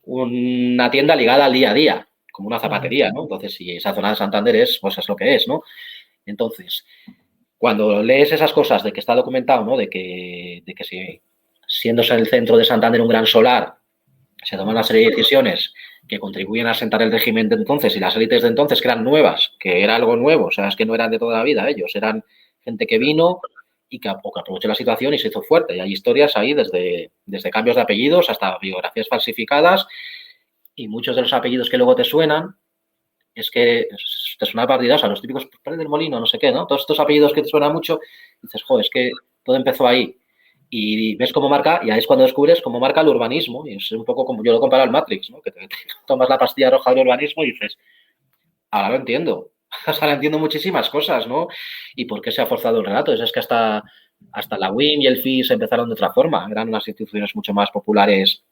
una tienda ligada al día a día, como una zapatería, ¿no? Entonces, si esa zona de Santander pues es lo que es, ¿no? Entonces, cuando lees esas cosas de que está documentado, ¿no? De que siéndose el centro de Santander un gran solar, se toman una serie de decisiones que contribuyen a asentar el régimen de entonces y las élites de entonces, que eran nuevas, que era algo nuevo, o sea, es que no eran de toda la vida ellos, eran gente que vino y que aprovechó la situación y se hizo fuerte. Y hay historias ahí desde cambios de apellidos hasta biografías falsificadas, y muchos de los apellidos que luego te suenan es que te suena partidas, a los típicos Pérez del Molino, no sé qué, ¿no? Todos estos apellidos que te suenan mucho, dices, joder, es que todo empezó ahí. Y ves cómo marca, y ahí es cuando descubres cómo marca el urbanismo, y es un poco como yo lo comparo al Matrix, ¿no? Que te tomas la pastilla roja del urbanismo y dices, ahora lo entiendo, ahora entiendo muchísimas cosas, ¿no? Y por qué se ha forzado el relato. Es que hasta la UIM y el FIS empezaron de otra forma, eran unas instituciones mucho más populares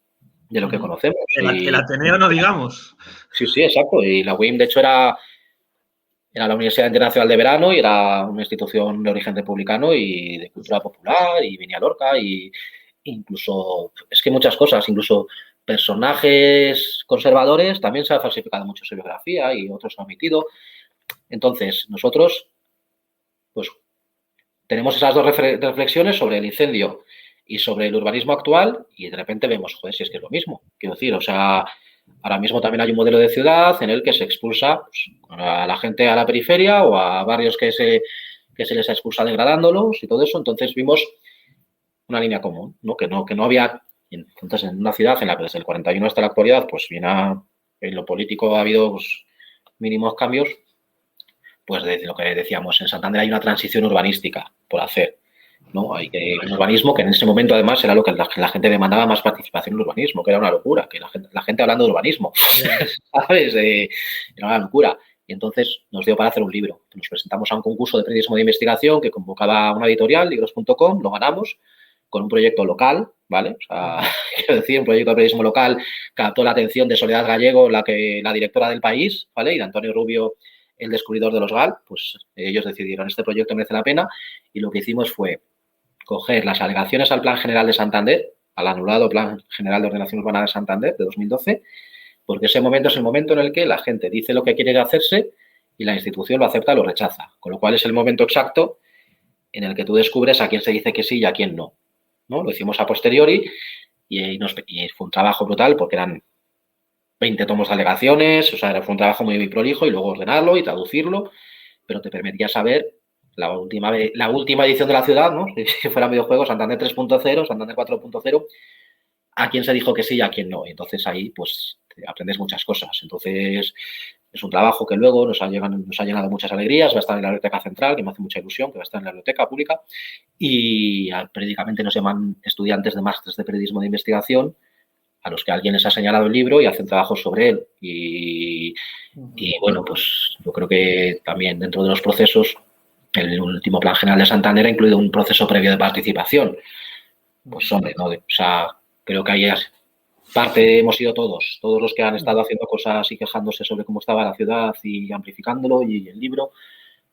de lo que conocemos. El Ateneo no digamos. Sí, exacto, y la UIM de hecho era la Universidad Internacional de Verano y era una institución de origen republicano y de cultura popular, y venía Lorca, y incluso, es que muchas cosas, incluso personajes conservadores también se ha falsificado mucho su biografía y otros han omitido. Entonces, nosotros, pues, tenemos esas dos reflexiones sobre el incendio y sobre el urbanismo actual y de repente vemos, joder, si es que es lo mismo. Quiero decir, o sea, ahora mismo también hay un modelo de ciudad en el que se expulsa pues, a la gente a la periferia o a barrios que se les expulsa degradándolos y todo eso. Entonces vimos una línea común, ¿no? Que no había... Entonces, en una ciudad en la que desde el 41 hasta la actualidad, pues bien en lo político ha habido pues, mínimos cambios, pues de lo que decíamos, en Santander hay una transición urbanística por hacer, ¿no? Hay un urbanismo que en ese momento además era lo que la gente demandaba, más participación en el urbanismo, que era una locura, que la gente hablando de urbanismo, ¿sabes? Era una locura. Y entonces nos dio para hacer un libro. Nos presentamos a un concurso de periodismo de investigación que convocaba una editorial, libros.com, lo ganamos con un proyecto local, ¿vale? O sea, quiero decir, un proyecto de periodismo local que captó la atención de Soledad Gallego, la directora del País, ¿vale? Y de Antonio Rubio, el descubridor de los GAL. Pues ellos decidieron, este proyecto merece la pena, y lo que hicimos fue coger las alegaciones al Plan General de Santander, al anulado Plan General de Ordenación Urbana de Santander de 2012, porque ese momento es el momento en el que la gente dice lo que quiere hacerse y la institución lo acepta o lo rechaza, con lo cual es el momento exacto en el que tú descubres a quién se dice que sí y a quién no, ¿no? Lo hicimos a posteriori y fue un trabajo brutal porque eran 20 tomos de alegaciones, o sea, fue un trabajo muy, muy prolijo y luego ordenarlo y traducirlo, pero te permitía saber la última edición de la ciudad, ¿no? Si fuera videojuegos, Santander 3.0, Santander 4.0, a quién se dijo que sí y a quién no. Y entonces ahí, pues, aprendes muchas cosas. Entonces, es un trabajo que luego nos ha llenado muchas alegrías. Va a estar en la Biblioteca Central, que me hace mucha ilusión, que va a estar en la Biblioteca Pública. Y periódicamente nos llaman estudiantes de másteres de periodismo de investigación a los que alguien les ha señalado el libro y hacen trabajos sobre él. Y bueno, pues yo creo que también dentro de los procesos, el último Plan General de Santander ha incluido un proceso previo de participación. Pues hombre, ¿no? O sea, creo que ahí parte hemos sido todos los que han estado haciendo cosas y quejándose sobre cómo estaba la ciudad y amplificándolo, y el libro,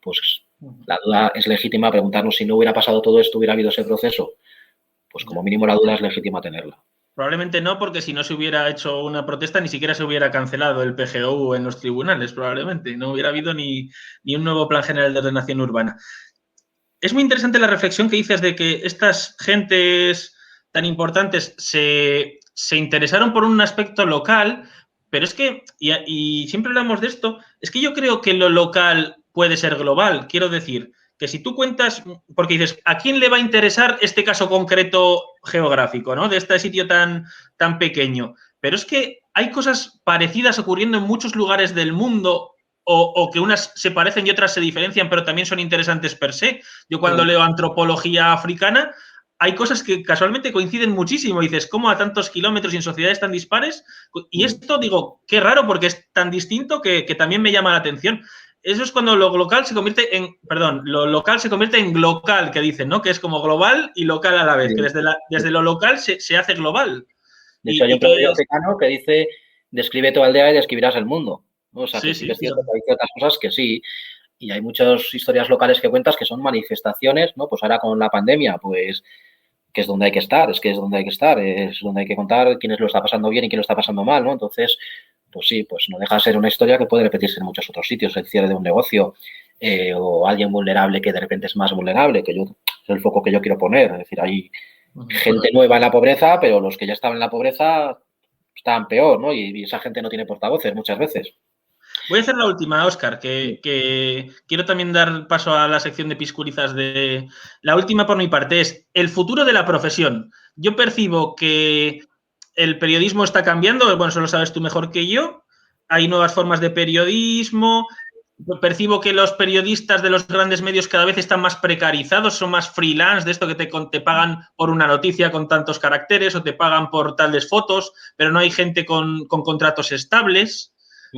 pues la duda es legítima, preguntarnos si no hubiera pasado todo esto, hubiera habido ese proceso. Pues como mínimo la duda es legítima tenerla. Probablemente no, porque si no se hubiera hecho una protesta, ni siquiera se hubiera cancelado el PGU en los tribunales, probablemente. No hubiera habido ni un nuevo Plan General de Ordenación Urbana. Es muy interesante la reflexión que dices de que estas gentes tan importantes se interesaron por un aspecto local, pero es que, y siempre hablamos de esto, es que yo creo que lo local puede ser global. Quiero decir, que si tú cuentas, porque dices, ¿a quién le va a interesar este caso concreto geográfico, ¿no? De este sitio tan pequeño? Pero es que hay cosas parecidas ocurriendo en muchos lugares del mundo, o que unas se parecen y otras se diferencian, pero también son interesantes per se. Yo cuando leo antropología africana, hay cosas que casualmente coinciden muchísimo. Y dices, ¿cómo a tantos kilómetros y en sociedades tan dispares? Y esto, digo, qué raro, porque es tan distinto que también me llama la atención. Eso es cuando lo local se convierte en, lo local se convierte en glocal, que dicen, ¿no? Que es como global y local a la vez, que desde lo local se hace global. De hecho, hay un proverbio africano que dice, describe tu aldea y describirás el mundo, ¿no? O sea, que sí que es cierto que hay ciertas cosas que sí, y hay muchas historias locales que cuentas que son manifestaciones, ¿no? Pues ahora con la pandemia, pues, que es donde hay que estar, es donde hay que contar quién lo está pasando bien y quién lo está pasando mal, ¿no? Entonces, pues sí, pues no deja de ser una historia que puede repetirse en muchos otros sitios, el cierre de un negocio, o alguien vulnerable que de repente es más vulnerable, que es el foco que yo quiero poner. Es decir, hay gente nueva en la pobreza, pero los que ya estaban en la pobreza estaban peor, ¿no? Y esa gente no tiene portavoces muchas veces. Voy a hacer la última, Óscar, que quiero también dar paso a la sección de pisculizas. La última por mi parte es el futuro de la profesión. Yo percibo que el periodismo está cambiando, bueno, eso lo sabes tú mejor que yo. Hay nuevas formas de periodismo. Percibo que los periodistas de los grandes medios cada vez están más precarizados, son más freelance, de esto que te pagan por una noticia con tantos caracteres o te pagan por tales fotos, pero no hay gente con contratos estables.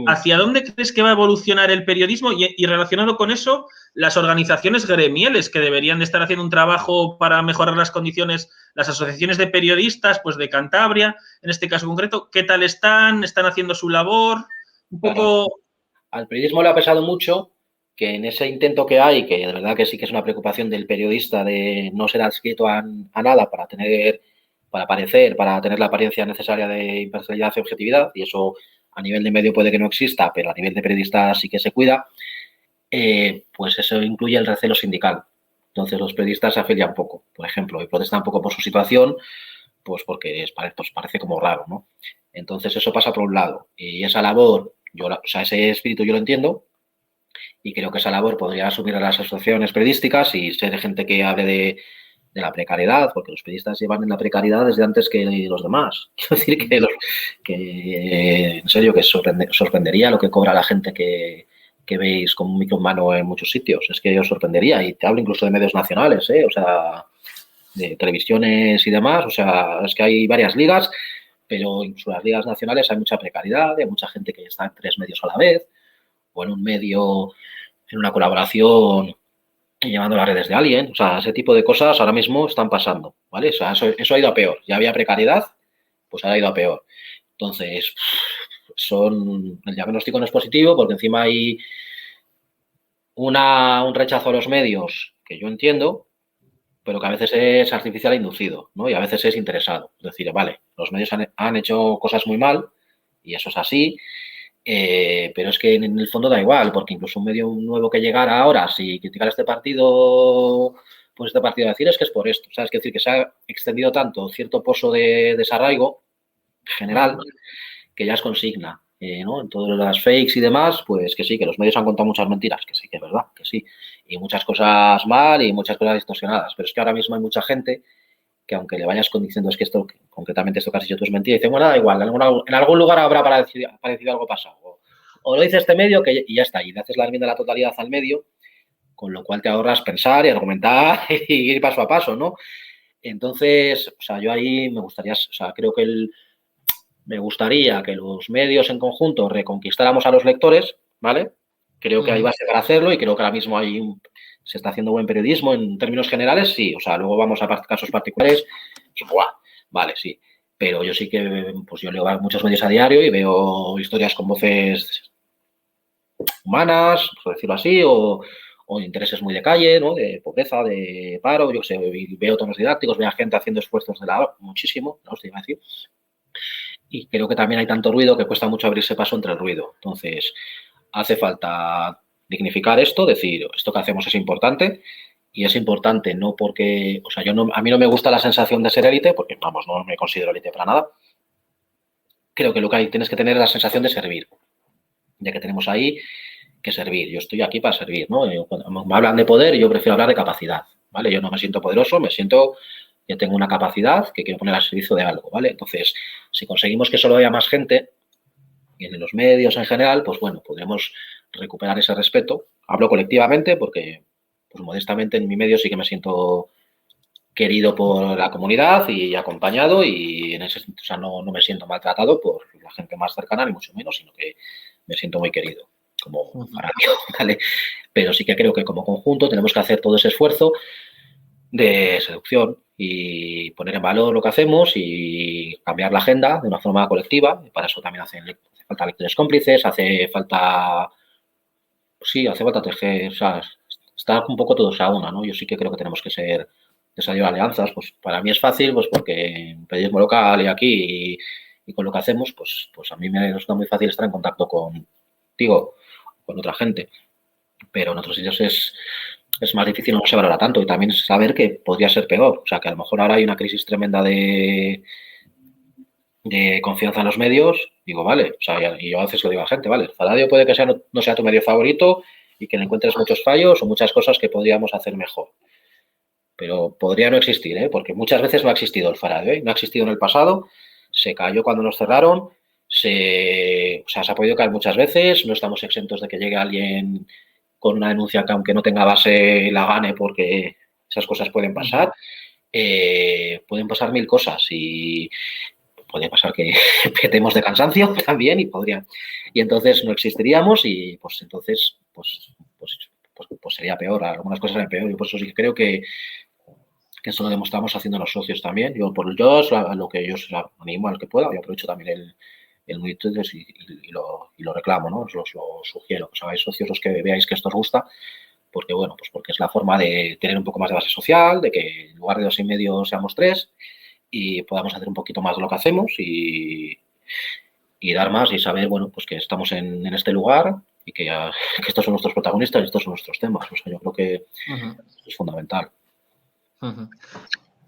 ¿Hacia dónde crees que va a evolucionar el periodismo? Y relacionado con eso, las organizaciones gremiales que deberían de estar haciendo un trabajo para mejorar las condiciones, las asociaciones de periodistas, pues de Cantabria, en este caso concreto, ¿qué tal están? ¿Están haciendo su labor? Un poco... Al periodismo le ha pesado mucho que en ese intento que hay, que de verdad que sí que es una preocupación del periodista de no ser adscrito a nada para tener la apariencia necesaria de imparcialidad y objetividad, y eso a nivel de medio puede que no exista, pero a nivel de periodista sí que se cuida, pues eso incluye el recelo sindical. Entonces los periodistas se afilian poco, por ejemplo, y protestan poco por su situación, pues porque pues parece como raro, ¿no? Entonces eso pasa por un lado. Y esa labor, o sea, ese espíritu yo lo entiendo, y creo que esa labor podría asumir a las asociaciones periodísticas y ser gente que hable de la precariedad, porque los periodistas llevan en la precariedad desde antes que los demás. Quiero decir que en serio, que sorprendería lo que cobra la gente que veis como un micro humano en muchos sitios. Es que os sorprendería, y te hablo incluso de medios nacionales, o sea, de televisiones y demás. O sea, es que hay varias ligas, pero incluso en las ligas nacionales hay mucha precariedad, hay mucha gente que está en 3 medios a la vez, o en un medio, en una colaboración, llevando las redes de alguien. O sea, ese tipo de cosas ahora mismo están pasando, ¿vale? O sea, eso ha ido a peor. Ya había precariedad, pues ahora ha ido a peor. Entonces, el diagnóstico no es positivo, porque encima hay un rechazo a los medios que yo entiendo, pero que a veces es artificial e inducido, ¿no? Y a veces es interesado. Es decir, vale, los medios han hecho cosas muy mal, y eso es así, pero es que en el fondo da igual, porque incluso un medio nuevo que llegara ahora, si criticar este partido, pues este partido decir es que es por esto, ¿sabes? Es decir, que se ha extendido tanto cierto pozo de desarraigo general que ya es consigna, ¿no? En todas las fakes y demás, pues que sí, que los medios han contado muchas mentiras, que sí, que es verdad, que sí, y muchas cosas mal y muchas cosas distorsionadas, pero es que ahora mismo hay mucha gente que, aunque le vayas diciendo es que esto, concretamente esto que has dicho tú es mentira, y dicen, bueno, da igual, en algún lugar habrá parecido algo pasado, o lo dice este medio y ya está, y le haces la enmienda a la totalidad al medio, con lo cual te ahorras pensar y argumentar y ir paso a paso, ¿no? Entonces, o sea, yo ahí me gustaría que los medios en conjunto reconquistáramos a los lectores, ¿vale? Creo que hay base para hacerlo, y creo que ahora mismo se está haciendo buen periodismo en términos generales, sí. O sea, luego vamos a casos particulares y ¡buah! Vale, sí. Pero yo sí que, pues yo leo muchos medios a diario y veo historias con voces humanas, por decirlo así, o intereses muy de calle, ¿no? De pobreza, de paro, yo sé, veo tonos didácticos, veo a gente haciendo esfuerzos muchísimo, ¿no? Os iba a decir. Y creo que también hay tanto ruido que cuesta mucho abrirse paso entre el ruido. Entonces, hace falta dignificar esto, decir, esto que hacemos es importante, y es importante no porque, o sea, a mí no me gusta la sensación de ser élite, porque, vamos, no me considero élite para nada. Creo que lo que tienes que tener es la sensación de servir, de que tenemos ahí que servir. Yo estoy aquí para servir, ¿no? Cuando me hablan de poder, yo prefiero hablar de capacidad, ¿vale? Yo no me siento poderoso, me siento que tengo una capacidad que quiero poner al servicio de algo, ¿vale? Entonces, si conseguimos que solo haya más gente, y en los medios en general, pues bueno, podremos recuperar ese respeto. Hablo colectivamente porque, pues modestamente, en mi medio sí que me siento querido por la comunidad y acompañado, y en ese sentido, o sea, no me siento maltratado por la gente más cercana, ni mucho menos, sino que me siento muy querido como radio, ¿vale? Pero sí que creo que como conjunto tenemos que hacer todo ese esfuerzo de seducción y poner en valor lo que hacemos y cambiar la agenda de una forma colectiva. Y para eso también hace falta lectores cómplices, hace falta tejer, o sea, estar un poco todos a una, ¿no? Yo sí que creo que tenemos que desarrollar alianzas. Pues para mí es fácil, pues porque en periodismo local y aquí y con lo que hacemos, pues a mí me resulta muy fácil estar en contacto contigo, con otra gente, pero en otros sitios es más difícil, no se valora tanto, y también saber que podría ser peor. O sea, que a lo mejor ahora hay una crisis tremenda de confianza en los medios. Digo, vale, o sea, y yo a veces lo digo a la gente, vale, el radio puede que no sea tu medio favorito y que le encuentres muchos fallos o muchas cosas que podríamos hacer mejor. Pero podría no existir, porque muchas veces no ha existido el radio, no ha existido en el pasado, se cayó cuando nos cerraron, se ha podido caer muchas veces, no estamos exentos de que llegue alguien con una denuncia que, aunque no tenga base, la gane, porque esas cosas pueden pasar. Pueden pasar mil cosas, y podría pasar que petemos de cansancio también, y entonces no existiríamos, y pues entonces pues sería peor, algunas cosas serían peor. Y por eso sí que creo que eso lo demostramos haciendo los socios también. Yo lo que yo os animo al que pueda, yo aprovecho también el monitor y lo reclamo, ¿no? Os lo sugiero, que os hagáis socios los que veáis que esto os gusta, porque bueno, pues porque es la forma de tener un poco más de base social, de que en lugar de 2,5 seamos 3, y podamos hacer un poquito más de lo que hacemos y dar más, y saber, bueno, pues que estamos en este lugar que estos son nuestros protagonistas y estos son nuestros temas. O sea, yo creo que es fundamental.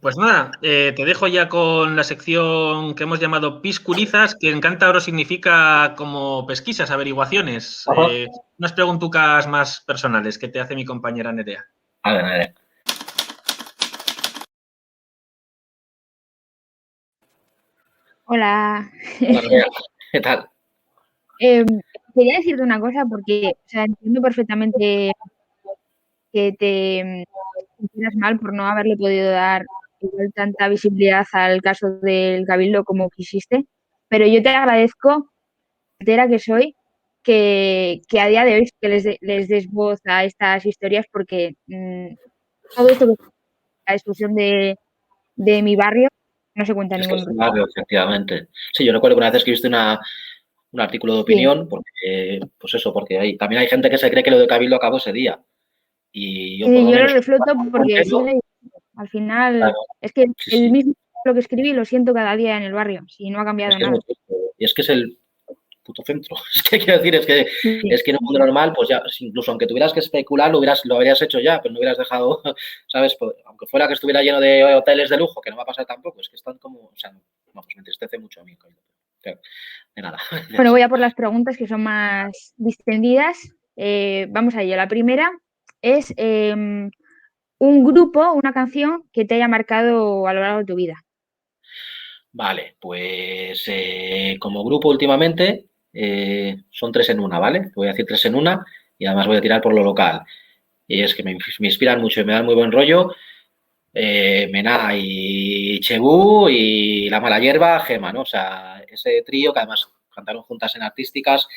Pues nada, te dejo ya con la sección que hemos llamado Piscurizas, que en cántabro significa como pesquisas, averiguaciones, unas preguntucas más personales que te hace mi compañera Nerea. A ver. Hola. Hola, Nerea. ¿Qué tal? Quería decirte una cosa porque, o sea, entiendo perfectamente que te sientas mal por no haberle podido dar igual tanta visibilidad al caso del Cabildo como quisiste, pero yo te agradezco, entera que soy, que a día de hoy que les des voz a estas historias porque todo esto que es la destrucción de mi barrio no se cuenta en Es que ningún es un otro. barrio, efectivamente. Sí, yo recuerdo que una vez escribiste un artículo de opinión, porque, pues eso, porque también hay gente que se cree que lo de Cabildo acabó ese día. Y yo por Sí, lo yo lo menos... refloto porque sí, al final Claro, es que el sí. mismo lo que escribí lo siento cada día en el barrio, si no ha cambiado nada. Y es que es el puto centro. Es que quiero decir, es que en un mundo normal, pues ya, incluso aunque tuvieras que especular, lo habrías hecho ya, pero no hubieras dejado, ¿sabes? Pues, aunque fuera que estuviera lleno de hoteles de lujo, que no va a pasar tampoco, es que están como, o sea, no, pues me entristece mucho a mí. Pero, de nada. Bueno, voy a por las preguntas que son más distendidas. Vamos a ello. La primera es un grupo, una canción que te haya marcado a lo largo de tu vida. Vale, pues como grupo últimamente son 3 en una, ¿vale? Voy a decir 3 en una y además voy a tirar por lo local. Y es que me inspiran mucho y me dan muy buen rollo. Mená y Chebú y La Mala Hierba, Gema, ¿no? O sea, ese trío que además cantaron juntas en artísticas,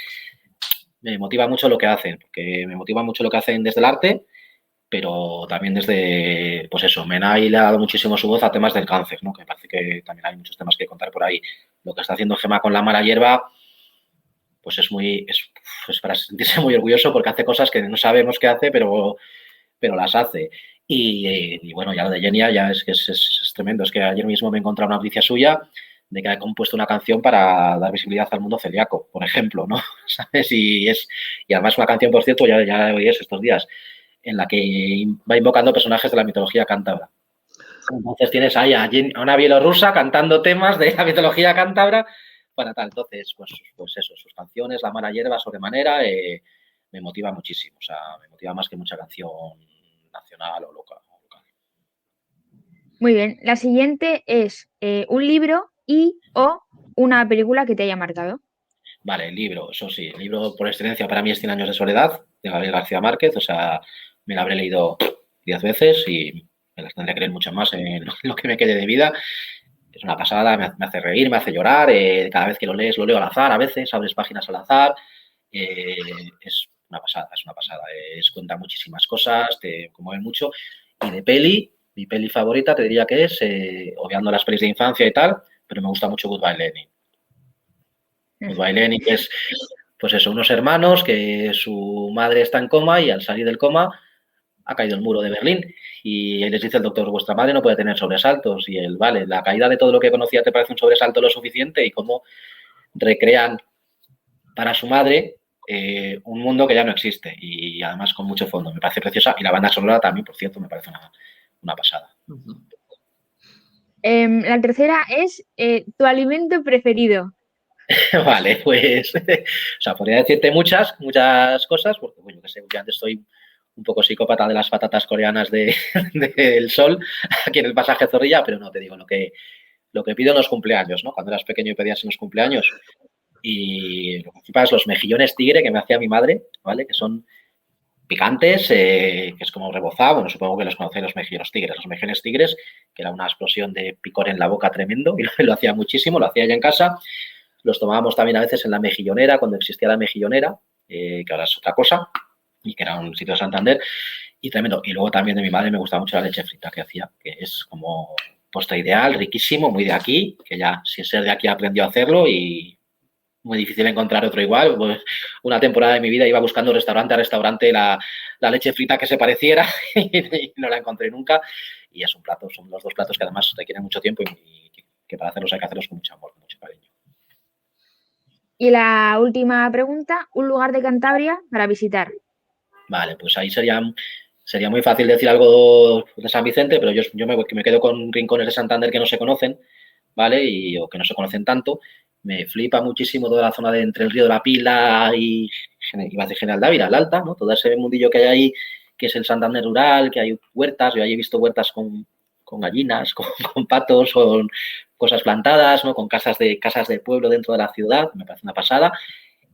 me motiva mucho lo que hacen, porque me motiva mucho lo que hacen desde el arte, pero también desde, pues eso, Menai le ha dado muchísimo su voz a temas del cáncer, ¿no? Que me parece que también hay muchos temas que contar por ahí. Lo que está haciendo Gema con La Mala Hierba, pues es para sentirse muy orgulloso porque hace cosas que no sabemos qué hace, pero las hace. Y bueno, ya lo de Genia ya es que es tremendo. Es que ayer mismo me encontré una noticia suya de que ha compuesto una canción para dar visibilidad al mundo celíaco, por ejemplo, ¿no? ¿Sabes? Y además una canción, por cierto, ya oí eso estos días, en la que va invocando personajes de la mitología cántabra. Entonces tienes ahí a una bielorrusa cantando temas de la mitología cántabra para tal. Entonces, pues eso, sus canciones, La Mala Hierba, Sobremanera, me motiva muchísimo. O sea, me motiva más que mucha canción nacional o local. Muy bien. La siguiente es un libro o una película que te haya marcado. Vale, el libro, eso sí, el libro por excelencia para mí es 100 años de soledad, de Gabriel García Márquez. O sea, me lo habré leído 10 veces y me las tendré que leer mucho más en lo que me quede de vida. Es una pasada, me hace reír, me hace llorar. Cada vez que lo lees, lo leo al azar, a veces, abres páginas al azar. Es una pasada, cuenta muchísimas cosas, te conmueve mucho. Y de peli, mi peli favorita te diría que es, obviando las pelis de infancia y tal, pero me gusta mucho Goodbye Lenin. Goodbye Lenin, que es, pues eso, unos hermanos que su madre está en coma y al salir del coma ha caído el muro de Berlín y les dice el doctor, vuestra madre no puede tener sobresaltos. Y él, vale, la caída de todo lo que conocía te parece un sobresalto lo suficiente, y cómo recrean para su madre un mundo que ya no existe y además con mucho fondo. Me parece preciosa y la banda sonora también, por cierto, me parece una pasada. La tercera es tu alimento preferido. Vale, pues, o sea, podría decirte muchas cosas, porque, bueno, que sé, yo antes estoy un poco psicópata de las patatas coreanas del Sol, aquí en el pasaje Zorrilla, pero no, te digo, lo que pido en los cumpleaños, ¿no? Cuando eras pequeño y pedías en los cumpleaños. Y lo principal es los mejillones tigre que me hacía mi madre, ¿vale? Que son picantes, que es como rebozado. Bueno, supongo que los conocéis, los mejillones tigres. Los mejillones tigres, que era una explosión de picor en la boca tremendo, y lo hacía muchísimo, lo hacía ella en casa. Los tomábamos también a veces en la mejillonera, cuando existía la mejillonera, que ahora es otra cosa, y que era un sitio de Santander, y tremendo. Y luego también de mi madre me gustaba mucho la leche frita que hacía, que es como postre ideal, riquísimo, muy de aquí, que ya sin ser de aquí aprendió a hacerlo y muy difícil encontrar otro igual. Pues una temporada de mi vida iba buscando restaurante a restaurante la leche frita que se pareciera y no la encontré nunca. Y es un plato, son los dos platos que además requieren mucho tiempo y que para hacerlos hay que hacerlos con mucho amor, con mucho cariño. Y la última pregunta, un lugar de Cantabria para visitar. Vale, pues ahí sería muy fácil decir algo de San Vicente, pero yo me quedo con rincones de Santander que no se conocen, ¿vale? O que no se conocen tanto. Me flipa muchísimo toda la zona de entre el río de la Pila y iba a decir General Dávila, el Alta, ¿no? Todo ese mundillo que hay ahí, que es el Santander rural, que hay huertas. Yo ahí he visto huertas con gallinas, con patos, con cosas plantadas, ¿no? Con casas de pueblo dentro de la ciudad. Me parece una pasada.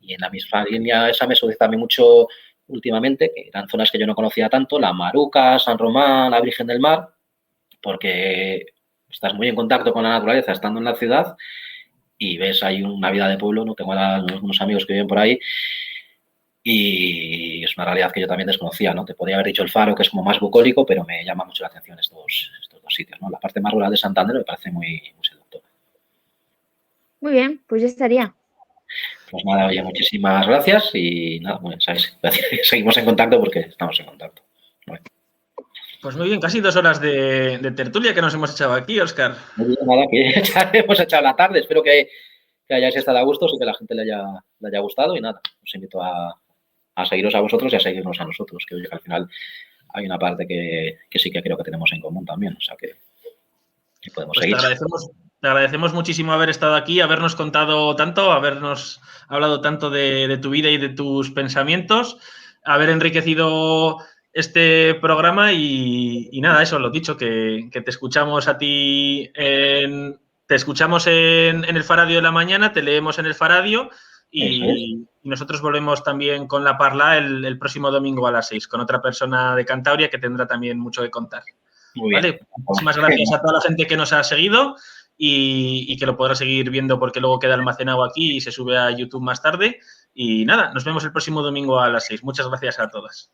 Y en la misma línea esa me sucede también mucho últimamente, que eran zonas que yo no conocía tanto, La Maruca, San Román, la Virgen del Mar, porque estás muy en contacto con la naturaleza estando en la ciudad y ves ahí una vida de pueblo, ¿no? Tengo unos amigos que viven por ahí y es una realidad que yo también desconocía, ¿no? Te podría haber dicho el Faro, que es como más bucólico, pero me llama mucho la atención estos dos sitios, ¿no? La parte más rural de Santander me parece muy seductora. Muy bien, pues ya estaría. Pues nada, oye, muchísimas gracias y nada, bueno, ¿sabes? Seguimos en contacto porque estamos en contacto. Bueno. Pues muy bien, casi 2 horas de tertulia que nos hemos echado aquí, Óscar. Muy bien, nada, que ya hemos echado la tarde. Espero que hayáis estado a gusto y que la gente le haya gustado y nada, os invito a seguiros a vosotros y a seguirnos a nosotros, que oye, que al final hay una parte que sí que creo que tenemos en común también, o sea que podemos seguir. Te agradecemos muchísimo haber estado aquí, habernos contado tanto, habernos hablado tanto de tu vida y de tus pensamientos, haber enriquecido este programa y nada, eso, lo dicho, que te escuchamos a ti, te escuchamos en el Faradio de la mañana, te leemos en el Faradio y nosotros volvemos también con La Parla el próximo domingo a las 6 con otra persona de Cantabria que tendrá también mucho que contar. Muy bien. ¿Vale? Muchísimas gracias a toda la gente que nos ha seguido y que lo podrá seguir viendo porque luego queda almacenado aquí y se sube a YouTube más tarde. Y nada, nos vemos el próximo domingo a las 6. Muchas gracias a todas.